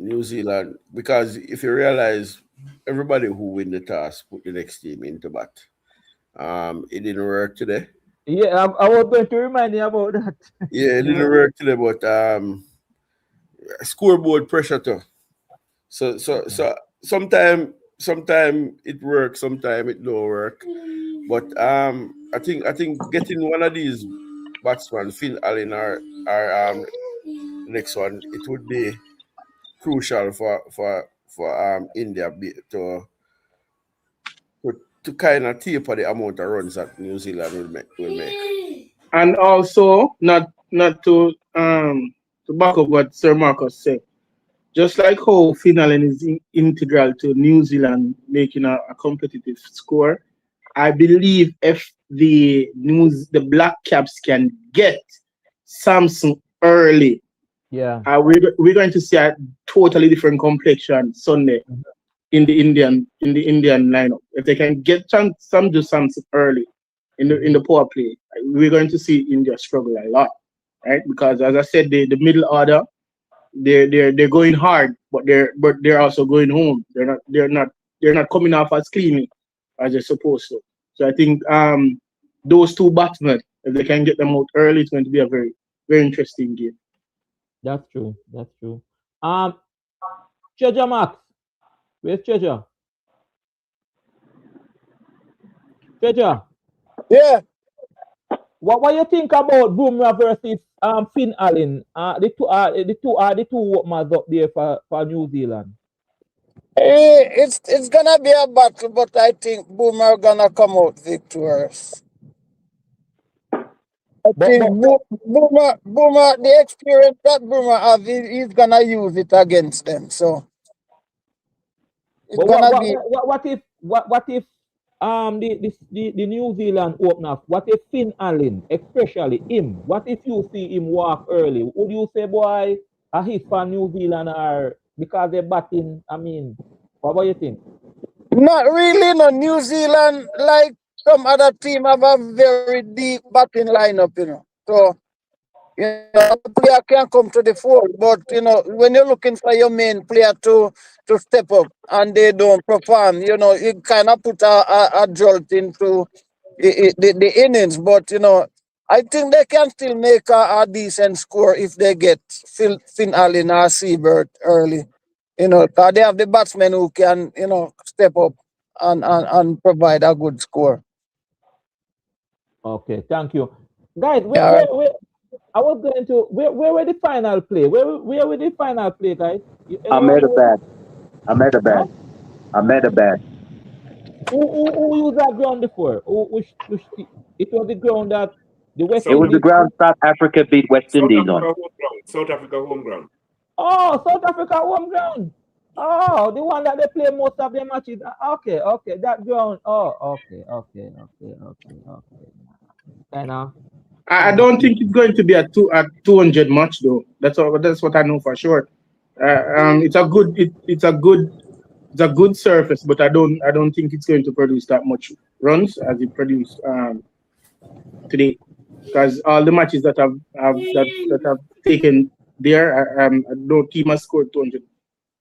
New Zealand, because if you realize, everybody who win the toss put the next team into bat. It didn't work today. Yeah, I was going to remind you about that. Yeah, it didn't work today, but scoreboard pressure too. So sometime it works, sometime it don't work. But I think getting one of these batsmen, Finn Allen or next one, it would be crucial for India to kind of taper the amount of runs that New Zealand will make. And also not to back up what Sir Marcus said. Just like how Finn Allen is integral to New Zealand making a competitive score, I believe if the Black Caps can get Samson early, we're going to see a totally different complexion Sunday in the Indian lineup. If they can get Samson early in the power play, we're going to see India struggle a lot, right? Because as I said, the middle order, they're going hard, but they're also going home. They're not coming off as cleanly as they're supposed to. So I think those two batsmen, if they can get them out early, it's going to be a very, very interesting game. That's true. Treasure Max, where's Treasure? Treasure. Yeah. What you think about Bumrah versus Finn Allen? The two openers up there for New Zealand. It's gonna be a battle, but I think Boomer gonna come out victorious. I think Boomer, the experience that Boomer have, he's gonna use it against them. So it's gonna be. What if the New Zealand opener? What if Finn Allen, especially him? What if you see him walk early? Would you say, boy, a hit for New Zealand, or because they're batting? I mean, what do you think? Not really. No, New Zealand, like some other team, have a very deep batting lineup. So the player can come to the fore, but when you're looking for your main player to step up and they don't perform, you kind of put a jolt into the innings. But I think they can still make a decent score if they get Finn Allen or Seabird early. Because they have the batsmen who can step up and provide a good score. Okay, thank you, guys. I was going to where were the final play? Where were the final play, guys? Ahmedabad. Who used that ground before? It was the ground that the West Indies. It was the ground South Africa beat West Indies on. South Africa home ground. Oh, South Africa home ground. Oh, the one that they play most of their matches. Okay, that ground. Oh, okay. I don't think it's going to be a 200 match though. That's what I know for sure. It's a good surface, but I don't think it's going to produce that much runs as it produced today. Because all the matches that have taken there, no team has scored 200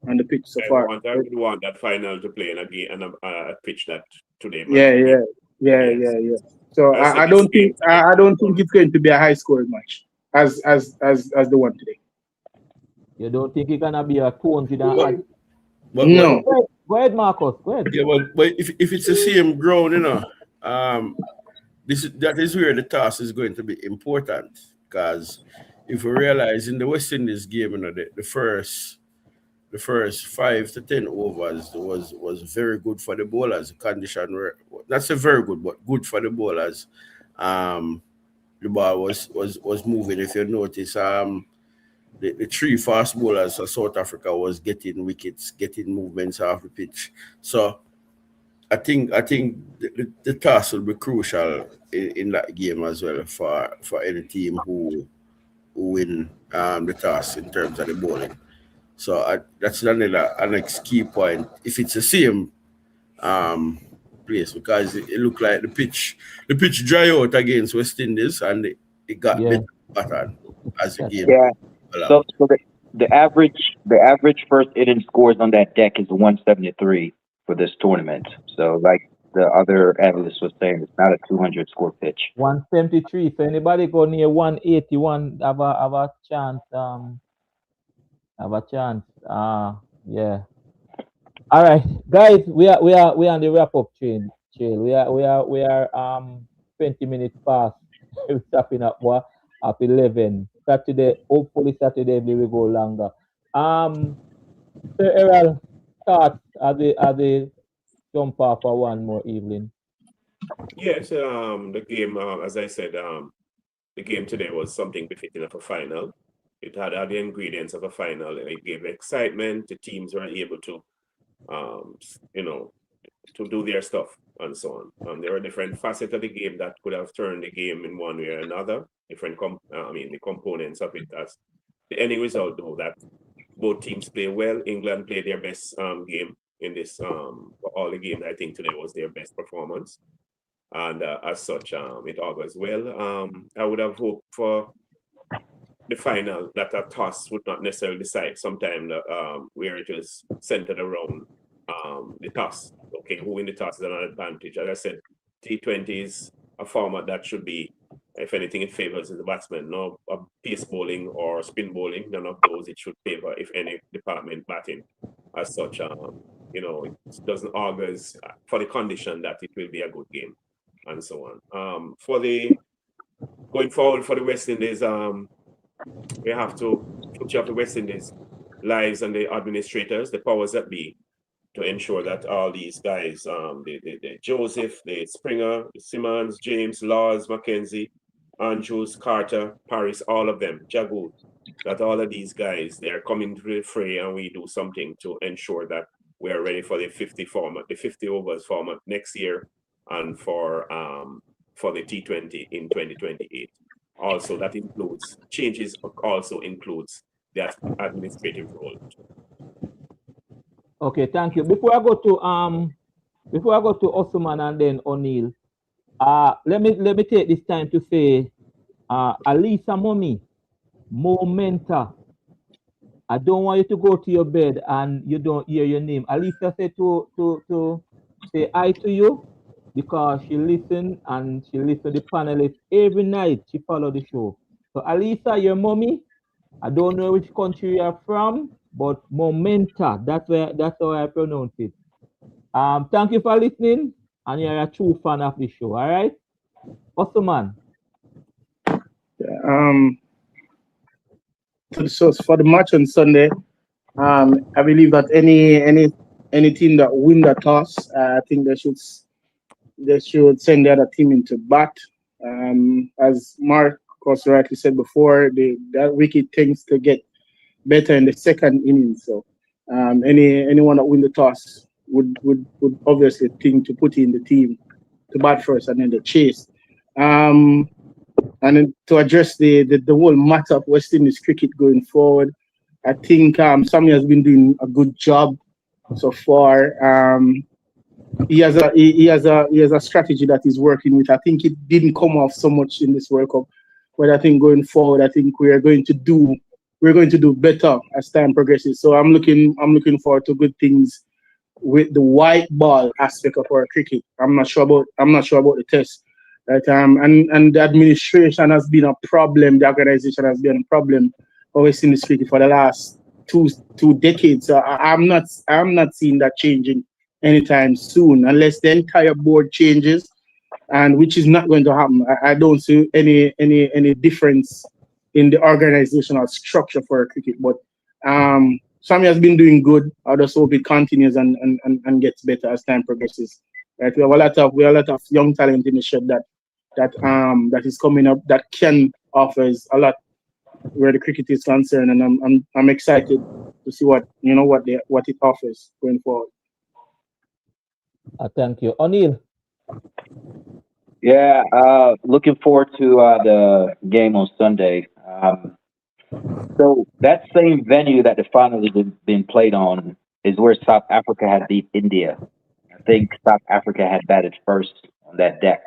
on the pitch so far. I would want that final to play in a game and a pitch that today. Yeah. So I don't think it's going to be a high scoring match as the one today. You don't think it's gonna be a 200? No. Go ahead, Marcus. Go ahead. Yeah, but if it's the same ground, that is where the toss is going to be important, because if we realize in the West Indies game, the first 5 to 10 overs was very good for the bowlers. The condition were not so very good, but good for the bowlers. The ball was moving. If you notice, the three fast bowlers for South Africa was getting wickets, getting movements off the pitch. So I think the toss will be crucial in that game as well for any team who win the toss in terms of the bowling. So that's another next key point. If it's the same place, because it looked like the pitch dry out against West Indies and it got better pattern as the game. Yeah. So the average first inning scores on that deck is 173 for this tournament. So like the other analyst was saying, it's not a 200 score pitch. 173. So anybody go near 181 have a chance. Yeah. All right, guys. We are on the wrap up train. We are 20 minutes past. We're stopping up at 11. Hopefully Saturday we will go longer. Sir Errol, thoughts as they jump off for one more evening? Yes, the game, as I said, the game today was something befitting of a final. It had all the ingredients of a final. It gave excitement. The teams were able to, to do their stuff and so on. There were different facets of the game that could have turned the game in one way or another. Different, the components of it. As the ending result, though, that both teams play well. England played their best game in this. For all the games, I think today was their best performance, and as such, it augurs well. I would have hoped for the final that a toss would not necessarily decide. Sometime where it was centered around the toss. Okay, who win the toss is an advantage. As I said, T20 is a format that should be, if anything, it favors the batsman. No pace bowling or spin bowling, none of those it should favor, if any, department batting. As such, it doesn't augur for the condition that it will be a good game, and so on. Going forward for the West Indies, we have to put the West Indies lives and the administrators, the powers that be, to ensure that all these guys, the Joseph, the Springer, the Simmons, James, Laws, Mackenzie, Andrews, Carter, Paris, all of them, Jagood, that all of these guys, they're coming to the fray, and we do something to ensure that we are ready for the 50 format, the 50 overs format next year, and for the T20 in 2028. Also, that includes changes. Also includes that administrative role. Okay, thank you. Before I go to Osman and then O'Neill, let me take this time to say, Alisa Mommy, Momenta. I don't want you to go to your bed and you don't hear your name. Alisa said to say hi to you, because she listens and she listens to the panelists every night. She follow the show. So Alisa, your mommy, I don't know which country you are from, but Momenta, that's how I pronounce it. Thank you for listening, and you're a true fan of the show. All right, Osman. So for the match on Sunday, I believe that any team that win the toss, I think they should send the other team into bat. As Mark also rightly said before, that wicket tends to get better in the second inning. So anyone that win the toss would obviously think to put in the team to bat first and then the chase. And then to address the whole matter of West Indies cricket going forward, I think Sammy has been doing a good job so far. He has a strategy that he's working with. I think it didn't come off so much in this World Cup, but I think going forward, I think we're going to do better as time progresses. So I'm looking forward to good things with the white ball aspect of our cricket. I'm not sure about the test. Right? And the administration has been a problem. The organization has been a problem for West Indies cricket for the last two decades. So I'm not seeing that changing anytime soon, unless the entire board changes, and which is not going to happen. I don't see any difference in the organizational structure for cricket. But Sammy has been doing good. I just hope it continues and gets better as time progresses. Right, we have a lot of young talent in the shed that is coming up that can offers a lot where the cricket is concerned, and I'm excited to see what it offers going forward. Thank you, O'Neill. Yeah, looking forward to the game on Sunday. So that same venue that the final has been played on is where South Africa had beat India. I think South Africa had batted first on that deck.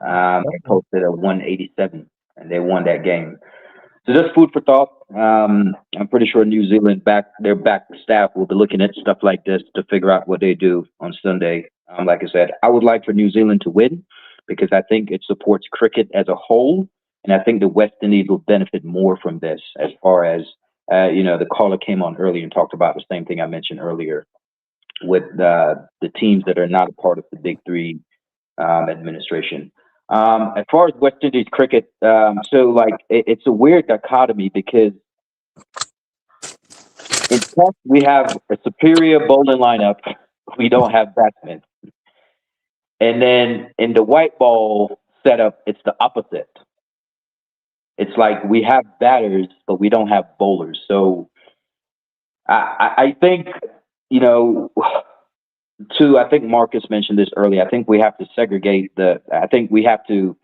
They posted a 187, and they won that game. So just food for thought. I'm pretty sure New Zealand their back staff will be looking at stuff like this to figure out what they do on Sunday. Like I said, I would like for New Zealand to win because I think it supports cricket as a whole, and I think the West Indies will benefit more from this. As far as the caller came on earlier and talked about the same thing I mentioned earlier with the teams that are not a part of the Big Three administration. As far as West Indies cricket, it's a weird dichotomy because in Test we have a superior bowling lineup. We don't have batsmen. And then in the white ball setup, it's the opposite. It's like we have batters, but we don't have bowlers. So I think, I think Marcus mentioned this earlier. I think we have to segregate I think we have to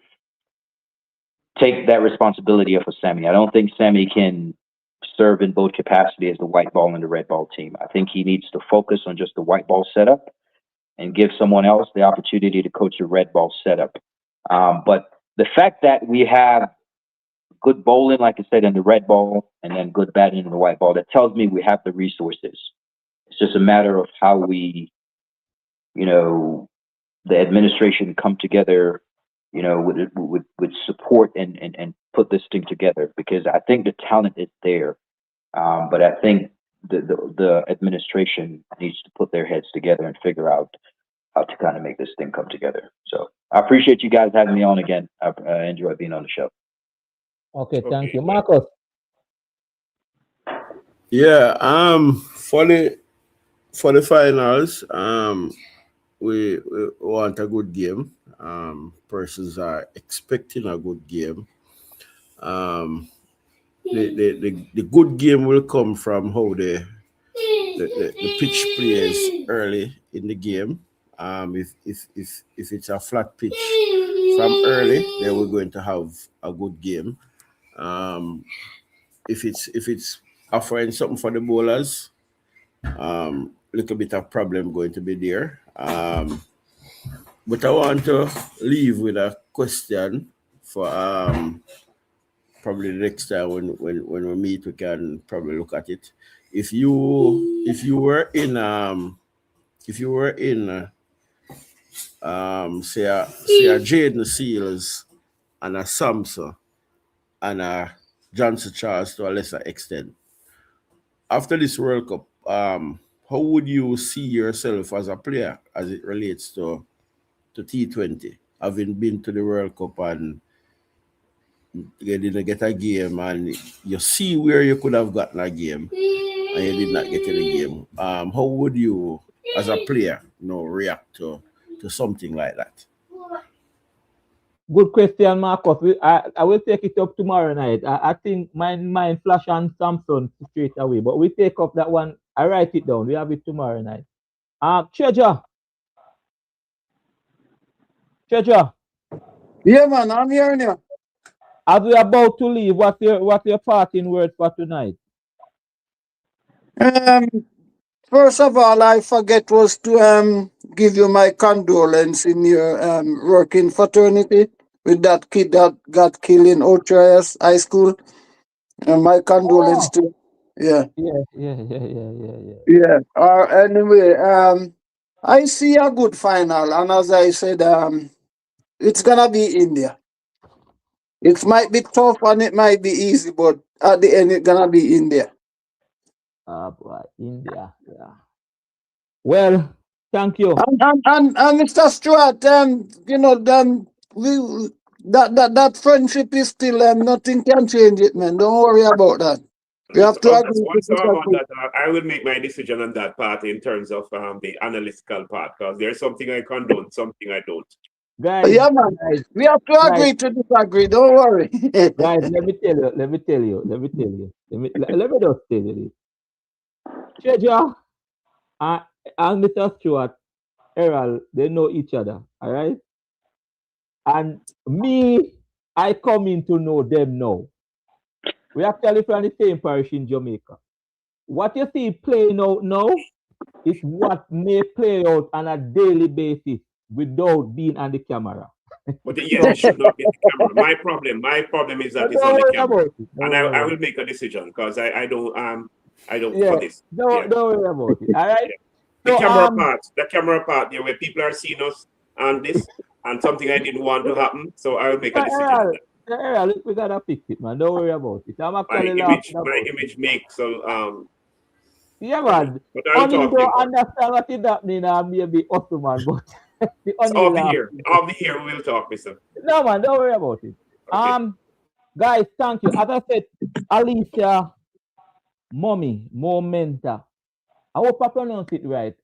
take that responsibility up for Sammy. I don't think Sammy can serve in both capacity as the white ball and the red ball team. I think he needs to focus on just the white ball setup and give someone else the opportunity to coach the red ball setup. But the fact that we have good bowling, like I said, in the red ball and then good batting in the white ball, that tells me we have the resources. It's just a matter of how we, the administration come together, with support and put this thing together, because I think the talent is there. But I think the administration needs to put their heads together and figure out how to kind of make this thing come together. So I appreciate you guys having me on again. I enjoy being on the show. Okay, thank you. Marcus. Yeah, for the finals, we want a good game. Persons are expecting a good game. The good game will come from how the pitch plays early in the game. If it's a flat pitch from early, then we're going to have a good game. If it's offering something for the bowlers, little bit of problem going to be there. But I want to leave with a question for probably the next time when we meet, we can probably look at it. If you were in say a Jaden Seals and a Samson and a Johnson Charles to a lesser extent, after this World Cup, how would you see yourself as a player as it relates to T20, having been to the World Cup and you didn't get a game, and you see where you could have gotten a game and you did not get any game? How would you, as a player, react to something like that? Good question, Marcus. I will take it up tomorrow night. I think mine flash on Samson straight away, but we take up that one. I write it down. We have it tomorrow night. Treasure. Yeah, man, I'm hearing you. As we are about to leave, what's your parting word for tonight? First of all, I forget was to give you my condolence in your working fraternity with that kid that got killed in OTRS High School. My condolence to Yeah. Anyway, I see a good final, and as I said, it's gonna be India. It might be tough and it might be easy, but at the end, it's gonna be India. Boy, India. Yeah. Well, thank you. And Mr. Stewart, you know, we that friendship is still nothing can change it, man. Don't worry about that. You have to agree to disagree. I will make my decision on that part in terms of the analytical part, because there's something I condone, something I don't. Guys, yeah, man. Guys, we have to agree to disagree. Don't worry. Guys, let me tell you. Let me just tell you this. Treasure and Mr. Stewart, Errol, they know each other, all right? And me, I come in to know them now. We actually from the same parish in Jamaica. What you see playing out now is what may play out on a daily basis without being on the camera. But yes, it should not be the camera. My problem is that it's on the camera, and I will make a decision because I don't for this. Don't worry about it. All right. Yeah. The camera part, where people are seeing us on this, and something I didn't want to happen, so I will make a decision. We gotta fix it, man. Don't worry about it. I'm actually my image makes so yeah, man. But Only don't understand what that means. Maybe Ottoman, but off the here we will talk, mister. No, man, don't worry about it. Okay. Guys, thank you. As I said, Alicia, mommy, momenta. I hope I pronounce it right.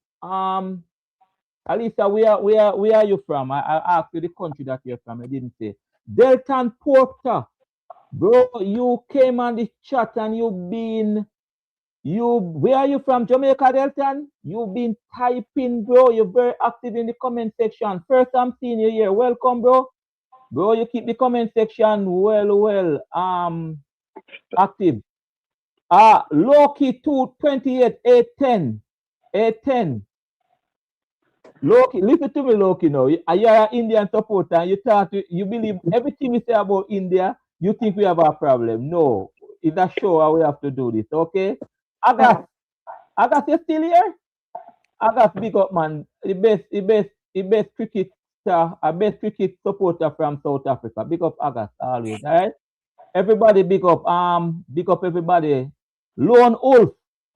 Alicia, where are you from? I asked you the country that you're from. I didn't say. Delton Porter, bro. You came on the chat and where are you from? Jamaica, Delton? You've been typing, bro. You're very active in the comment section. First I'm seeing you here. Welcome, bro. Bro, you keep the comment section well active. Loki 228 810. Loki, listen to me, Loki. Now you're an Indian supporter and you believe everything we say about India. You think we have a problem? No, it's a show how we have to do this. Okay, Agas, you still here? Agas, big up, man. The best cricket star, best cricket supporter from South Africa. Big up, Agas, always. All right, everybody, big up everybody. Lone Wolf.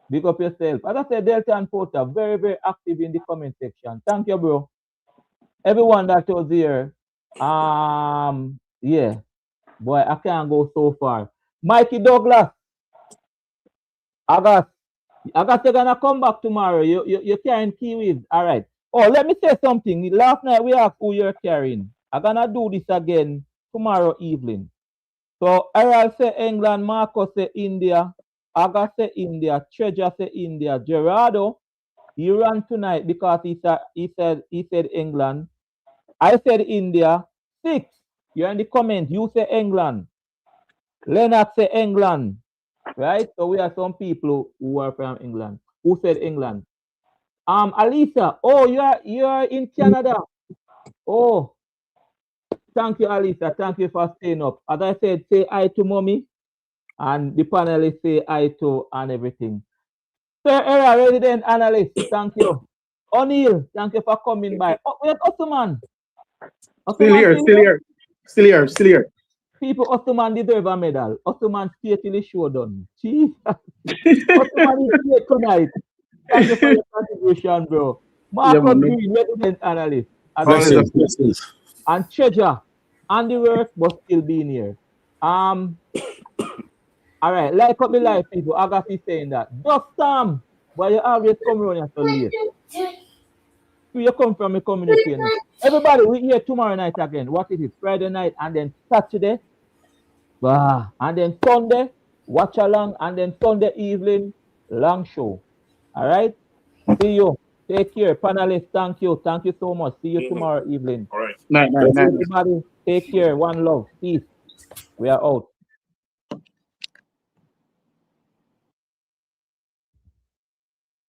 Big up yourself. As I said, Delton Porter, very, very active in the comment section. Thank you, bro. Everyone that was here. Yeah. Boy, I can't go so far. Mikey Douglas. August, you're gonna come back tomorrow. You're carrying Kiwis. All right. Oh, let me say something. Last night we asked who you're carrying. I'm gonna do this again tomorrow evening. So Errol say England, Marcos say India. Aga say India, Treasure say India, Gerardo, he ran tonight because he said England. I said India. 6, you're in the comment. You say England. Leonard say England, right? So we have some people who are from England who said England. Alisa, oh, you are in Canada. Oh, thank you, Alisa. Thank you for staying up. As I said, say hi to mommy. And the panelists say hi to and everything. Sir Era, resident analyst, thank you. O'Neill, thank you for coming by. Oh, where's Ottoman? Still here. People, Ottoman deserve a medal. Ottoman stay till the show done. Jeez. Ottoman is here tonight. Thank you for your contribution, bro. Marco Green, resident analyst. And Treasure, on the work, but still being here. All right, like up the live, people. Agassi saying that. Just Sam, but you always come around here so late. Where you come from, the community. Everybody, we here tomorrow night again. What is it? Friday night and then Saturday. And then Sunday, watch along, and then Sunday evening, long show. All right? See you. Take care. Panelists, thank you. Thank you so much. See you tomorrow evening. All right. Night. Everybody, take care. One love. Peace. We are out.